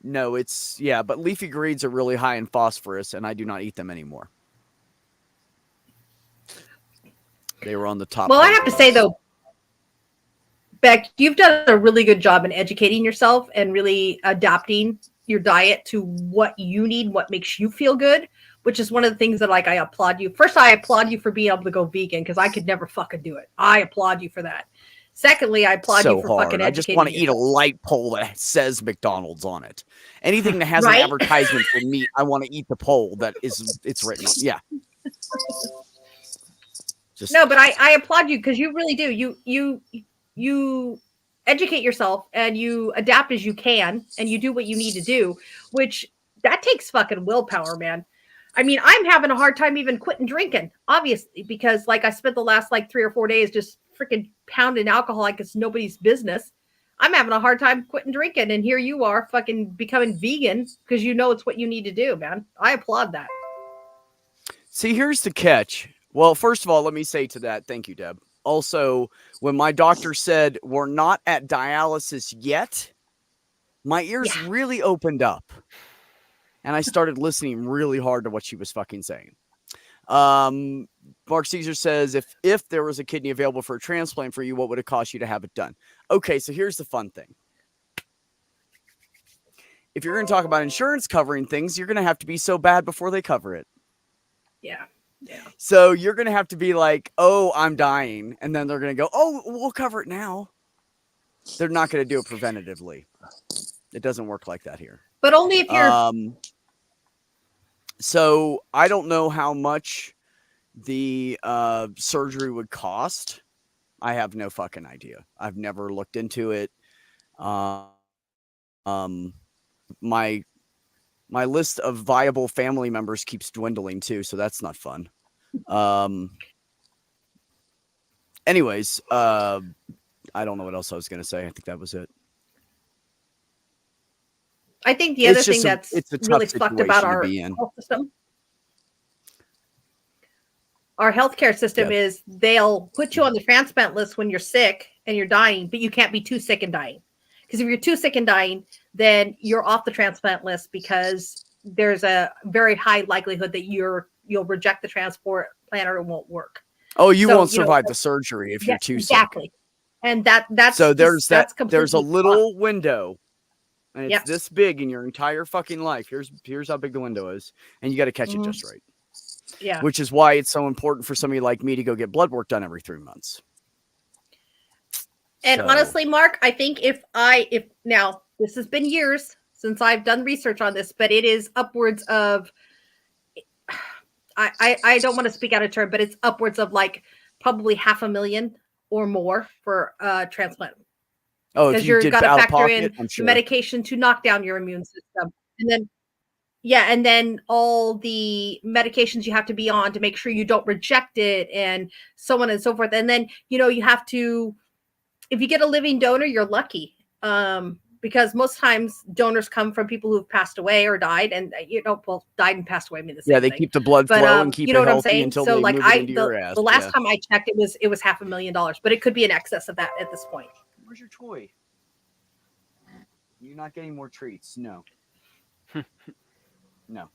no, but leafy greens are really high in phosphorus, and I do not eat them anymore. They were on the top. Well, I have to say though, Beck, you've done a really good job in educating yourself and really adapting your diet to what you need, what makes you feel good, which is one of the things that like I applaud you. First, I applaud you for being able to go vegan because I could never fucking do it. I applaud you for that. Secondly, I applaud you for fucking educating I just want to eat a yourself. light pole that says McDonald's on it. Anything that has Right? an advertisement for meat, I want to eat the pole that it's written on. Yeah. No, but I applaud you because you really do. You educate yourself and you adapt as you can and you do what you need to do, which that takes fucking willpower, man. I mean, I'm having a hard time even quitting drinking, obviously, because like I spent the last like 3 or 4 days just freaking pounding alcohol like it's nobody's business. I'm having a hard time quitting drinking, and here you are fucking becoming vegan because you know it's what you need to do, man. I applaud that. See, here's the catch. Well, first of all, let me say to that, thank you, Deb. Also, when my doctor said we're not at dialysis yet, my ears really opened up. And I started listening really hard to what she was fucking saying. Mark Caesar says, if there was a kidney available for a transplant for you, what would it cost you to have it done? Okay, so here's the fun thing. If you're going to talk about insurance covering things, you're going to have to be so bad before they cover it. Yeah. Yeah. So you're going to have to be like, oh, I'm dying. And then they're going to go, oh, we'll cover it now. They're not going to do it preventatively. It doesn't work like that here. But only if you're... So I don't know how much the surgery would cost. I have no fucking idea. I've never looked into it. My list of viable family members keeps dwindling too, so that's not fun. Anyways, I don't know what else I was going to say. I think that was it. I think the other thing that's really fucked about our health system, our healthcare system is they'll put you on the transplant list when you're sick and you're dying, but you can't be too sick and dying. Because if you're too sick and dying, then you're off the transplant list because there's a very high likelihood that you'll reject the transplant or it won't work. Oh, you won't survive the surgery if you're too sick. Exactly. And that's So there's just, that's there's a completely little window, and it's Yep. this big in your entire fucking life. Here's how big the window is, and you got to catch it Mhm. just right. Yeah. Which is why it's so important for somebody like me to go get blood work done every 3 months. And So- honestly, Mark, I think if now this has been years since I've done research on this, but it is upwards of, I don't want to speak out of turn, but it's upwards of like probably $500,000 or more for transplant. Oh, if Because you you're did got to out of factor pocket, in I'm the sure. medication to knock down your immune system, and then and then all the medications you have to be on to make sure you don't reject it, and so on and so forth. And then you have to, if you get a living donor, you're lucky, because most times donors come from people who've passed away or died, and died and passed away mean the same Yeah, they thing. keep the blood But flow and keep you know it what I'm healthy saying? until So they like move it into your ass. the last Yeah. time I checked, it was $500,000, but it could be in excess of that at this point. Where's your toy? You're not getting more treats. No. No.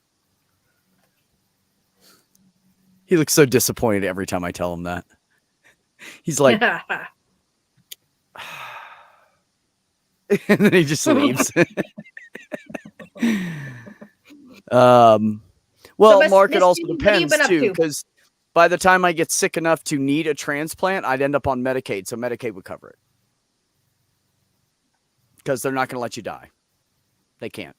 He looks so disappointed every time I tell him that. He's like, and then he just leaves. Well, Miss- Mark, Miss it also Judy, what have you depends been up too, to? because by the time I get sick enough to need a transplant, I'd end up on Medicaid, so Medicaid would cover it. Because they're not going to let you die. They can't.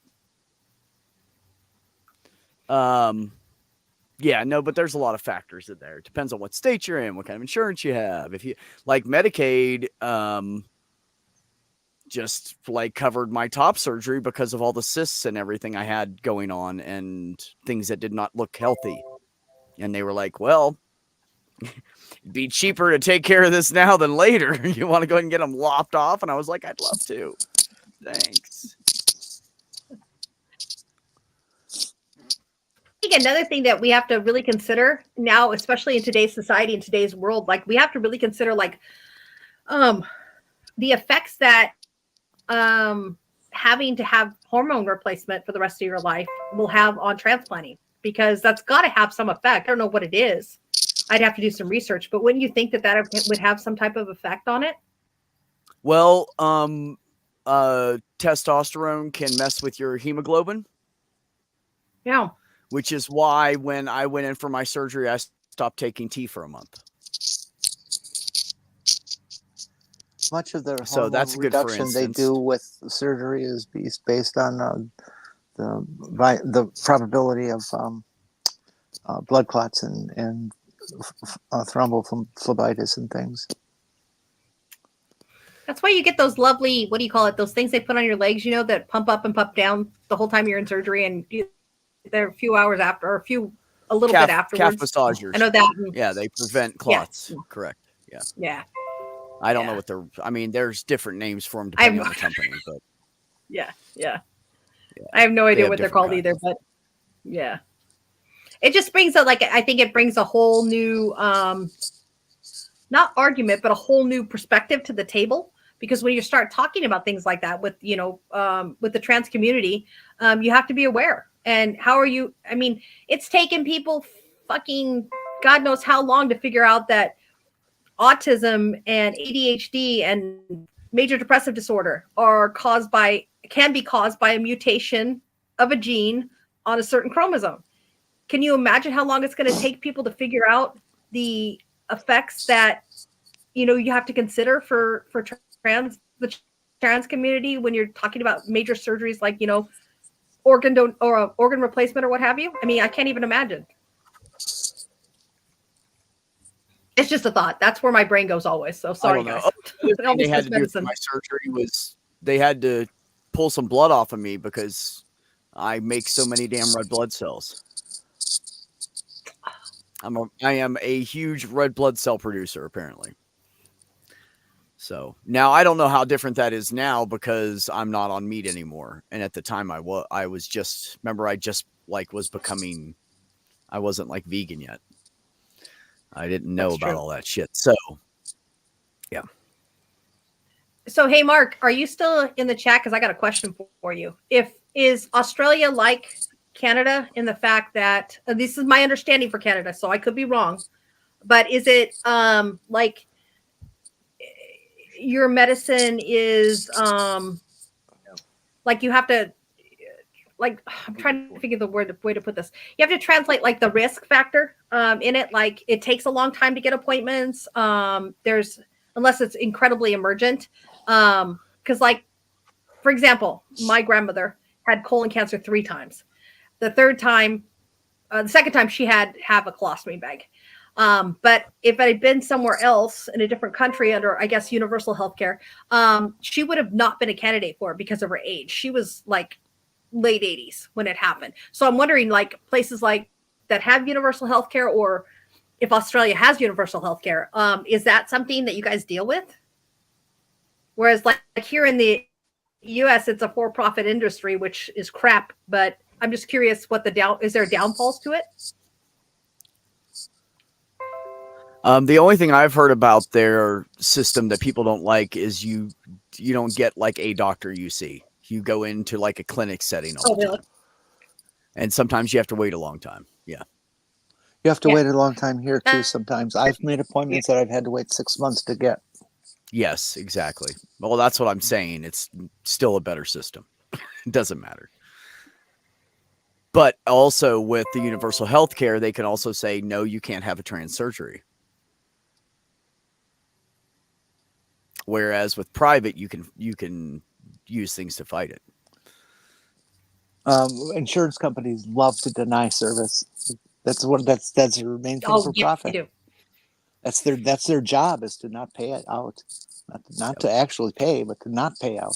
Yeah, no, but there's a lot of factors in there. It depends on what state you're in, what kind of insurance you have. If you like Medicaid, just like covered my top surgery because of all the cysts and everything I had going on and things that did not look healthy. And they were like, well, it'd be cheaper to take care of this now than later. You want to go ahead and get them lopped off? And I was like, I'd love to. Thanks. I think another thing that we have to really consider now, especially in today's society, in today's world, like we have to really consider like the effects that having to have hormone replacement for the rest of your life will have on transplanting, because that's got to have some effect. I don't know what it is. I'd have to do some research, but wouldn't you think that would have some type of effect on it? Well, testosterone can mess with your hemoglobin. Yeah. Which is why when I went in for my surgery, I stopped taking tea for a month. Much of their So that's hormone good for reduction they instance. do with surgery is based on the probability of blood clots and thrombophlebitis and things. That's why you get those lovely, what do you call it? Those things they put on your legs, that pump up and pump down the whole time you're in surgery, and they're a few hours after, or a little bit afterwards. Calf massagers. I know that. Yeah, they prevent clots. Yeah. Correct. Yeah. Yeah. I don't know what there's different names for them depending on the company, but yeah. I have no idea have what they're different called either, but yeah. It just brings I think it brings a whole new, not argument, but a whole new perspective to the table. Because when you start talking about things like that with the trans community, you have to be aware. And how are you? I mean, it's taken people fucking God knows how long to figure out that autism and ADHD and major depressive disorder can be caused by a mutation of a gene on a certain chromosome. Can you imagine how long it's going to take people to figure out the effects that you have to consider for the trans community when you're talking about major surgeries like organ replacement or what have you? I mean, I can't even imagine. It's just a thought. That's where my brain goes always. So sorry, guys. The other thing they had to do for my surgery was they had to pull some blood off of me because I make so many damn red blood cells. I am a huge red blood cell producer, apparently. So now I don't know how different that is now because I'm not on meat anymore. And at the time I was just, remember I just was becoming, I wasn't vegan yet. I didn't know about all that shit. So, yeah. So, hey, Mark, are you still in the chat? Because I got a question for you. Is Australia like Canada in the fact that this is my understanding for Canada, so I could be wrong, but is it like your medicine is like you have to like I'm trying to figure the way to put this. You have to translate like the risk factor in it. Like it takes a long time to get appointments. There's unless it's incredibly emergent. Because like for example, my grandmother had colon cancer 3 times. The second time she had have a colostomy bag. But if it had been somewhere else in a different country under, I guess, universal healthcare, she would have not been a candidate for it because of her age. She was like late 80s when it happened. So I'm wondering, like places like that have universal healthcare, or if Australia has universal healthcare, is that something that you guys deal with? Whereas like here in the US, it's a for-profit industry, which is crap. But I'm just curious what is there downfalls to it? The only thing I've heard about their system that people don't like is you don't get like a doctor you see. You go into like a clinic setting all the time. And sometimes you have to wait a long time. Yeah. You have to wait a long time here too sometimes. I've made appointments that I've had to wait 6 months to get. Yes, exactly. Well, that's what I'm saying. It's still a better system. It doesn't matter. But also with the universal health care, they can also say, no, you can't have a trans surgery. Whereas with private, you can use things to fight it. Insurance companies love to deny service. That's their main thing for profit. They do. That's their job, is to not pay it out, not to actually pay, but to not pay out.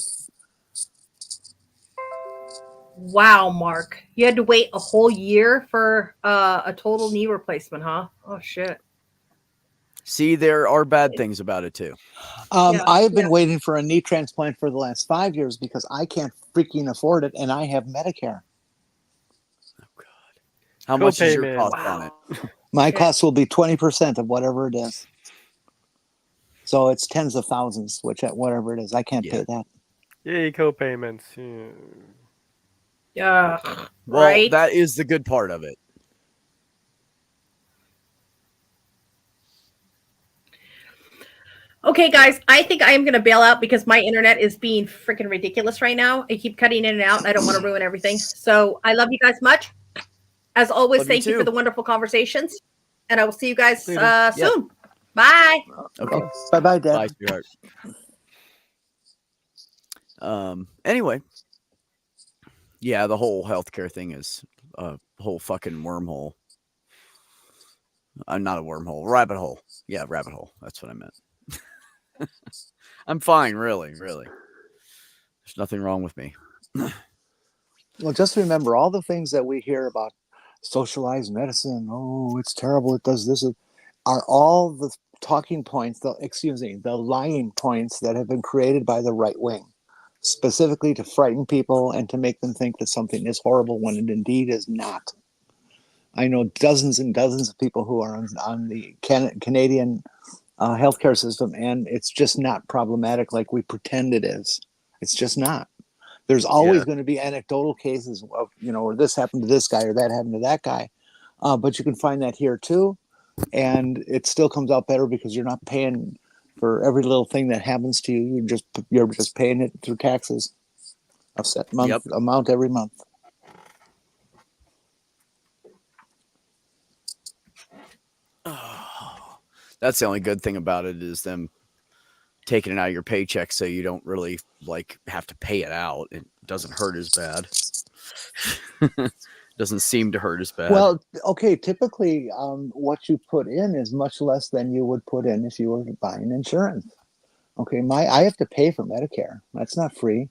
Wow, Mark, you had to wait a whole year for a total knee replacement, huh? Oh shit. See, there are bad things about it too. I've been waiting for a knee transplant for the last 5 years because I can't freaking afford it, and I have Medicare. Oh God! How much is your cost on it? My cost will be 20% of whatever it is. So it's tens of thousands, whatever it is. I can't pay that. Yay, co-payments. Yeah. Well, right. That is the good part of it. Okay, guys, I think I am going to bail out because my internet is being freaking ridiculous right now. I keep cutting in and out, and I don't want to ruin everything. So I love you guys much. As always, thank you for the wonderful conversations, and I will see you guys soon. Bye. Okay. Bye-bye, Dad. Bye, sweetheart. Anyway, yeah, the whole healthcare thing is a whole fucking wormhole. Not a wormhole, rabbit hole. Yeah, rabbit hole. That's what I meant. I'm fine, really. There's nothing wrong with me. Well, just remember all the things that we hear about socialized medicine. Oh, it's terrible. It does this. Are all the talking points, the lying points that have been created by the right wing, specifically to frighten people and to make them think that something is horrible when it indeed is not. I know dozens and dozens of people who are on the Canadian healthcare system, and it's just not problematic like we pretend it is. It's just not. There's always going to be anecdotal cases of, where this happened to this guy or that happened to that guy. But you can find that here too. And it still comes out better because you're not paying for every little thing that happens to you. You're just paying it through taxes, a set amount every month. That's the only good thing about it is them taking it out of your paycheck, so you don't really have to pay it out. It doesn't hurt as bad. Doesn't seem to hurt as bad. Well, okay, typically what you put in is much less than you would put in if you were buying insurance. Okay, I have to pay for Medicare. That's not free.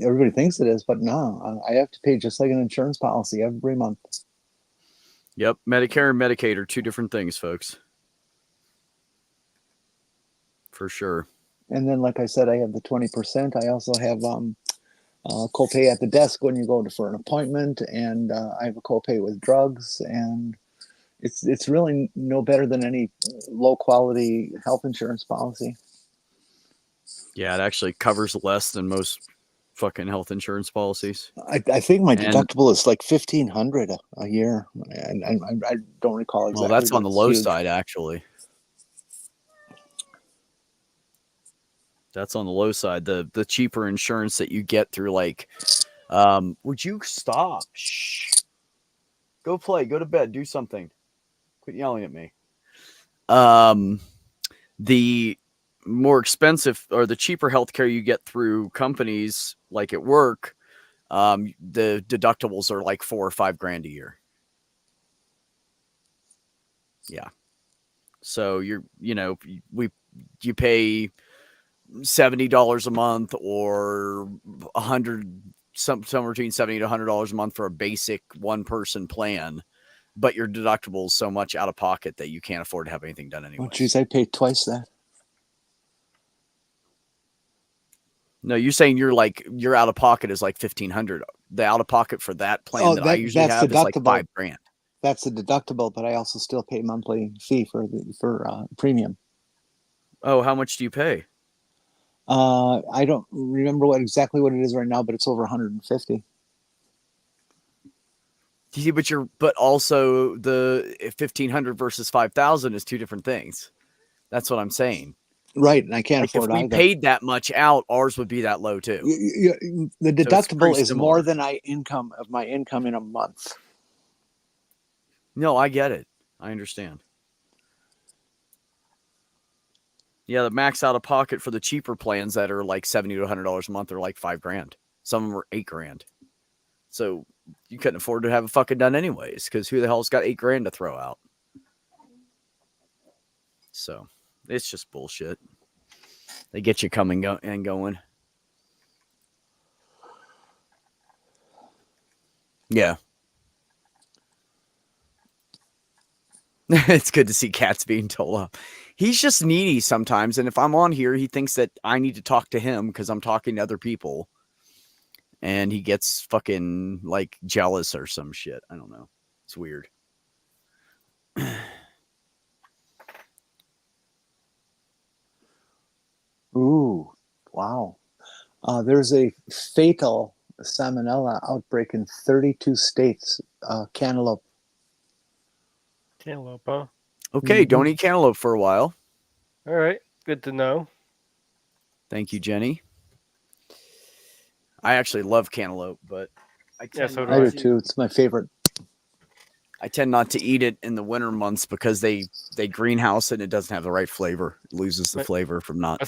Everybody thinks it is, but no, I have to pay just like an insurance policy every month. Yep, Medicare and Medicaid are two different things, folks. For sure. And then, like I said, I have the 20%. I also have copay at the desk when you go for an appointment, and I have a copay with drugs, and it's really no better than any low quality health insurance policy. Yeah, it actually covers less than most fucking health insurance policies. I think my deductible is like $1,500 a year, and I don't recall exactly. Well, that's on the low side, actually. That's on the low side. The cheaper insurance that you get through like, would you stop? Shh. Go play. Go to bed. Do something. Quit yelling at me. The more expensive or the cheaper healthcare you get through companies like at work, the deductibles are like $4 or $5 grand a year. Yeah. So you pay $70 a month or somewhere between $70 to $100 a month for a basic one person plan, but your deductible is so much out of pocket that you can't afford to have anything done anyway. Oh, geez, I paid twice that. No, you're saying your out of pocket is like $1,500. The out of pocket for that plan that I usually have is like $5 grand. That's a deductible, but I also still pay monthly fee for premium. Oh, how much do you pay? I don't remember exactly what it is right now, but it's over 150. See, but also the 1,500 versus 5,000 is two different things. That's what I'm saying. Right, and I can't afford if we either. paid that much out, ours would be that low too. The deductible is similar. more than my income in a month. No, I get it. I understand. Yeah, the max out of pocket for the cheaper plans that are like $70 to $100 a month are like $5 grand. Some of them are $8 grand. So you couldn't afford to have it fucking done anyways, because who the hell's got $8 grand to throw out? So it's just bullshit. They get you coming and going. Yeah. It's good to see cats being told off. He's just needy sometimes. And if I'm on here, he thinks that I need to talk to him because I'm talking to other people. And he gets fucking like jealous or some shit. I don't know. It's weird. Ooh, wow. There's a fatal salmonella outbreak in 32 states. Cantaloupe. Cantaloupe, huh? Okay, don't eat cantaloupe for a while. All right, good to know. Thank you, Jenny. I actually love cantaloupe, but I do too. It's my favorite. I tend not to eat it in the winter months because they greenhouse it and it doesn't have the right flavor. It loses the flavor from not.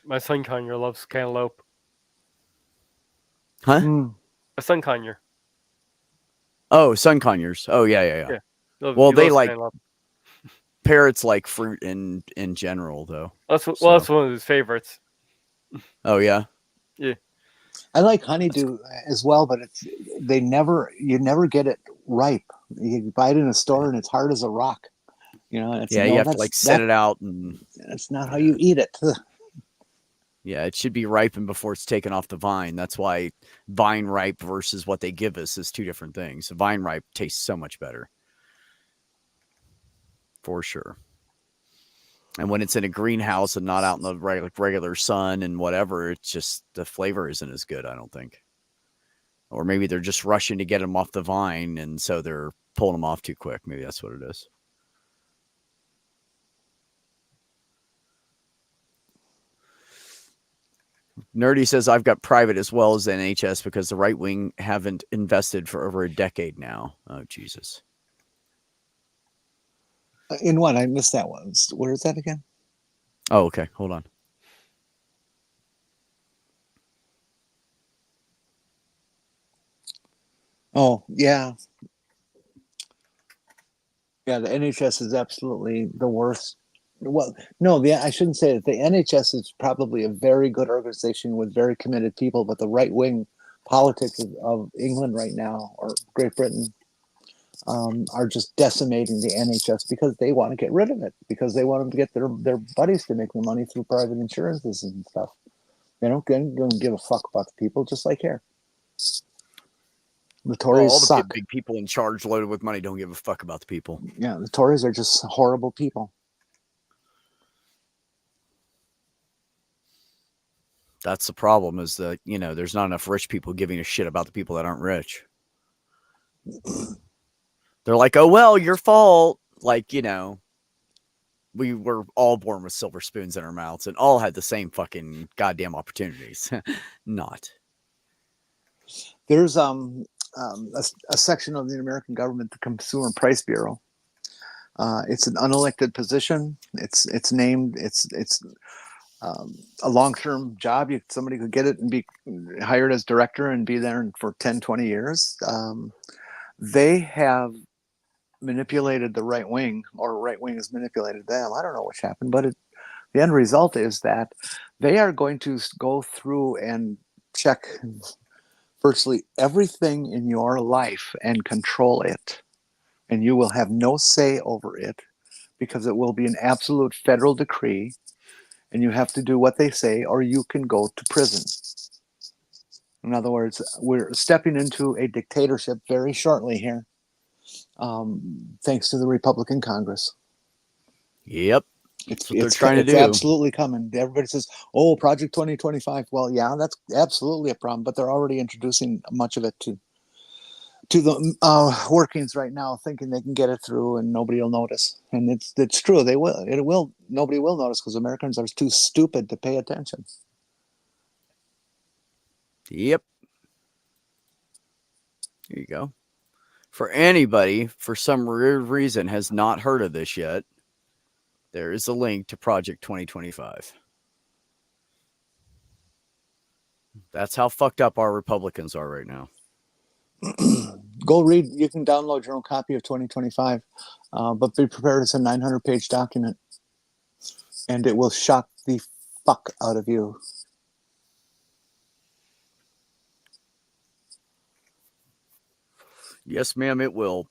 My son Conyer loves cantaloupe. Huh? My son Conyer. Oh, sun conures. Oh, yeah. Well, they like cantaloupe. Parrots like fruit in general, though. That's one of his favorites. Oh yeah. Yeah. I like honeydew as well, but you never get it ripe. You buy it in a store and it's hard as a rock. You know. You have to like set it out, and that's not how you eat it. Yeah, it should be ripened before it's taken off the vine. That's why vine ripe versus what they give us is two different things. Vine ripe tastes so much better. For sure. And when it's in a greenhouse and not out in the regular sun and whatever, it's just the flavor isn't as good, I don't think. Or maybe they're just rushing to get them off the vine, and so they're pulling them off too quick. Maybe that's what it is. Nerdy says, I've got private as well as NHS because the right wing haven't invested for over a decade now. Oh, Jesus. In what? I missed that one. Where is that again? Oh, okay. Hold on. Oh, yeah. Yeah, the NHS is absolutely the worst. Well, no, I shouldn't say that. The NHS is probably a very good organization with very committed people, but the right-wing politics of England right now, or Great Britain, are just decimating the NHS because they want to get rid of it, because they want them to get their buddies to make the money through private insurances and stuff. They don't give a fuck about the people, just like here. The Tories all the suck. big people in charge loaded with money don't give a fuck about the people. Yeah, the Tories are just horrible people. That's the problem, is that, there's not enough rich people giving a shit about the people that aren't rich. They're like, oh, well, your fault. Like, we were all born with silver spoons in our mouths and all had the same fucking goddamn opportunities. Not. There's a section of the American government, the Consumer Price Bureau. It's an unelected position. It's named. It's a long-term job. Somebody could get it and be hired as director and be there for 10, 20 years. They have manipulated the right wing, or right wing has manipulated them. I don't know what's happened, but the end result is that they are going to go through and check virtually everything in your life and control it. And you will have no say over it because it will be an absolute federal decree, and you have to do what they say or you can go to prison. In other words, we're stepping into a dictatorship very shortly here, thanks to the Republican Congress. Yep. It's what they're trying to do. It's absolutely coming. Everybody says, "Oh, Project 2025." Well, yeah, that's absolutely a problem, but they're already introducing much of it to the workings right now, thinking they can get it through and nobody will notice. And it's true. They will. It will. Nobody will notice because Americans are too stupid to pay attention. Yep. Here you go. For anybody, for some weird reason, has not heard of this yet, there is a link to Project 2025. That's how fucked up our Republicans are right now. Go read. You can download your own copy of 2025, but be prepared. It's a 900-page document, and it will shock the fuck out of you. Yes, ma'am, it will.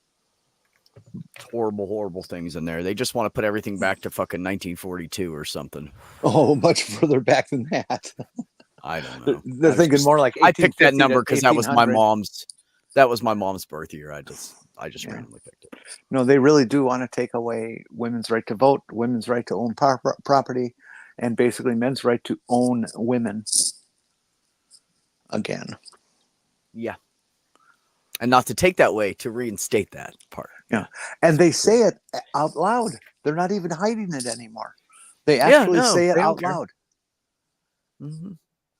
Horrible, horrible things in there. They just want to put everything back to fucking 1942 or something. Oh, much further back than that. I don't know. They're thinking more like 1850 I picked that number because that was my 1800. mom's. That was my mom's birth year. I just randomly picked it. No, they really do want to take away women's right to vote, women's right to own property, and basically men's right to own women again. Yeah. And not to take that way, to reinstate that part. Yeah. And they say it out loud. They're not even hiding it anymore. They actually say it out loud. Mm-hmm.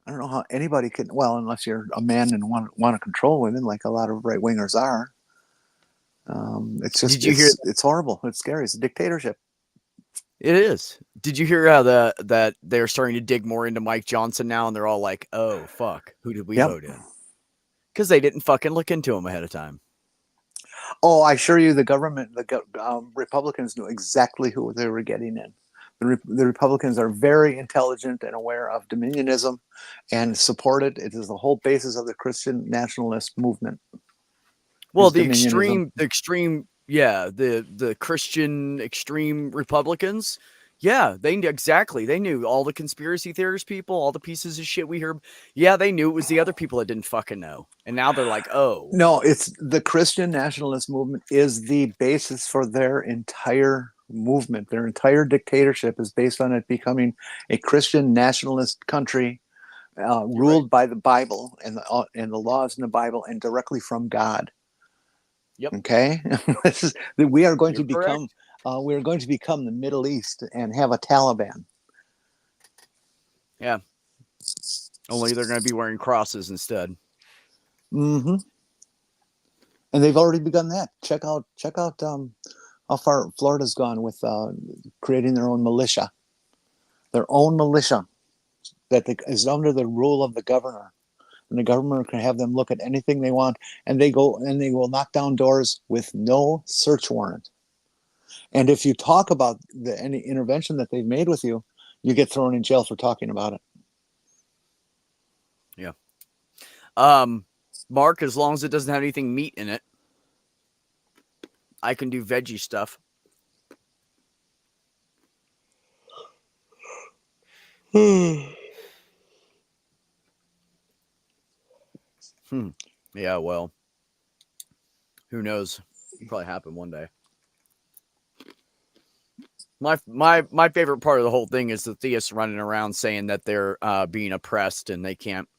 I don't know how anybody can, well, unless you're a man and want to control women like a lot of right wingers are. It's just, it's horrible. It's scary. It's a dictatorship. It is. Did you hear how that they're starting to dig more into Mike Johnson now, and they're all like, "Oh fuck, who did we vote in?" Because they didn't fucking look into him ahead of time. Oh, I assure you, the Republicans knew exactly who they were getting in. The Republicans are very intelligent and aware of dominionism, and support it. It is the whole basis of the Christian nationalist movement. Well, the Christian extreme Republicans, yeah, they knew exactly. They knew all the conspiracy theorist people, all the pieces of shit we heard. Yeah, they knew it was the other people that didn't fucking know. And now they're like, oh. No, it's the Christian nationalist movement is the basis for their entire movement. Their entire dictatorship is based on it becoming a Christian nationalist country ruled by the Bible and the laws in the Bible and directly from God. Yep. Okay. We are going to become the Middle East and have a Taliban. Yeah. Only they're going to be wearing crosses instead. Mm-hmm. And they've already begun that. Check out how far Florida's gone with creating their own militia. Their own militia that is under the rule of the governor. And the governor can have them look at anything they want, and they will knock down doors with no search warrant. And if you talk about any intervention that they've made with you, you get thrown in jail for talking about it. Yeah. Mark, as long as it doesn't have anything meat in it, I can do veggie stuff. Yeah, well, who knows? It'll probably happen one day. My favorite part of the whole thing is the theists running around saying that they're being oppressed and they can't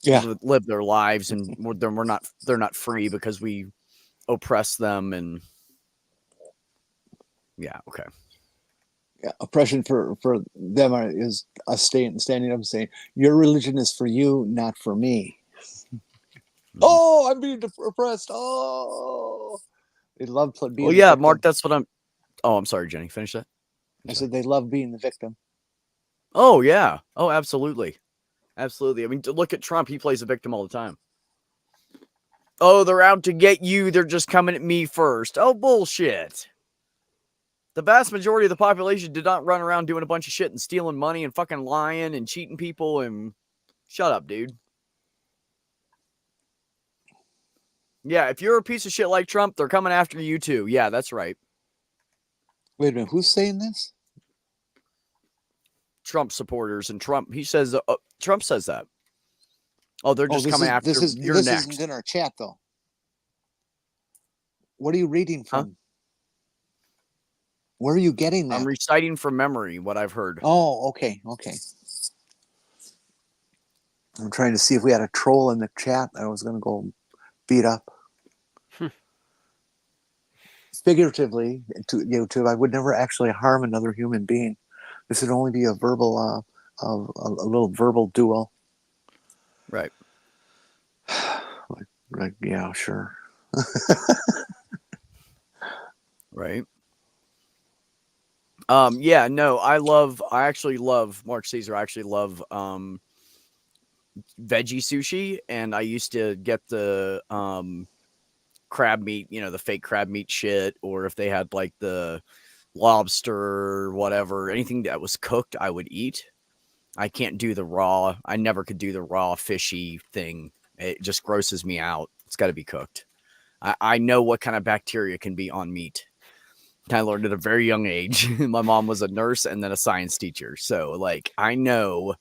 live their lives, and they're not free because we oppress them. And yeah, okay. oppression for them is us standing up and saying, your religion is for you, not for me. Oh, I'm being oppressed. Oh, they love being Well, yeah, the victim. Mark, that's what I'm. Oh, I'm sorry, Jenny. Finish that. I said they love being the victim. Oh, yeah. Oh, absolutely. Absolutely. I mean, look at Trump. He plays a victim all the time. Oh, they're out to get you. They're just coming at me first. Oh, bullshit. The vast majority of the population did not run around doing a bunch of shit and stealing money and fucking lying and cheating people and shut up, dude. Yeah, if you're a piece of shit like Trump, they're coming after you too. Yeah, that's right. Wait a minute, who's saying this? Trump supporters and Trump. He says Trump says that. Oh, they're just coming after you're this next. isn't in our chat though. What are you reading from? Huh? Where are you getting that? I'm reciting from memory what I've heard. Oh, okay. I'm trying to see if we had a troll in the chat. I was going to go beat up. Figuratively, to YouTube, I would never actually harm another human being. This would only be a verbal, a little verbal duel. Right. Like, yeah, sure. Right. Yeah, no, I actually love Mark Caesar. I actually love veggie sushi, and I used to get the crab meat, the fake crab meat shit, or if they had like the lobster or whatever, anything that was cooked, I would eat. I can't do the raw. I never could do the raw fishy thing. It just grosses me out. It's got to be cooked. I know what kind of bacteria can be on meat. I learned at a very young age. My mom was a nurse and then a science teacher. So, like, I know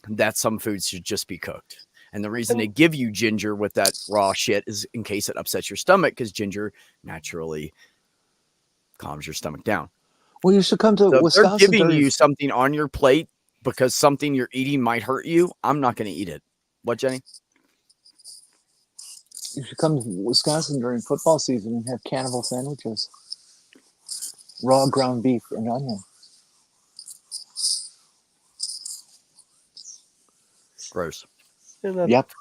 that some foods should just be cooked. And the reason they give you ginger with that raw shit is in case it upsets your stomach, because ginger naturally calms your stomach down. Well, you should come to Wisconsin. They're giving you something on your plate because something you're eating might hurt you. I'm not going to eat it. What, Jenny? You should come to Wisconsin during football season and have cannibal sandwiches. Raw ground beef and onion. Gross. And Yep.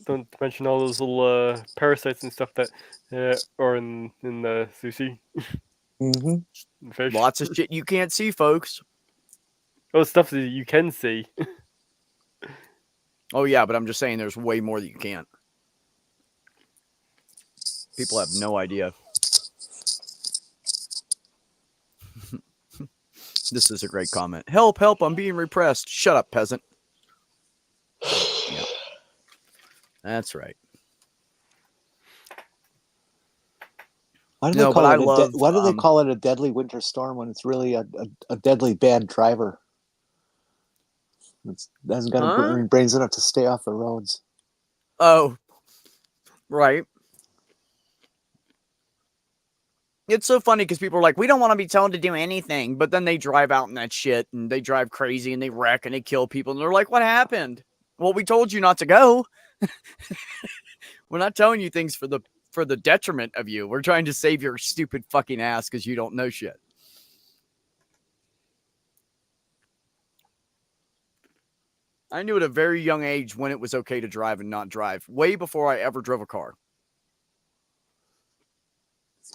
Don't mention all those little parasites and stuff that are in the sushi. Mm-hmm. Fish. Lots of shit you can't see, folks. Oh, stuff that you can see. Oh, yeah, but I'm just saying there's way more that you can't. People have no idea. This is a great comment. Help, I'm being repressed. Shut up, peasant. Yeah. That's right. Why do they No, call but it I love. why do they call it a deadly winter storm when it's really a deadly bad driver? It hasn't got brains enough to stay off the roads. Oh, right. It's so funny because people are like, we don't want to be told to do anything, but then they drive out in that shit and they drive crazy and they wreck and they kill people and they're like, what happened? Well, we told you not to go. We're not telling you things for the detriment of you. We're trying to save your stupid fucking ass because you don't know shit. I knew at a very young age when it was okay to drive and not drive, way before I ever drove a car.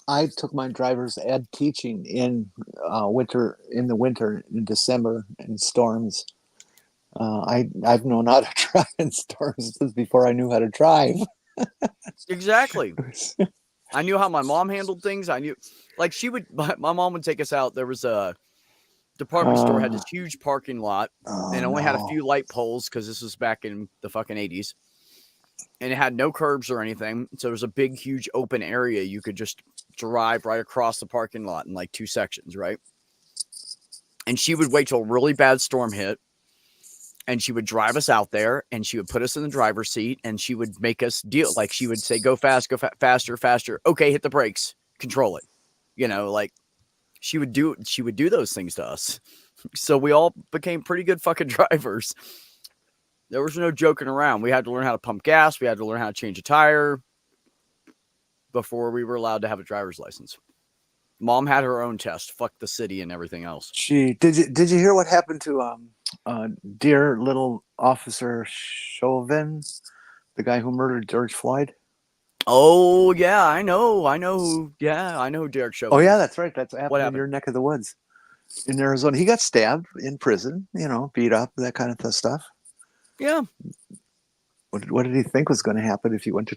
I took my driver's ed teaching in the winter in December in storms. I've known how to drive in storms since before I knew how to drive. Exactly. I knew how my mom handled things. I knew, like, my mom would take us out. There was a department store had this huge parking lot and only had a few light poles because this was back in the fucking 80s. And it had no curbs or anything. So there was a big, huge open area. You could just drive right across the parking lot in like 2 sections, right? And she would wait till a really bad storm hit. And she would drive us out there and she would put us in the driver's seat and she would make us deal. Like she would say, go fast, faster. Okay, hit the brakes, control it. Like she would do those things to us. So we all became pretty good fucking drivers. There was no joking around. We had to learn how to pump gas. We had to learn how to change a tire before we were allowed to have a driver's license. Mom had her own test. Fuck the city and everything else. Gee, did you hear what happened to dear little Officer Chauvin, the guy who murdered George Floyd? Oh yeah, I know. I know who Derek Chauvin. Oh yeah, that's right. That's What happened in happened? your neck of the woods in Arizona. He got stabbed in prison. Beat up, that kind of stuff. Yeah. What did he think was going to happen if he went to?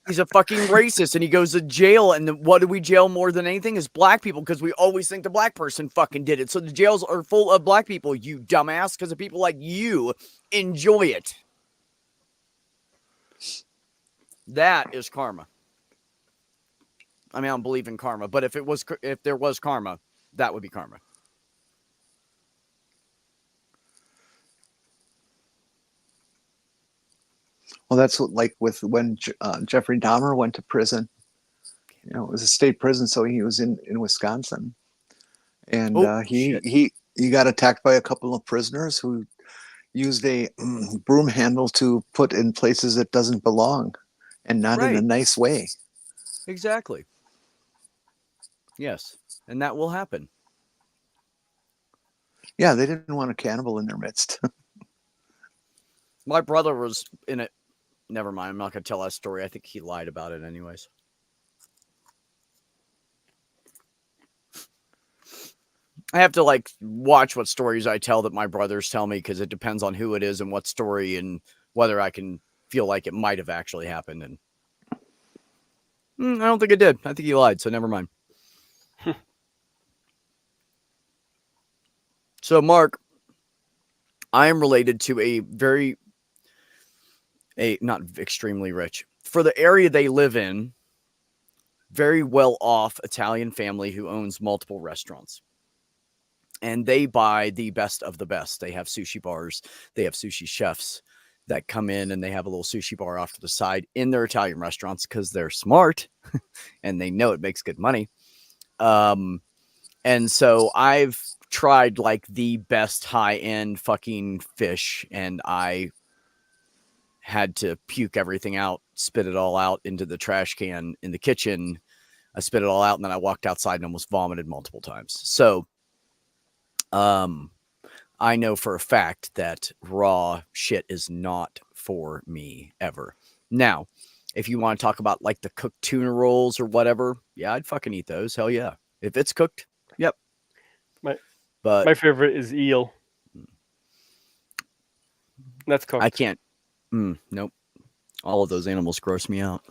He's a fucking racist and he goes to jail. And what do we jail more than anything is black people, because we always think the black person fucking did it. So the jails are full of black people, you dumbass, because the people like you enjoy it. That is karma. I mean, I don't believe in karma, but if there was karma, that would be karma. Well, that's like with when Jeffrey Dahmer went to prison. It was a state prison, so he was in Wisconsin, and he got attacked by a couple of prisoners who used a broom handle to put in places it doesn't belong, and not in a nice way. Exactly. Yes, and that will happen. Yeah, they didn't want a cannibal in their midst. My brother was in it. Never mind. I'm not going to tell that story. I think he lied about it anyways. I have to watch what stories I tell that my brothers tell me, because it depends on who it is and what story and whether I can feel like it might have actually happened. And I don't think it did. I think he lied, so never mind. So, Mark, I am related to not extremely rich, for the area they live in, very well off Italian family who owns multiple restaurants. And they buy the best of the best. They have sushi bars. They have sushi chefs that come in, and they have a little sushi bar off to the side in their Italian restaurants because they're smart and they know it makes good money. And so I've tried the best high-end fucking fish, and I had to puke everything out, spit it all out into the trash can in the kitchen. I spit it all out, and then I walked outside and almost vomited multiple times. So I know for a fact that raw shit is not for me ever. Now, if you want to talk about the cooked tuna rolls or whatever, yeah, I'd fucking eat those. Hell yeah. If it's cooked, yep. My favorite is eel. That's cooked. I can't. Nope. All of those animals gross me out.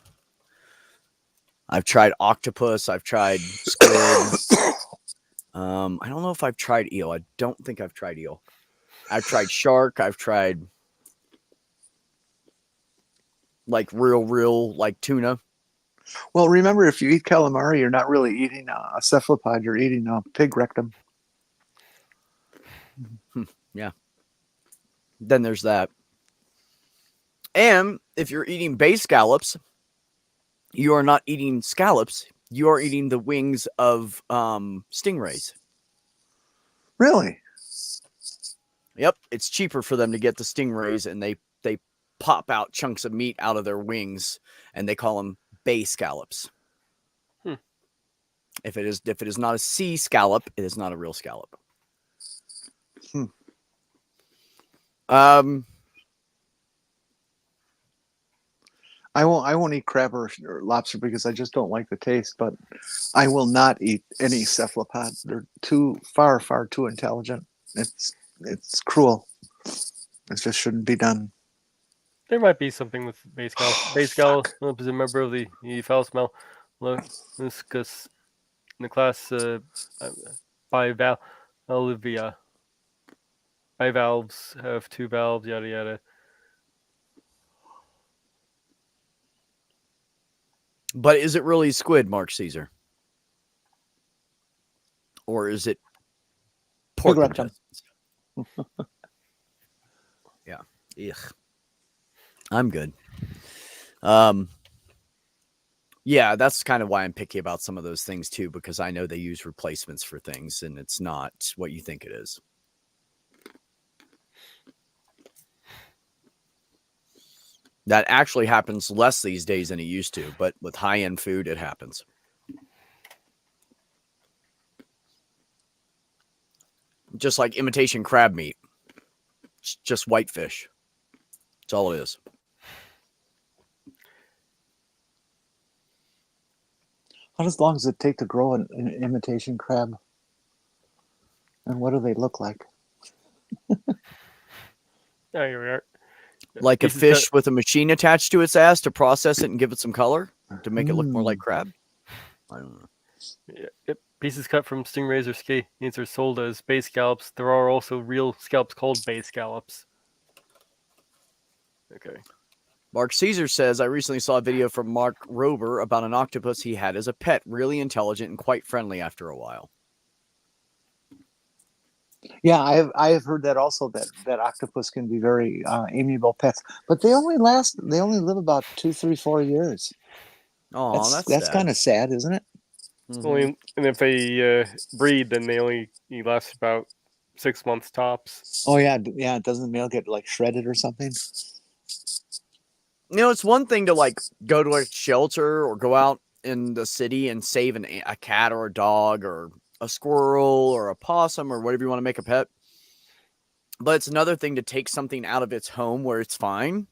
I've tried octopus. I've tried squid. I don't know if I've tried eel. I don't think I've tried eel. I've tried shark. I've tried real tuna. Well, remember, if you eat calamari, you're not really eating a cephalopod. You're eating a pig rectum. Yeah. Then there's that. And if you're eating bay scallops, you are not eating scallops. You are eating the wings of stingrays. Really? Yep. It's cheaper for them to get the stingrays, and they pop out chunks of meat out of their wings, and they call them bay scallops. If it is not a sea scallop, it is not a real scallop. I won't eat crab or lobster because I just don't like the taste, but I will not eat any cephalopod. They're far too intelligent. It's cruel. It just shouldn't be done. There might be something with bay scallop. Bay scallop is a member of the foul smell Luscus in the class Bivalvia. Bivalves have 2 valves, yada yada. But is it really squid, Mark Caesar? Or is it pork intestines? Yeah. Ugh. I'm good. Yeah, that's kind of why I'm picky about some of those things too, because I know they use replacements for things, and it's not what you think it is. That actually happens less these days than it used to, but with high-end food, it happens. just like imitation crab meat. It's just whitefish. That's all it is. How long does it take to grow an imitation crab? And what do they look like? Yeah, here we are. Like a Pieces fish with a machine attached to its ass to process it and give it some color to make it look more like Mm. crab. I don't know. Yep. Pieces cut from stingrays or skeins are sold as bay scallops. There are also real scallops called bay scallops. Okay. Mark Caesar says, I recently saw a video from Mark Rober about an octopus he had as a pet, really intelligent and quite friendly after a while. Yeah, I have heard that also, that octopus can be very amiable pets, but they only live about 2, 3, 4 years. Oh, That's sad. kind of sad, isn't it? Mhm. Only, and if they breed, then they only last about 6 months tops. Oh yeah, yeah. Doesn't the male get like shredded or something? You know, it's one thing to like go to a shelter or go out in the city and save a cat or a dog or a squirrel or a possum or whatever you want to make a pet. But it's another thing to take something out of its home where it's fine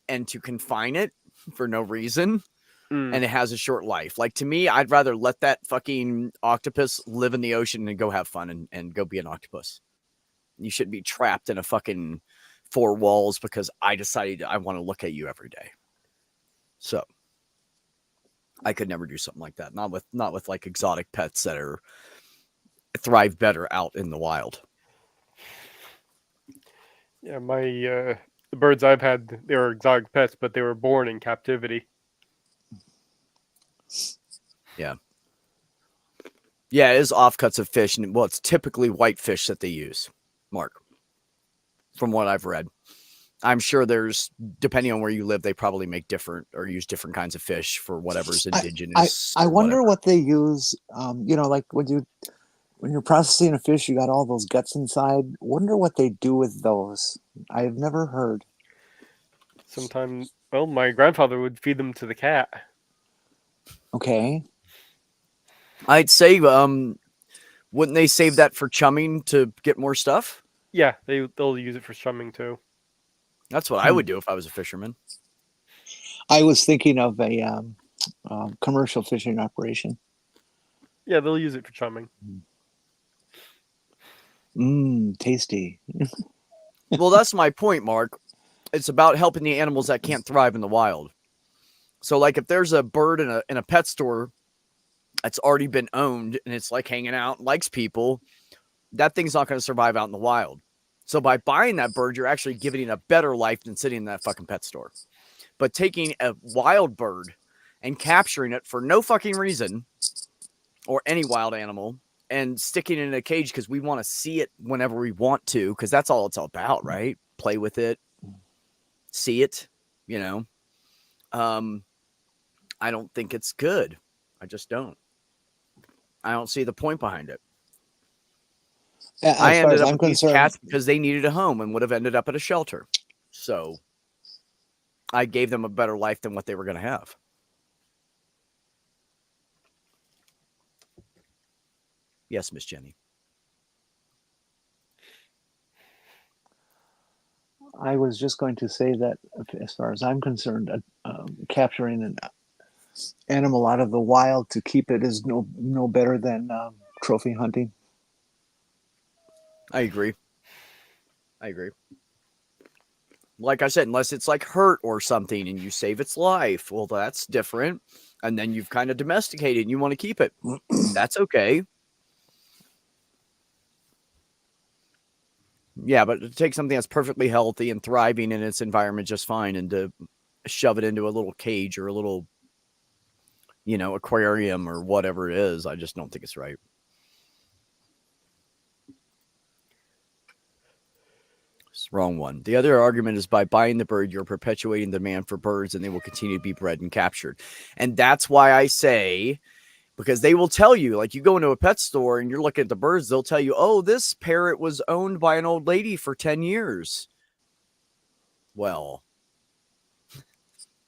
and to confine it for no reason. Mm. And it has a short life. Like, to me, I'd rather let that fucking octopus live in the ocean and go have fun and go be an octopus. You shouldn't be trapped in a fucking 4 walls because I decided I want to look at you every day. So I could never do something like that. Not with like exotic pets that are thrive better out in the wild. Yeah, my the birds I've had, they were exotic pets, but they were born in captivity. Yeah. Yeah, it is offcuts of fish, and well, it's typically white fish that they use, Mark. From what I've read. I'm sure there's, depending on where you live, they probably make different or use different kinds of fish for whatever's indigenous. I or wonder whatever. what they use. Like when you're processing a fish, you got all those guts inside. Wonder what they do with those. I've never heard. Sometimes, well, my grandfather would feed them to the cat. Okay. I'd say, wouldn't they save that for chumming to get more stuff? Yeah, they'll use it for strumming too. That's what I would do if I was a fisherman. I was thinking of a commercial fishing operation. Yeah, they'll use it for chumming. Tasty. Well, that's my point, Mark. It's about helping the animals that can't thrive in the wild. So, like, if there's a bird in a pet store that's already been owned and it's like hanging out, likes people, that thing's not going to survive out in the wild. So by buying that bird, you're actually giving it a better life than sitting in that fucking pet store. But taking a wild bird and capturing it for no fucking reason, or any wild animal, and sticking it in a cage because we want to see it whenever we want to, because that's all it's all about, right? Play with it, see it, you know. I don't think it's good. I just don't. I don't see the point behind it. I As far ended as up I'm with these concerned, cats because they needed a home and would have ended up at a shelter. So I gave them a better life than what they were going to have. Yes, Miss Jenny. I was just going to say that as far as I'm concerned, capturing an animal out of the wild to keep it is no better than trophy hunting. I agree. Like I said, unless it's like hurt or something and you save its life, well, that's different. And then you've kind of domesticated and you want to keep it. That's okay. Yeah, but to take something that's perfectly healthy and thriving in its environment just fine and to shove it into a little cage or a little, aquarium or whatever it is, I just don't think it's right. It's the wrong one. The other argument is by buying the bird, you're perpetuating the demand for birds and they will continue to be bred and captured. And that's why I say, because they will tell you, like you go into a pet store and you're looking at the birds, they'll tell you, oh, this parrot was owned by an old lady for 10 years. Well,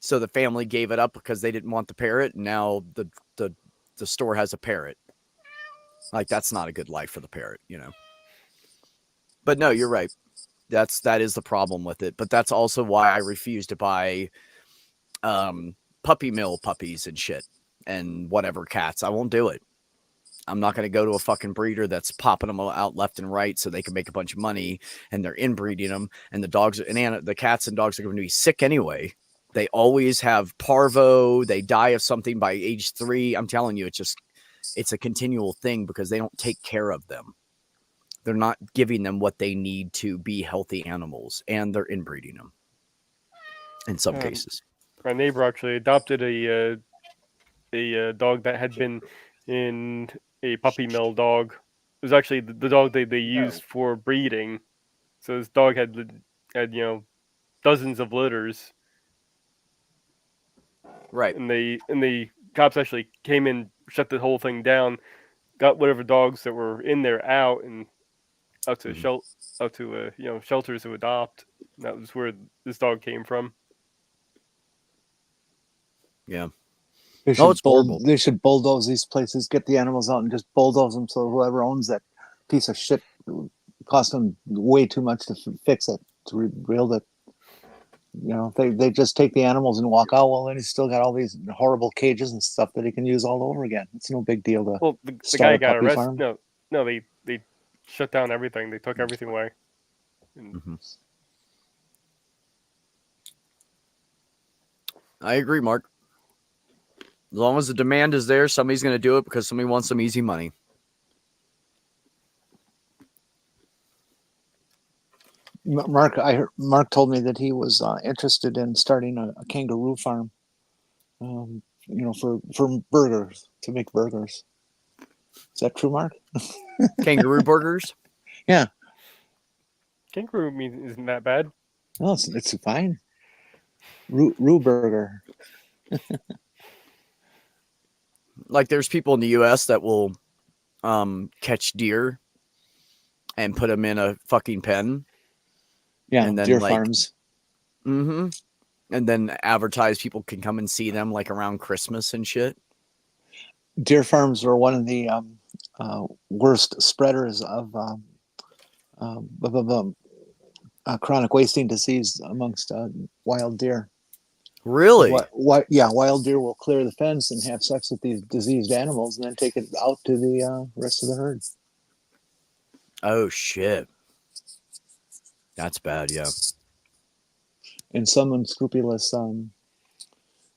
so the family gave it up because they didn't want the parrot. And now the store has a parrot. Like, that's not a good life for the parrot, But no, you're right. That is the problem with it. But that's also why I refuse to buy puppy mill puppies and shit and whatever cats. I won't do it. I'm not going to go to a fucking breeder that's popping them out left and right so they can make a bunch of money, and they're inbreeding them, and the cats and dogs are going to be sick anyway. They always have parvo. They die of something by age 3. I'm telling you, it's a continual thing because they don't take care of them. They're not giving them what they need to be healthy animals, and they're inbreeding them in some cases. My neighbor actually adopted a dog that had been in a puppy mill dog. It was actually the dog they used for breeding. So this dog had dozens of litters. Right. And the cops actually came in, shut the whole thing down, got whatever dogs that were in there out, and out to shelters to adopt. And that was where this dog came from. Yeah. They No, should, it's horrible. they should bulldoze these places, get the animals out, and just bulldoze them. So whoever owns that piece of shit cost them way too much to fix it, to rebuild it. You know, they just take the animals and walk out. Well, then he's still got all these horrible cages and stuff that he can use all over again. It's no big deal to. Well, the start guy a got puppy arrested. farm. No, they shut down everything. They took everything away. Mm-hmm. I agree, Mark. As long as the demand is there, somebody's going to do it because somebody wants some easy money. Mark told me that he was interested in starting a kangaroo farm. For burgers, to make burgers. Is that true, Mark? Kangaroo burgers? Yeah. Kangaroo meat isn't that bad. No, it's fine. Roo burger. Like there's people in the U.S. that will catch deer and put them in a fucking pen. Yeah, and then, deer farms. Mm-hmm. And then advertise people can come and see them like around Christmas and shit. Deer farms are one of the worst spreaders of chronic wasting disease amongst wild deer. Really? Wild deer will clear the fence and have sex with these diseased animals and then take it out to the rest of the herd. Oh, shit. That's bad, yeah. And some unscrupulous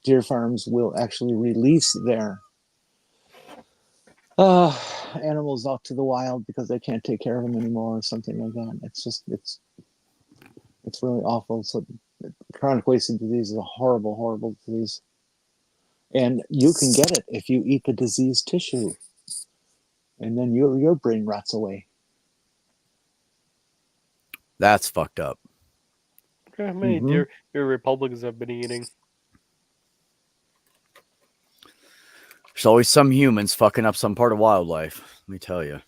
deer farms will actually release their animals out to the wild because they can't take care of them anymore or something like that. It's really awful. So chronic wasting disease is a horrible, horrible disease. And you can get it if you eat the diseased tissue. And then your brain rots away. That's fucked up. How many deer Republicans have been eating? There's always some humans fucking up some part of wildlife. Let me tell you.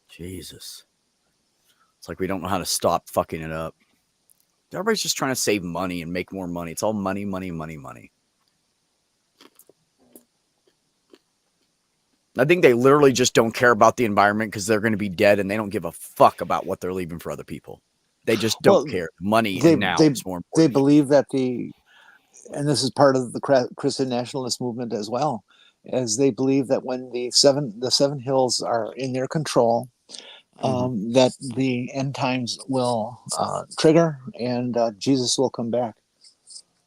Jesus. It's like we don't know how to stop fucking it up. Everybody's just trying to save money and make more money. It's all money, money, money, money. I think they literally just don't care about the environment because they're going to be dead and they don't give a fuck about what they're leaving for other people. They just don't care. Money now is more important. They believe that and this is part of the Christian nationalist movement as well, as they believe that when the seven hills are in their control, that the end times will trigger and Jesus will come back.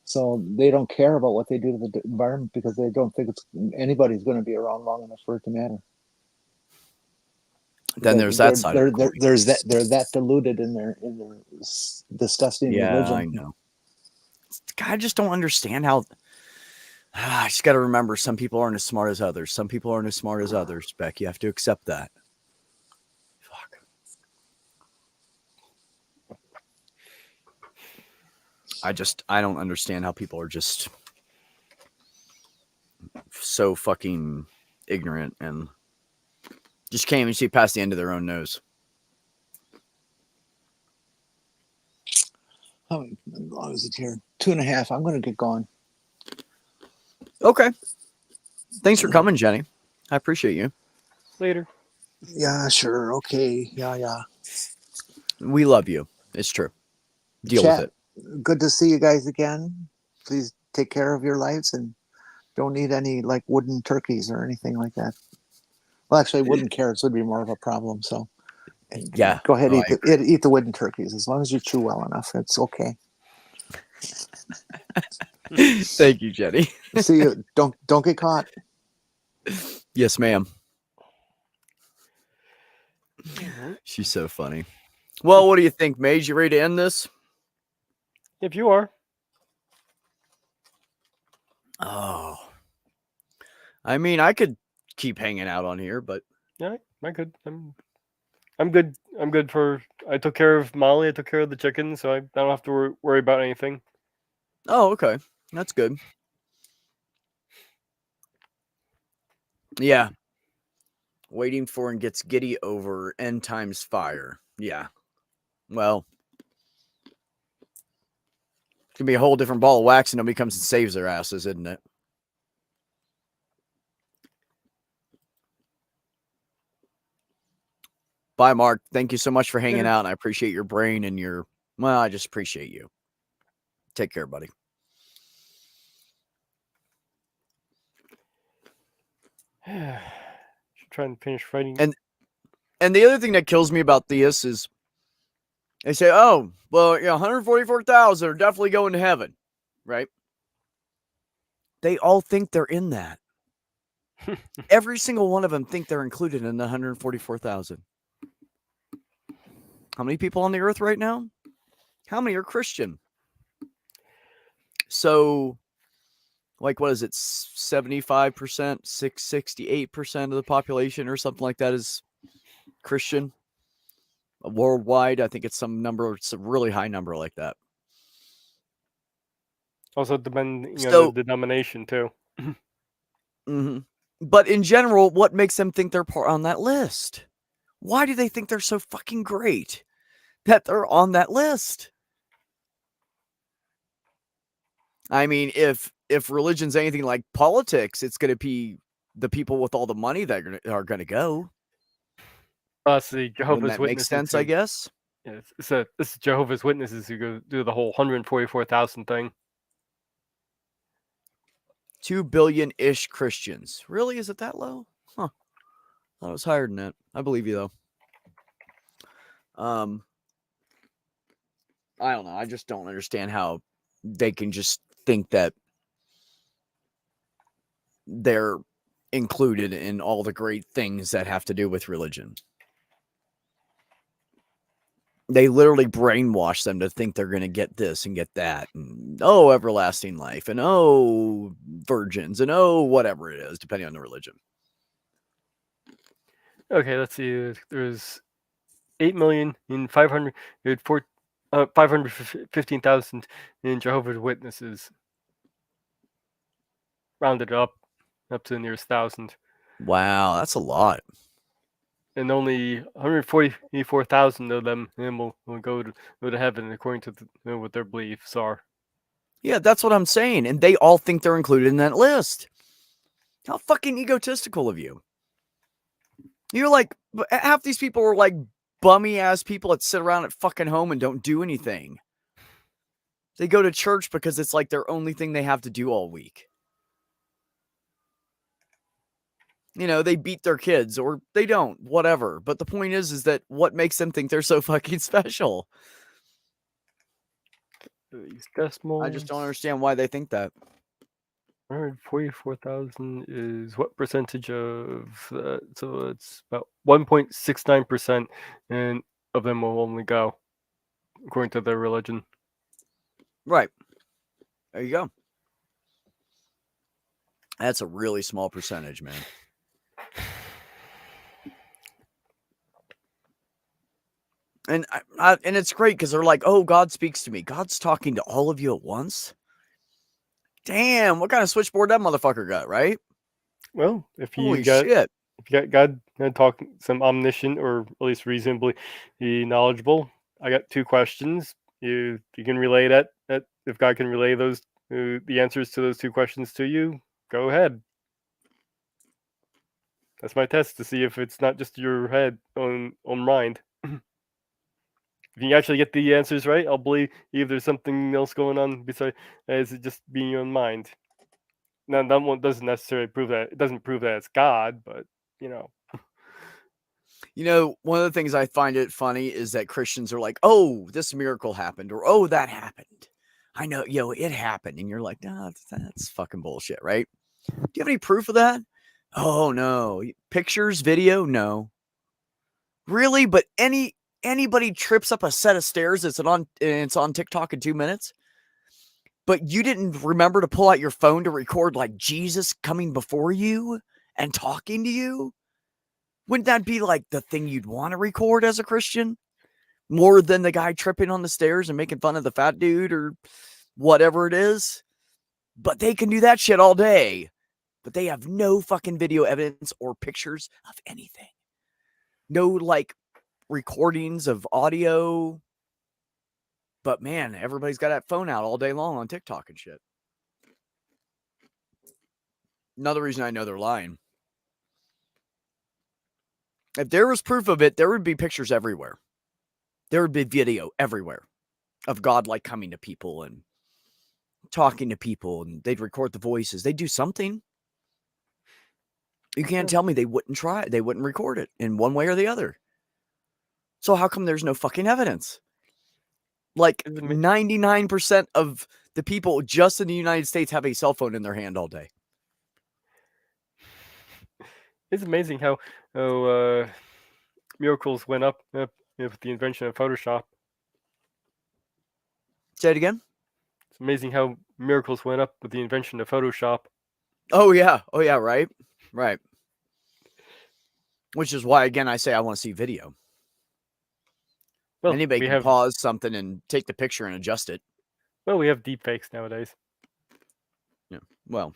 So they don't care about what they do to the environment because they don't think anybody's going to be around long enough for it to matter. Then there's that side. They're that deluded in their disgusting religion. Yeah, I know. I just don't understand how. I just got to remember, some people aren't as smart as others. Some people aren't as smart as others, Beck. You have to accept that. Fuck. I don't understand how people are just so fucking ignorant and just can't even see past the end of their own nose. How long is it here? 2.5. I'm going to get going. Okay. Thanks for coming, Jenny. I appreciate you. Later. Yeah, sure. Okay. Yeah. We love you. It's true. Deal with Chat, it. good to see you guys again. Please take care of your lives and don't eat any like wooden turkeys or anything like that. Well, actually, wooden carrots would be more of a problem. So Yeah. go ahead, Oh, I agree. eat the wooden turkeys as long as you chew well enough. It's okay. Thank you, Jenny. See you. Don't get caught. Yes, ma'am. Mhm. She's so funny. Well, what do you think, Mage? You ready to end this? If you are, Oh. I mean, I could keep hanging out on here, but yeah, I could. I'm good. I'm good for. I took care of Molly. I took care of the chickens, so I don't have to worry about anything. oh, okay. That's good. Yeah. Waiting for and gets giddy over end times fire. Yeah. Well, it's gonna be a whole different ball of wax and nobody comes and saves their asses, isn't it? Bye, Mark. Thank you so much for hanging Later. out. And I appreciate your brain and your. Well, I just appreciate you. Take care, buddy. Should try and finish writing. And the other thing that kills me about this is they say, oh, well, 144,000 are definitely going to heaven, right? They all think they're in that. Every single one of them think they're included in the 144,000. How many people on the earth right now? How many are Christian? So, like, what is it? 75%, 68% of the population or something like that is Christian. Worldwide, I think it's some number, it's a really high number like that. Also, depending on So, the denomination too. mhm. But in general, what makes them think they're part on that list? Why do they think they're so fucking great that they're on that list? I mean, if religion's anything like politics, it's going to be the people with all the money that are going to go. Plus, the Wouldn't Jehovah's that make Witnesses. sense? I guess. Yeah, it's Jehovah's Witnesses who go do the whole 144,000 thing. 2 billion-ish Christians. Really? Is it that low? Huh. I thought it was higher than that. I believe you though. I don't know. I just don't understand how they can just think that they're included in all the great things that have to do with religion. They literally brainwash them to think they're going to get this and get that. And, oh, everlasting life. And, oh, virgins. And, oh, whatever it is, depending on the religion. Okay, let's see. There's 8,515,000 in Jehovah's Witnesses. Rounded up to the nearest thousand. Wow, that's a lot. And only 144,000 of them will go to heaven according to what their beliefs are. Yeah, that's what I'm saying. And they all think they're included in that list. How fucking egotistical of you. You're like, half these people are like bummy ass people that sit around at fucking home and don't do anything. They go to church because it's like their only thing they have to do all week. They beat their kids or they don't, whatever. But the point is that what makes them think they're so fucking special? These decimals. I just don't understand why they think that. 144,000 is what percentage of that? So it's about 1.69%, and of them will only go according to their religion. Right. There you go. That's a really small percentage, man. And and it's great because they're like, oh, God speaks to me. God's talking to all of you at once? Damn, what kind of switchboard that motherfucker got, right? Well, if you Holy got shit. God talking some omniscient or at least reasonably knowledgeable, I got two questions. You can relay that if God can relay those the answers to those two questions to you, go ahead. That's my test to see if it's not just your head on mind. If if you actually get the answers right, I'll believe if there's something else going on besides is it just being your own mind. Now that one doesn't necessarily prove that it doesn't prove that it's God, but you know. You know, one of the things I find it funny is that Christians are like, "Oh, this miracle happened," or "Oh, that happened." I know, it happened, and you're like, "Nah, that's fucking bullshit, right?" Do you have any proof of that? Oh no, pictures, video, no. Really? But anybody trips up a set of stairs it's on TikTok in 2 minutes? But you didn't remember to pull out your phone to record like Jesus coming before you and talking to you? Wouldn't that be like the thing you'd want to record as a Christian? More than the guy tripping on the stairs and making fun of the fat dude or whatever it is? But they can do that shit all day. But they have no fucking video evidence or pictures of anything. No like recordings of audio. But man, everybody's got that phone out all day long on TikTok and shit. Another reason I know they're lying. If there was proof of it, there would be pictures everywhere. There would be video everywhere of God like coming to people and talking to people, and they'd record the voices. They'd do something. You can't tell me they wouldn't try it. They wouldn't record it in one way or the other. So how come there's no fucking evidence? Like 99% of the people just in the United States have a cell phone in their hand all day. It's amazing how miracles went up with the invention of Photoshop. Say it again. It's amazing how miracles went up with the invention of Photoshop. Oh yeah, right. Which is why, again, I say I want to see video. Well, anybody can pause something and take the picture and adjust it. Well, we have deep fakes nowadays. Yeah. Well,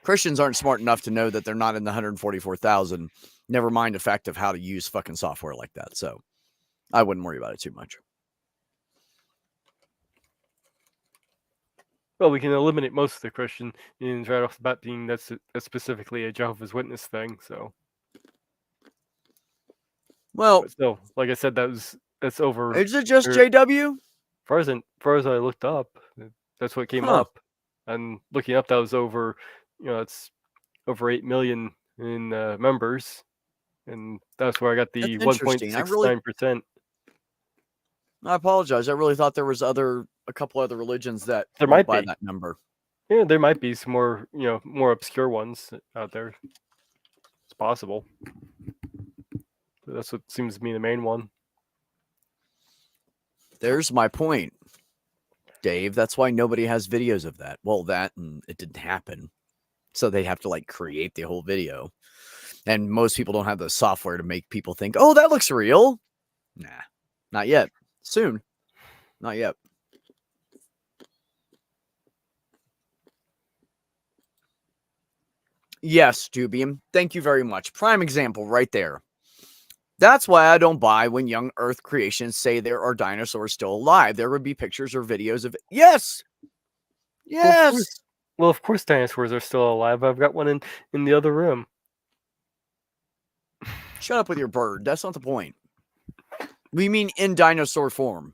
Christians aren't smart enough to know that they're not in the 144,000. Never mind the fact of how to use fucking software like that. So I wouldn't worry about it too much. Well, we can eliminate most of the Christians right off the bat, being that's specifically a Jehovah's Witness thing. So, well, but still, like I said, that's over. Is it just JW? Far as I looked up, that's what came up. And looking up, that was over. It's over 8 million in members, and that's where I got the 1.69%. I apologize. I really thought there was a couple other religions that there might be that number. Yeah, there might be some more, more obscure ones out there. It's possible. But that's what seems to be the main one. There's my point, Dave. That's why nobody has videos of that. Well, that and it didn't happen. So they have to create the whole video. And most people don't have the software to make people think, oh, that looks real. Nah, not yet. Soon. Not yet. Yes, Jubium. Thank you very much. Prime example right there. That's why I don't buy when young Earth creations say there are dinosaurs still alive. There would be pictures or videos of it. Yes. Yes. Well, of course dinosaurs are still alive. I've got one in the other room. Shut up with your bird. That's not the point. We mean in dinosaur form.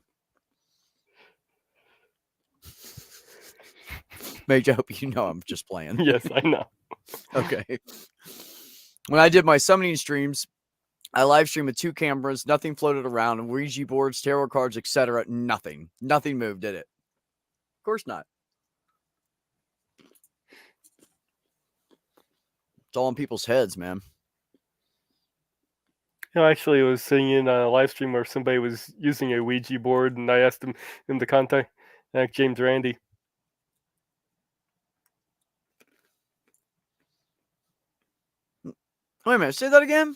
Mage, I hope you know I'm just playing. Yes, I know. Okay. When I did my summoning streams, I live streamed with 2 cameras. Nothing floated around. Ouija boards, tarot cards, etc. Nothing. Nothing moved, did it? Of course not. It's all in people's heads, man. Actually, I was sitting in a live stream where somebody was using a Ouija board, and I asked him to contact James Randi. Wait a minute, say that again?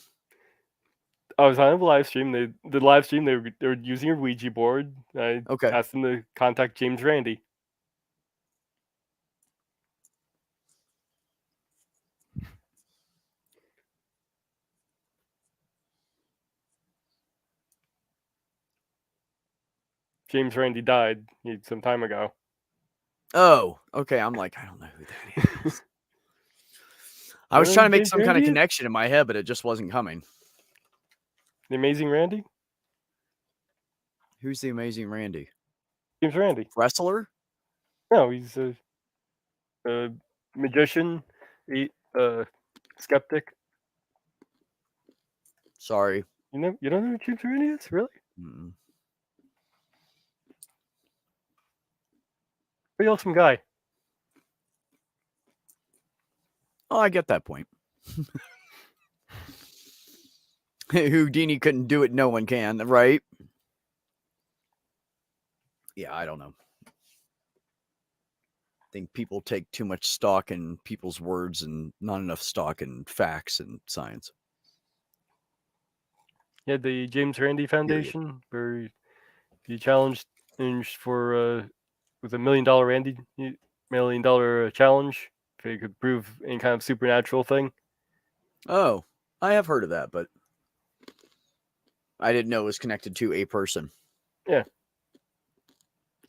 I was on a live stream. The live stream, they were using a Ouija board. I asked them to contact James Randi. James Randi died some time ago. Oh, okay. I'm like, I don't know who that is. I was trying to make some kind of connection in my head, but it just wasn't coming. The Amazing Randy? Who's the Amazing Randy? James Randi. Wrestler? No, he's a magician, skeptic. Sorry. You don't know who James Randi is, really? Mm-mm. Pretty awesome guy. Oh, I get that point. Houdini couldn't do it, no one can, right? Yeah, I don't know. I think people take too much stock in people's words and not enough stock in facts and science. He had the James Randi Foundation where he challenged for with $1 million challenge if he could prove any kind of supernatural thing. Oh, I have heard of that, but I didn't know it was connected to a person. Yeah.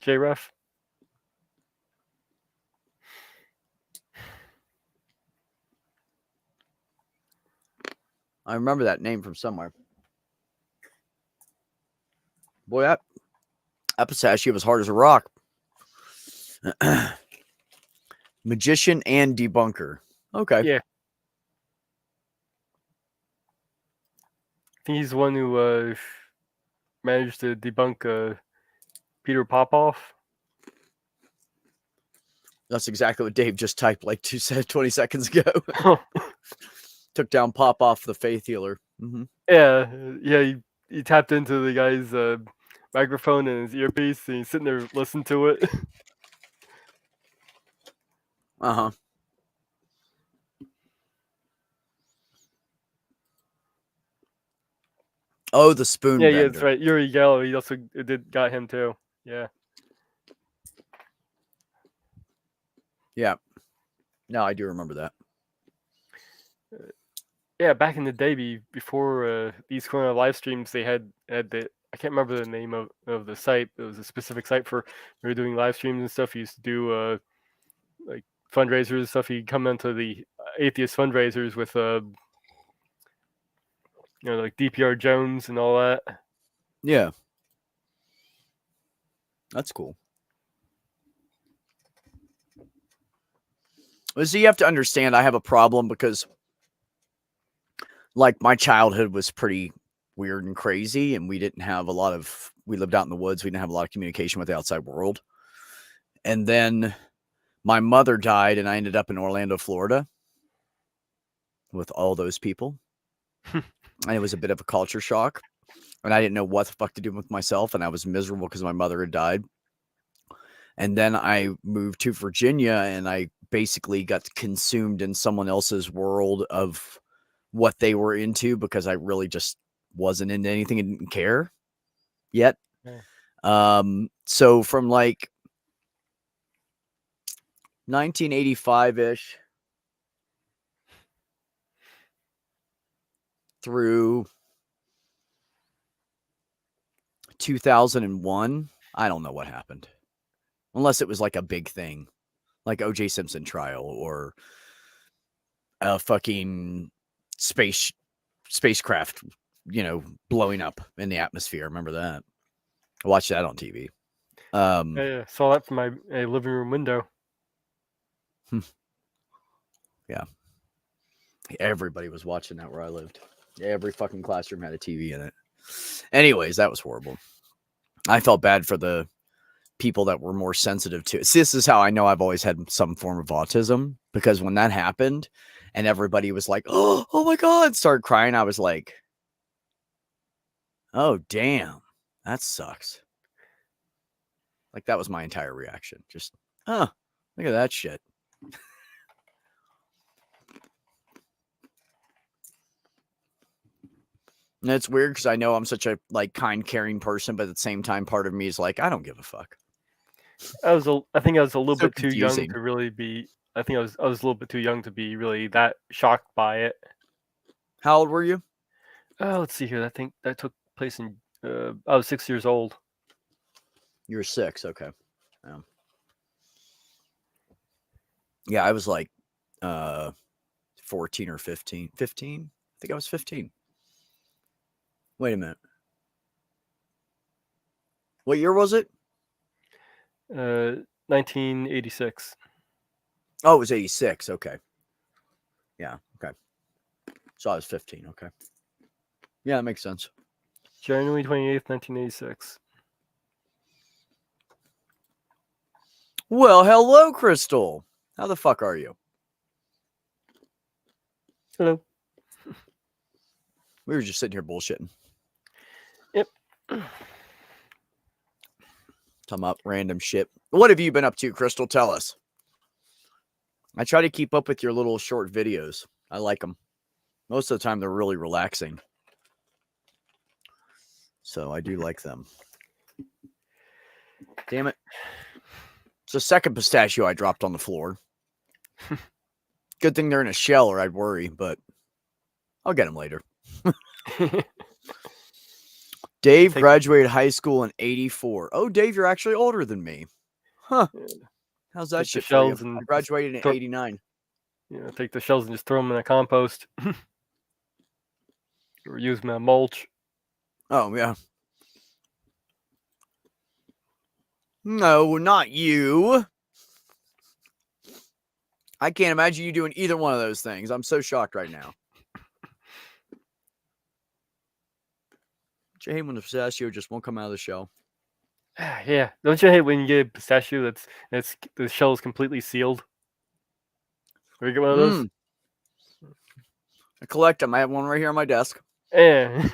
J-Ref. I remember that name from somewhere. Boy, that pistachio was hard as a rock. Magician and debunker. Okay. Yeah. I think he's the one who managed to debunk Peter Popoff. That's exactly what Dave just typed like 20 seconds ago. Took down Popoff, the faith healer. Mm-hmm. Yeah. He tapped into the guy's microphone and his earpiece, and he's sitting there listening to it. Uh-huh. Oh, the spoon bender. Yeah, that's right. Uri Geller, he also got him too. Yeah. Yeah. No, I do remember that. Yeah, back in the day, before these kind of live streams, they had the, I can't remember the name of the site. It was a specific site for they were doing live streams and stuff. He used to do like fundraisers and stuff. He'd come into the atheist fundraisers with like DPR Jones and all that. Yeah. That's cool. Well, so you have to understand, I have a problem because, like, my childhood was pretty weird and crazy, and we lived out in the woods. We didn't have a lot of communication with the outside world. And then my mother died, and I ended up in Orlando, Florida with all those people. And it was a bit of a culture shock. And I didn't know what the fuck to do with myself, and I was miserable because my mother had died. And then I moved to Virginia, and I basically got consumed in someone else's world of what they were into because I really just wasn't into anything and didn't care yet. Yeah. So from like 1985-ish through 2001, I don't know what happened. Unless it was like a big thing, like O.J. Simpson trial or a fucking spacecraft, blowing up in the atmosphere. Remember that? I watched that on TV. Yeah, saw that from my living room window. Yeah. Everybody was watching that where I lived. Every fucking classroom had a TV in it. Anyways, that was horrible. I felt bad for the people that were more sensitive to it. See, this is how I know I've always had some form of autism, because when that happened and everybody was like, oh my God, started crying, I was like, oh, damn, that sucks. Like, that was my entire reaction. Just, look at that shit. And it's weird because I know I'm such a kind, caring person, but at the same time, part of me is like, I don't give a fuck. I think I was a little So bit too young confusing. to really be. I think I was a little bit too young to be really that shocked by it. How old were you? Let's see here. I think that took place in. I was 6 years old. You were 6. Okay. Yeah, I was like 14 or 15. 15? I think I was 15. Wait a minute. What year was it? 1986. Oh, it was 86. Okay. Yeah. Okay. So I was 15. Okay. Yeah, that makes sense. January 28th, 1986. Well, hello, Crystal. How the fuck are you? Hello. We were just sitting here bullshitting. Yep. Talking about random shit. What have you been up to, Crystal? Tell us. I try to keep up with your little short videos. I like them. Most of the time, they're really relaxing. So I do like them. Damn it. It's the second pistachio I dropped on the floor. Good thing they're in a shell or I'd worry, but I'll get them later. Dave graduated high school in 84. Oh, Dave, you're actually older than me. Huh. How's that Take the shit for shells you? and I graduated in throw- 89. Take the shells and just throw them in the compost. Or use them as mulch. Oh, yeah. No, not you. I can't imagine you doing either one of those things. I'm so shocked right now. Don't you hate when the pistachio just won't come out of the shell? Yeah. Don't you hate when you get a pistachio that's the shell is completely sealed? Or you get one of those? I collect them. I have one right here on my desk. Yeah.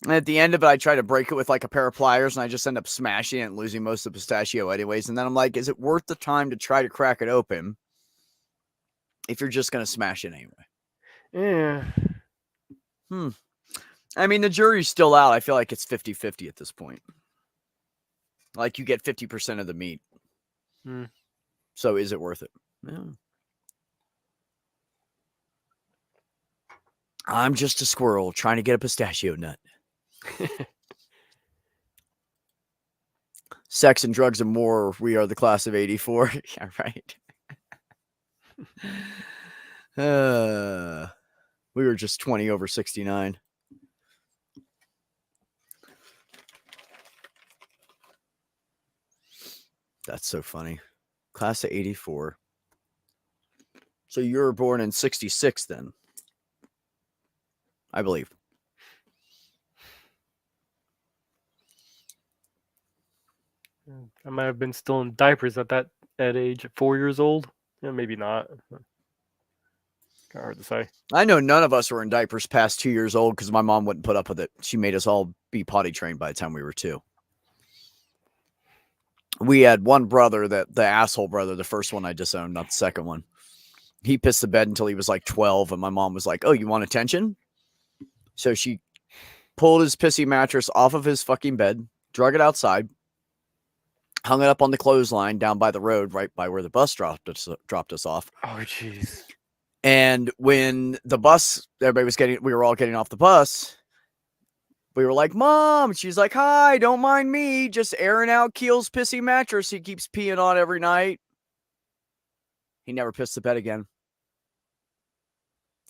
And at the end of it, I try to break it with like a pair of pliers, and I just end up smashing it and losing most of the pistachio anyways. And then I'm like, is it worth the time to try to crack it open if you're just going to smash it anyway? Yeah. I mean, the jury's still out. I feel like it's 50-50 at this point. Like you get 50% of the meat. So is it worth it? Yeah. I'm just a squirrel trying to get a pistachio nut. Sex and drugs and more. We are the class of 84. Yeah, right. We were just 20 over 69. That's so funny. Class of 84. So you were born in 66 then, I believe. I might have been still in diapers at that age, at 4 years old. Yeah, maybe not. Kind of hard to say. I know none of us were in diapers past 2 years old because my mom wouldn't put up with it. She made us all be potty trained by the time we were 2. We had one brother, that the asshole brother, the first one I disowned, not the second one. He pissed the bed until he was like 12, and my mom was like, "Oh, you want attention?" So she pulled his pissy mattress off of his fucking bed, drug it outside, hung it up on the clothesline down by the road, right by where the bus dropped us off. Oh, jeez. And when the bus, we were all getting off the bus. We were like, "Mom," she's like, "Hi, don't mind me, just airing out Keel's pissy mattress he keeps peeing on every night." He never pissed the bed again.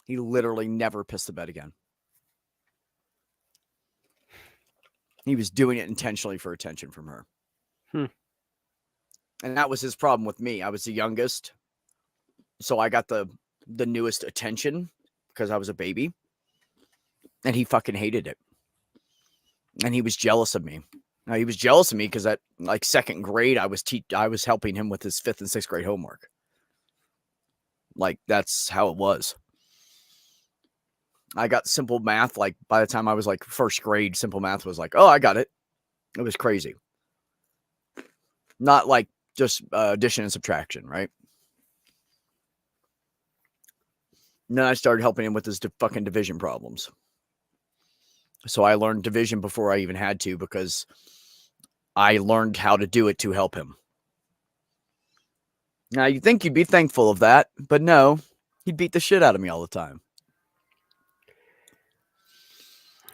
He literally never pissed the bed again. He was doing it intentionally for attention from her. And that was his problem with me. I was the youngest. So I got the newest attention because I was a baby. And he fucking hated it. And he was jealous of me. Now, he was jealous of me because at like second grade, I was helping him with his 5th and 6th grade homework. Like, that's how it was. I got simple math. Like, by the time I was like first grade, simple math was like, oh, I got it. It was crazy. Not like just addition and subtraction, right? And then I started helping him with his fucking division problems. So I learned division before I even had to because I learned how to do it to help him. Now, you'd think you'd be thankful of that, but no, he'd beat the shit out of me all the time.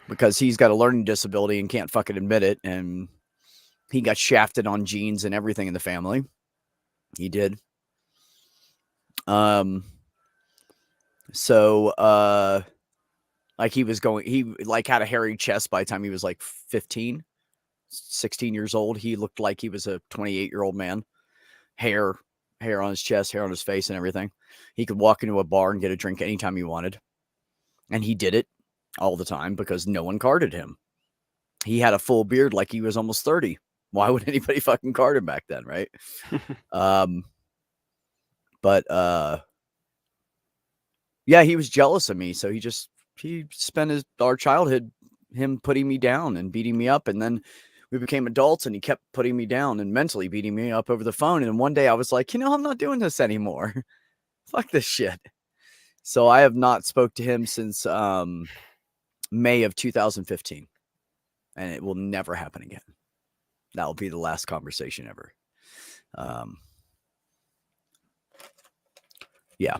Because he's got a learning disability and can't fucking admit it, and he got shafted on genes and everything in the family. He did. Like he like had a hairy chest by the time he was like 15. 16 years old, he looked like he was a 28-year-old man. Hair on his chest, hair on his face, and everything. He could walk into a bar and get a drink anytime he wanted. And he did it all the time because no one carded him. He had a full beard like he was almost 30. Why would anybody fucking card him back then, right? Yeah, he was jealous of me. So he spent our childhood him putting me down and beating me up. And then we became adults and he kept putting me down and mentally beating me up over the phone. And one day I was like, I'm not doing this anymore. Fuck this shit. So I have not spoke to him since May of 2015. And it will never happen again. That will be the last conversation ever. Yeah.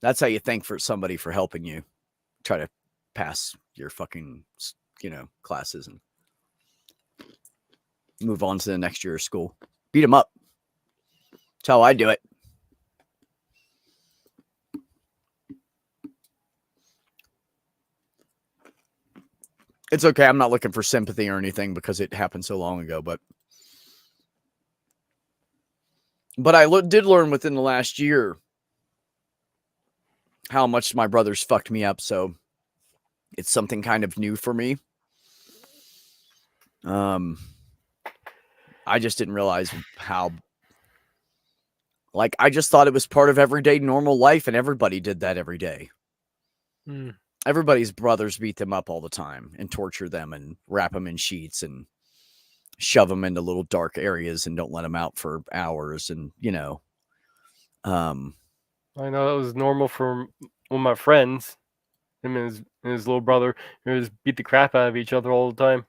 That's how you thank somebody for helping you try to pass your fucking, classes and move on to the next year of school. Beat them up. That's how I do it. It's okay. I'm not looking for sympathy or anything because it happened so long ago, but I did learn within the last year how much my brothers fucked me up. So it's something kind of new for me. I just didn't realize how, I just thought it was part of everyday normal life and everybody did that every day. Everybody's brothers beat them up all the time and torture them and wrap them in sheets and shove them into little dark areas and don't let them out for hours. And, I know that was normal for one of my friends. Him and his little brother, they just beat the crap out of each other all the time.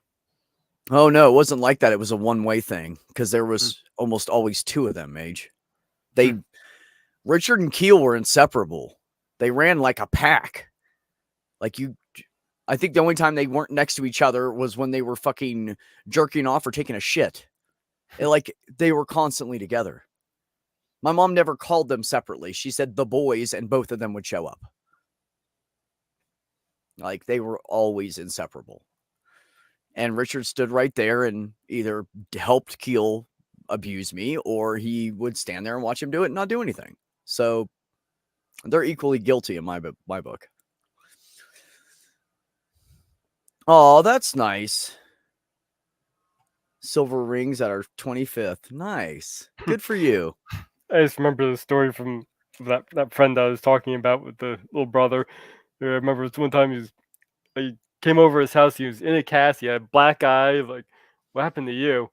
Oh, no, it wasn't like that. It was a one-way thing because there was almost always two of them, Mage. Richard and Keel were inseparable. They ran like a pack. I think the only time they weren't next to each other was when they were fucking jerking off or taking a shit. They were constantly together. My mom never called them separately. She said the boys and both of them would show up. They were always inseparable. And Richard stood right there and either helped Keel abuse me or he would stand there and watch him do it and not do anything. So they're equally guilty in my book. Oh, that's nice. Silver rings at our 25th. Nice. Good for you. I just remember the story from that friend I was talking about with the little brother. I remember one time he came over his house. He was in a cast. He had a black eye. Like, what happened to you?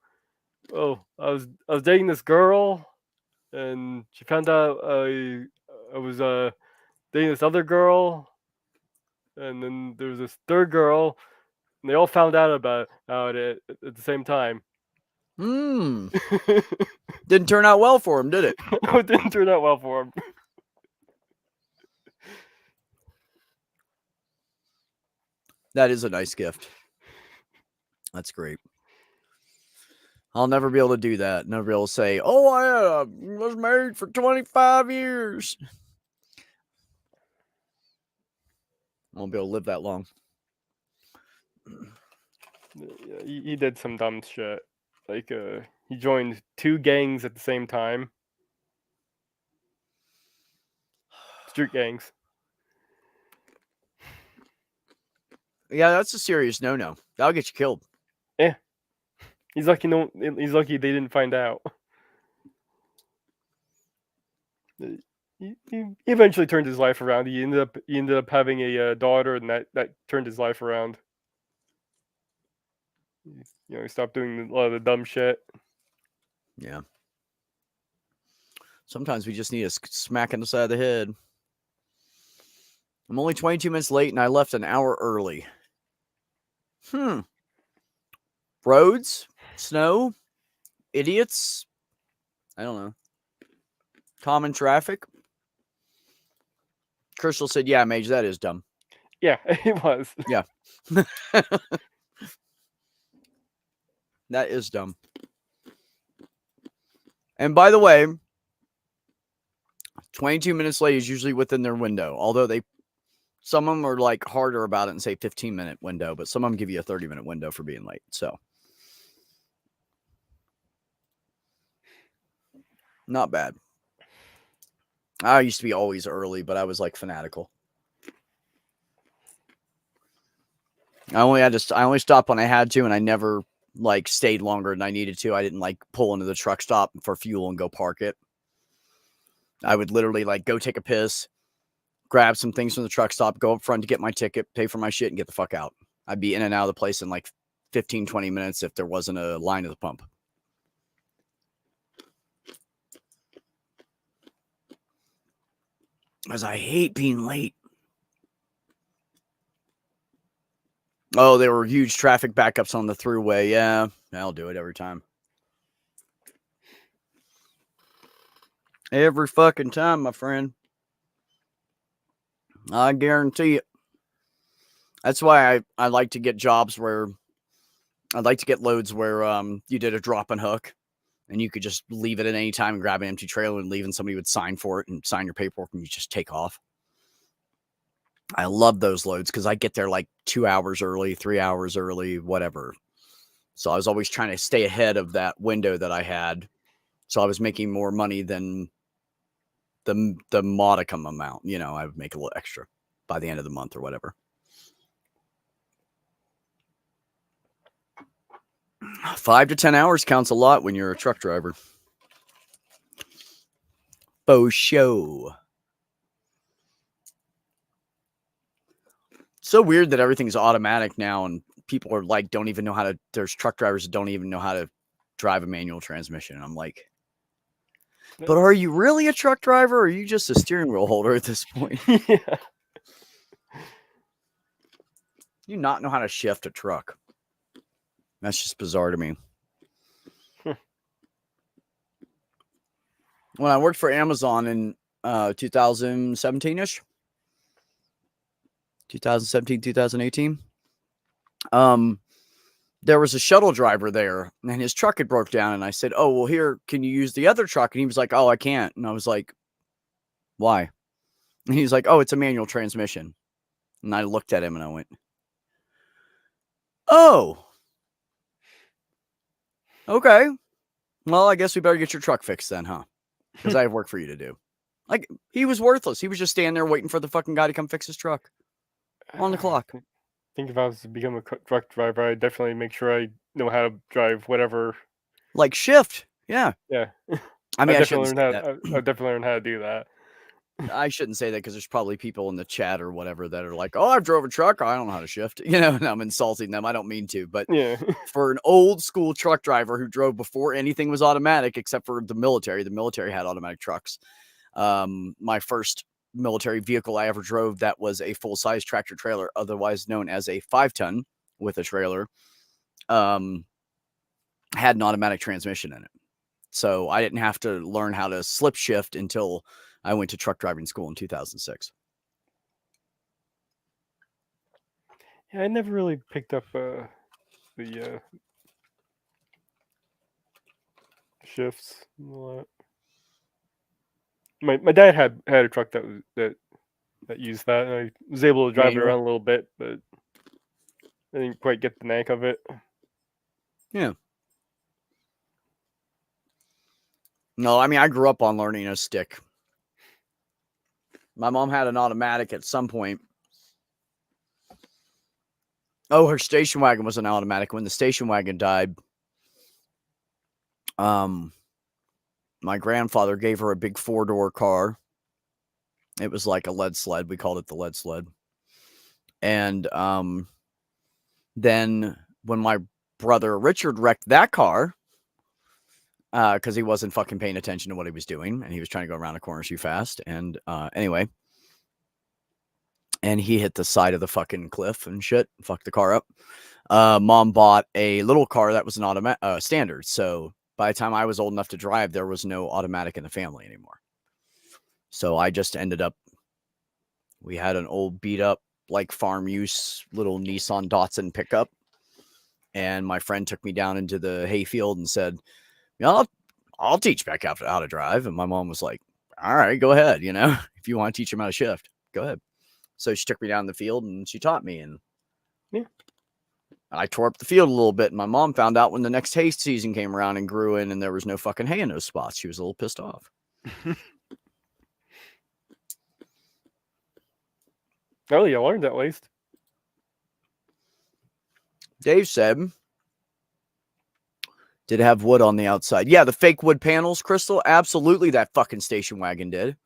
Oh, I was dating this girl, and she found out I was dating this other girl, and then there was this third girl, and they all found out about it at the same time. Didn't turn out well for him, did it? No, it didn't turn out well for him. That is a nice gift. That's great. I'll never be able to do that. Never be able to say, oh, I was married for 25 years. I won't be able to live that long. Yeah, he did some dumb shit. He joined 2 gangs at the same time. Street gangs. Yeah, that's a serious no-no. That'll get you killed. Yeah. He's lucky they didn't find out. He eventually turned his life around. He ended up having a daughter, and that turned his life around. He stopped doing a lot of the dumb shit. Yeah. Sometimes we just need a smack in the side of the head. I'm only 22 minutes late, and I left an hour early. Roads? Snow? Idiots? I don't know. Common traffic? Crystal said, yeah, Mage, that is dumb. Yeah, it was. Yeah. That is dumb. And by the way, 22 minutes late is usually within their window. Although they Some of them are like harder about it and say 15-minute window, but some of them give you a 30-minute window for being late. So not bad. I used to be always early, but I was like fanatical. I only stopped when I had to, and I never like stayed longer than I needed to. I didn't like pull into the truck stop for fuel and go park it. I would literally like go take a piss, grab some things from the truck stop, go up front to get my ticket, pay for my shit, and get the fuck out. I'd be in and out of the place in like 15, 20 minutes if there wasn't a line at the pump. Because I hate being late. Oh, there were huge traffic backups on the throughway. Yeah, I'll do it every time. Every fucking time, my friend. I guarantee it. That's why I like to get jobs where I'd like to get loads where you did a drop and hook and you could just leave it at any time and grab an empty trailer and leave, and somebody would sign for it and sign your paperwork and you just take off. I love those loads because I get there like 2 hours early, 3 hours early, whatever. So I was always trying to stay ahead of that window that I had. So I was making more money than the modicum amount. You know, I would make a little extra by the end of the month or whatever. 5 to 10 hours counts a lot when you're a truck driver. Faux show. So weird that everything's automatic now and people are like, don't even know how to, there's truck drivers that don't even know how to drive a manual transmission. And I'm like, but are you really a truck driver or are you just a steering wheel holder at this point? Yeah. You not know how to shift a truck. That's just bizarre to me. When I worked for Amazon in 2017-ish, 2017, 2018, there was a shuttle driver there and his truck had broke down. And I said, oh, well, here, can you use the other truck? And he was like, oh, I can't. And I was like, why? And he's like, oh, it's a manual transmission. And I looked at him and I went, oh, okay. Well, I guess we better get your truck fixed then, huh? Because I have work for you to do. Like, he was worthless. He was just standing there waiting for the fucking guy to come fix his truck on the clock. I think if I was to become a truck driver, I'd definitely make sure I know how to drive whatever. Like shift. Yeah. Yeah. I mean, I I shouldn't say that. I'll definitely learn how to do that. I shouldn't say that because there's probably people in the chat or whatever that are like, oh, I've drove a truck. I don't know how to shift. You know, and I'm insulting them. I don't mean to. But Yeah. for an old school truck driver who drove before anything was automatic, except for the military had automatic trucks. My first military vehicle I ever drove that was a full-size tractor trailer, otherwise known as a 5-ton with a trailer, had an automatic transmission in it. So I didn't have to learn how to slip shift until I went to truck driving school in 2006. Yeah, I never really picked up the shifts a lot. My dad had a truck that used that, and I was able to drive it around a little bit, but I didn't quite get the knack of it. Yeah. No, I mean, I grew up on learning a stick. My mom had an automatic at some point. Oh, her station wagon was an automatic. When the station wagon died, my grandfather gave her a big 4-door car. It was like a lead sled. We called it the lead sled. And then when my brother Richard wrecked that car, because he wasn't fucking paying attention to what he was doing, and he was trying to go around a corner too fast. And anyway, and he hit the side of the fucking cliff and shit, fucked the car up. Mom bought a little car that was an automatic standard. So by the time I was old enough to drive, there was no automatic in the family anymore. So I just ended up, we had an old beat up, like farm use little Nissan Datsun pickup. And my friend took me down into the hayfield and said, yeah, I'll teach Beck how to drive. And my mom was like, all right, go ahead. You know, if you want to teach him how to shift, go ahead. So she took me down the field and she taught me. And Yeah. I tore up the field a little bit. And my mom found out when the next hay season came around and grew in and there was no fucking hay in those spots. She was a little pissed off. Oh, you learned at least. Dave said, did it have wood on the outside? Yeah, the fake wood panels, Crystal. Absolutely, that fucking station wagon did.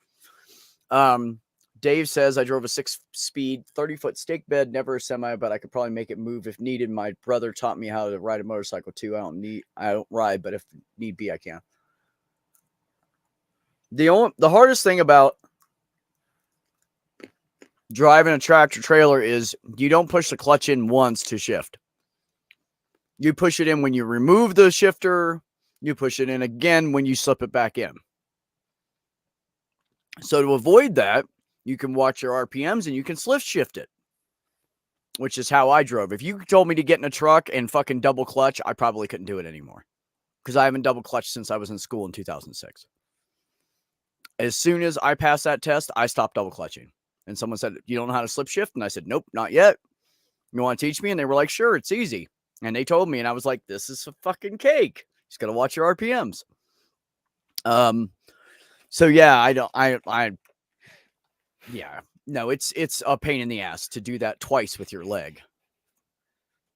Dave says, I drove a 6-speed, 30-foot stake bed, never a semi, but I could probably make it move if needed. My brother taught me how to ride a motorcycle too. I don't ride, but if need be, I can. The hardest thing about driving a tractor trailer is you don't push the clutch in once to shift. You push it in when you remove the shifter. You push it in again when you slip it back in. So to avoid that, you can watch your RPMs and you can slip shift it, which is how I drove. If you told me to get in a truck and fucking double clutch, I probably couldn't do it anymore because I haven't double clutched since I was in school in 2006. As soon as I passed that test, I stopped double clutching. And someone said, you don't know how to slip shift? And I said, nope, not yet. You want to teach me? And they were like, sure, it's easy. And they told me, and I was like, this is a fucking cake. Just got to watch your RPMs. So yeah, no, it's a pain in the ass to do that twice with your leg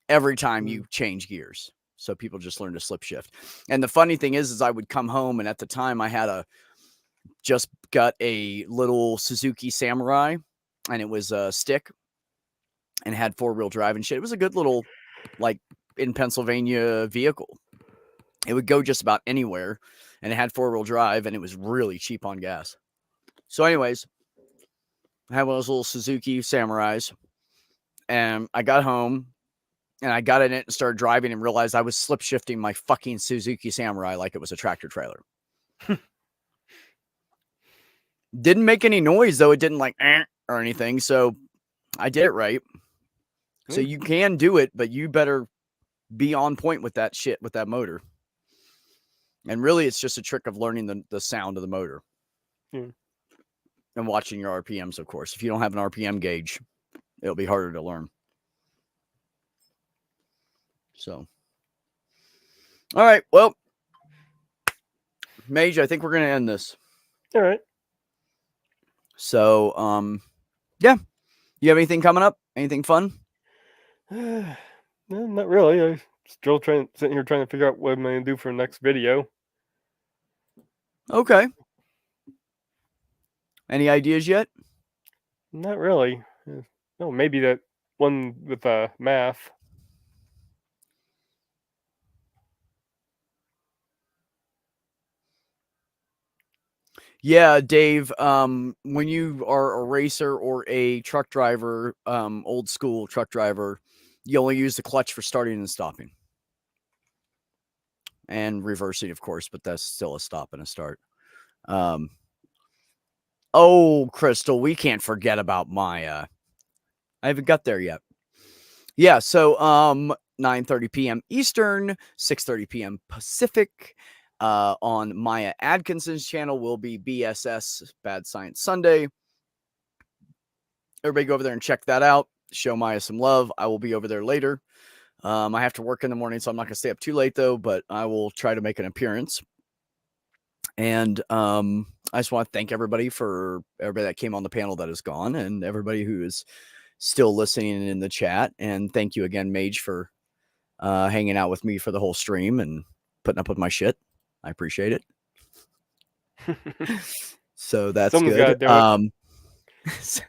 every time you change gears. So people just learn to slip shift. And the funny thing is I would come home, and at the time I had just got a little Suzuki Samurai, and it was a stick and had 4-wheel drive and shit. It was a good little, like, in Pennsylvania vehicle. It would go just about anywhere, and it had 4-wheel drive, and it was really cheap on gas. So anyways, I had one of those little Suzuki Samurais, and I got home, and I got in it and started driving and realized I was slip shifting my fucking Suzuki Samurai like it was a tractor trailer. Didn't make any noise, though. It didn't like or anything, so I did it right. So you can do it, but you better be on point with that shit, with that motor. And really, it's just a trick of learning the sound of the motor. And watching your RPMs, of course. If you don't have an RPM gauge, it'll be harder to learn. So. All right. Well, Mage, I think we're going to end this. All right. So, yeah. You have anything coming up? Anything fun? No, not really. I'm still sitting here trying to figure out what I'm going to do for the next video. Okay. Any ideas yet? Not really. No, maybe that one with math. Yeah, Dave, when you are a racer or a truck driver, old school truck driver, you only use the clutch for starting and stopping. And reversing, of course, but that's still a stop and a start. Oh, Crystal, we can't forget about Maya. I haven't got there yet. Yeah, so 9:30 p.m. Eastern, 6:30 p.m. Pacific. On Maya Adkinson's channel will be BSS Bad Science Sunday. Everybody go over there and check that out. Show Maya some love. I will be over there later. I have to work in the morning, so I'm not going to stay up too late, though, but I will try to make an appearance. And I just want to thank everybody that came on the panel that is gone, and everybody who is still listening in the chat. And thank you again, Mage, for hanging out with me for the whole stream and putting up with my shit. I appreciate it. So that's Someone's good. gotta do it.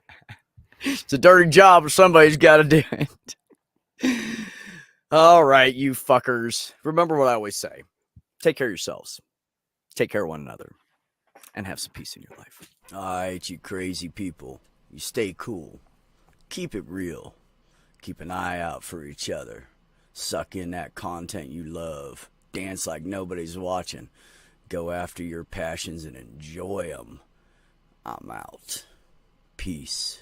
It's a dirty job, but somebody's got to do it. All right, you fuckers. Remember what I always say. Take care of yourselves. Take care of one another. And have some peace in your life. All right, you crazy people. You stay cool. Keep it real. Keep an eye out for each other. Suck in that content you love. Dance like nobody's watching. Go after your passions and enjoy them. I'm out. Peace.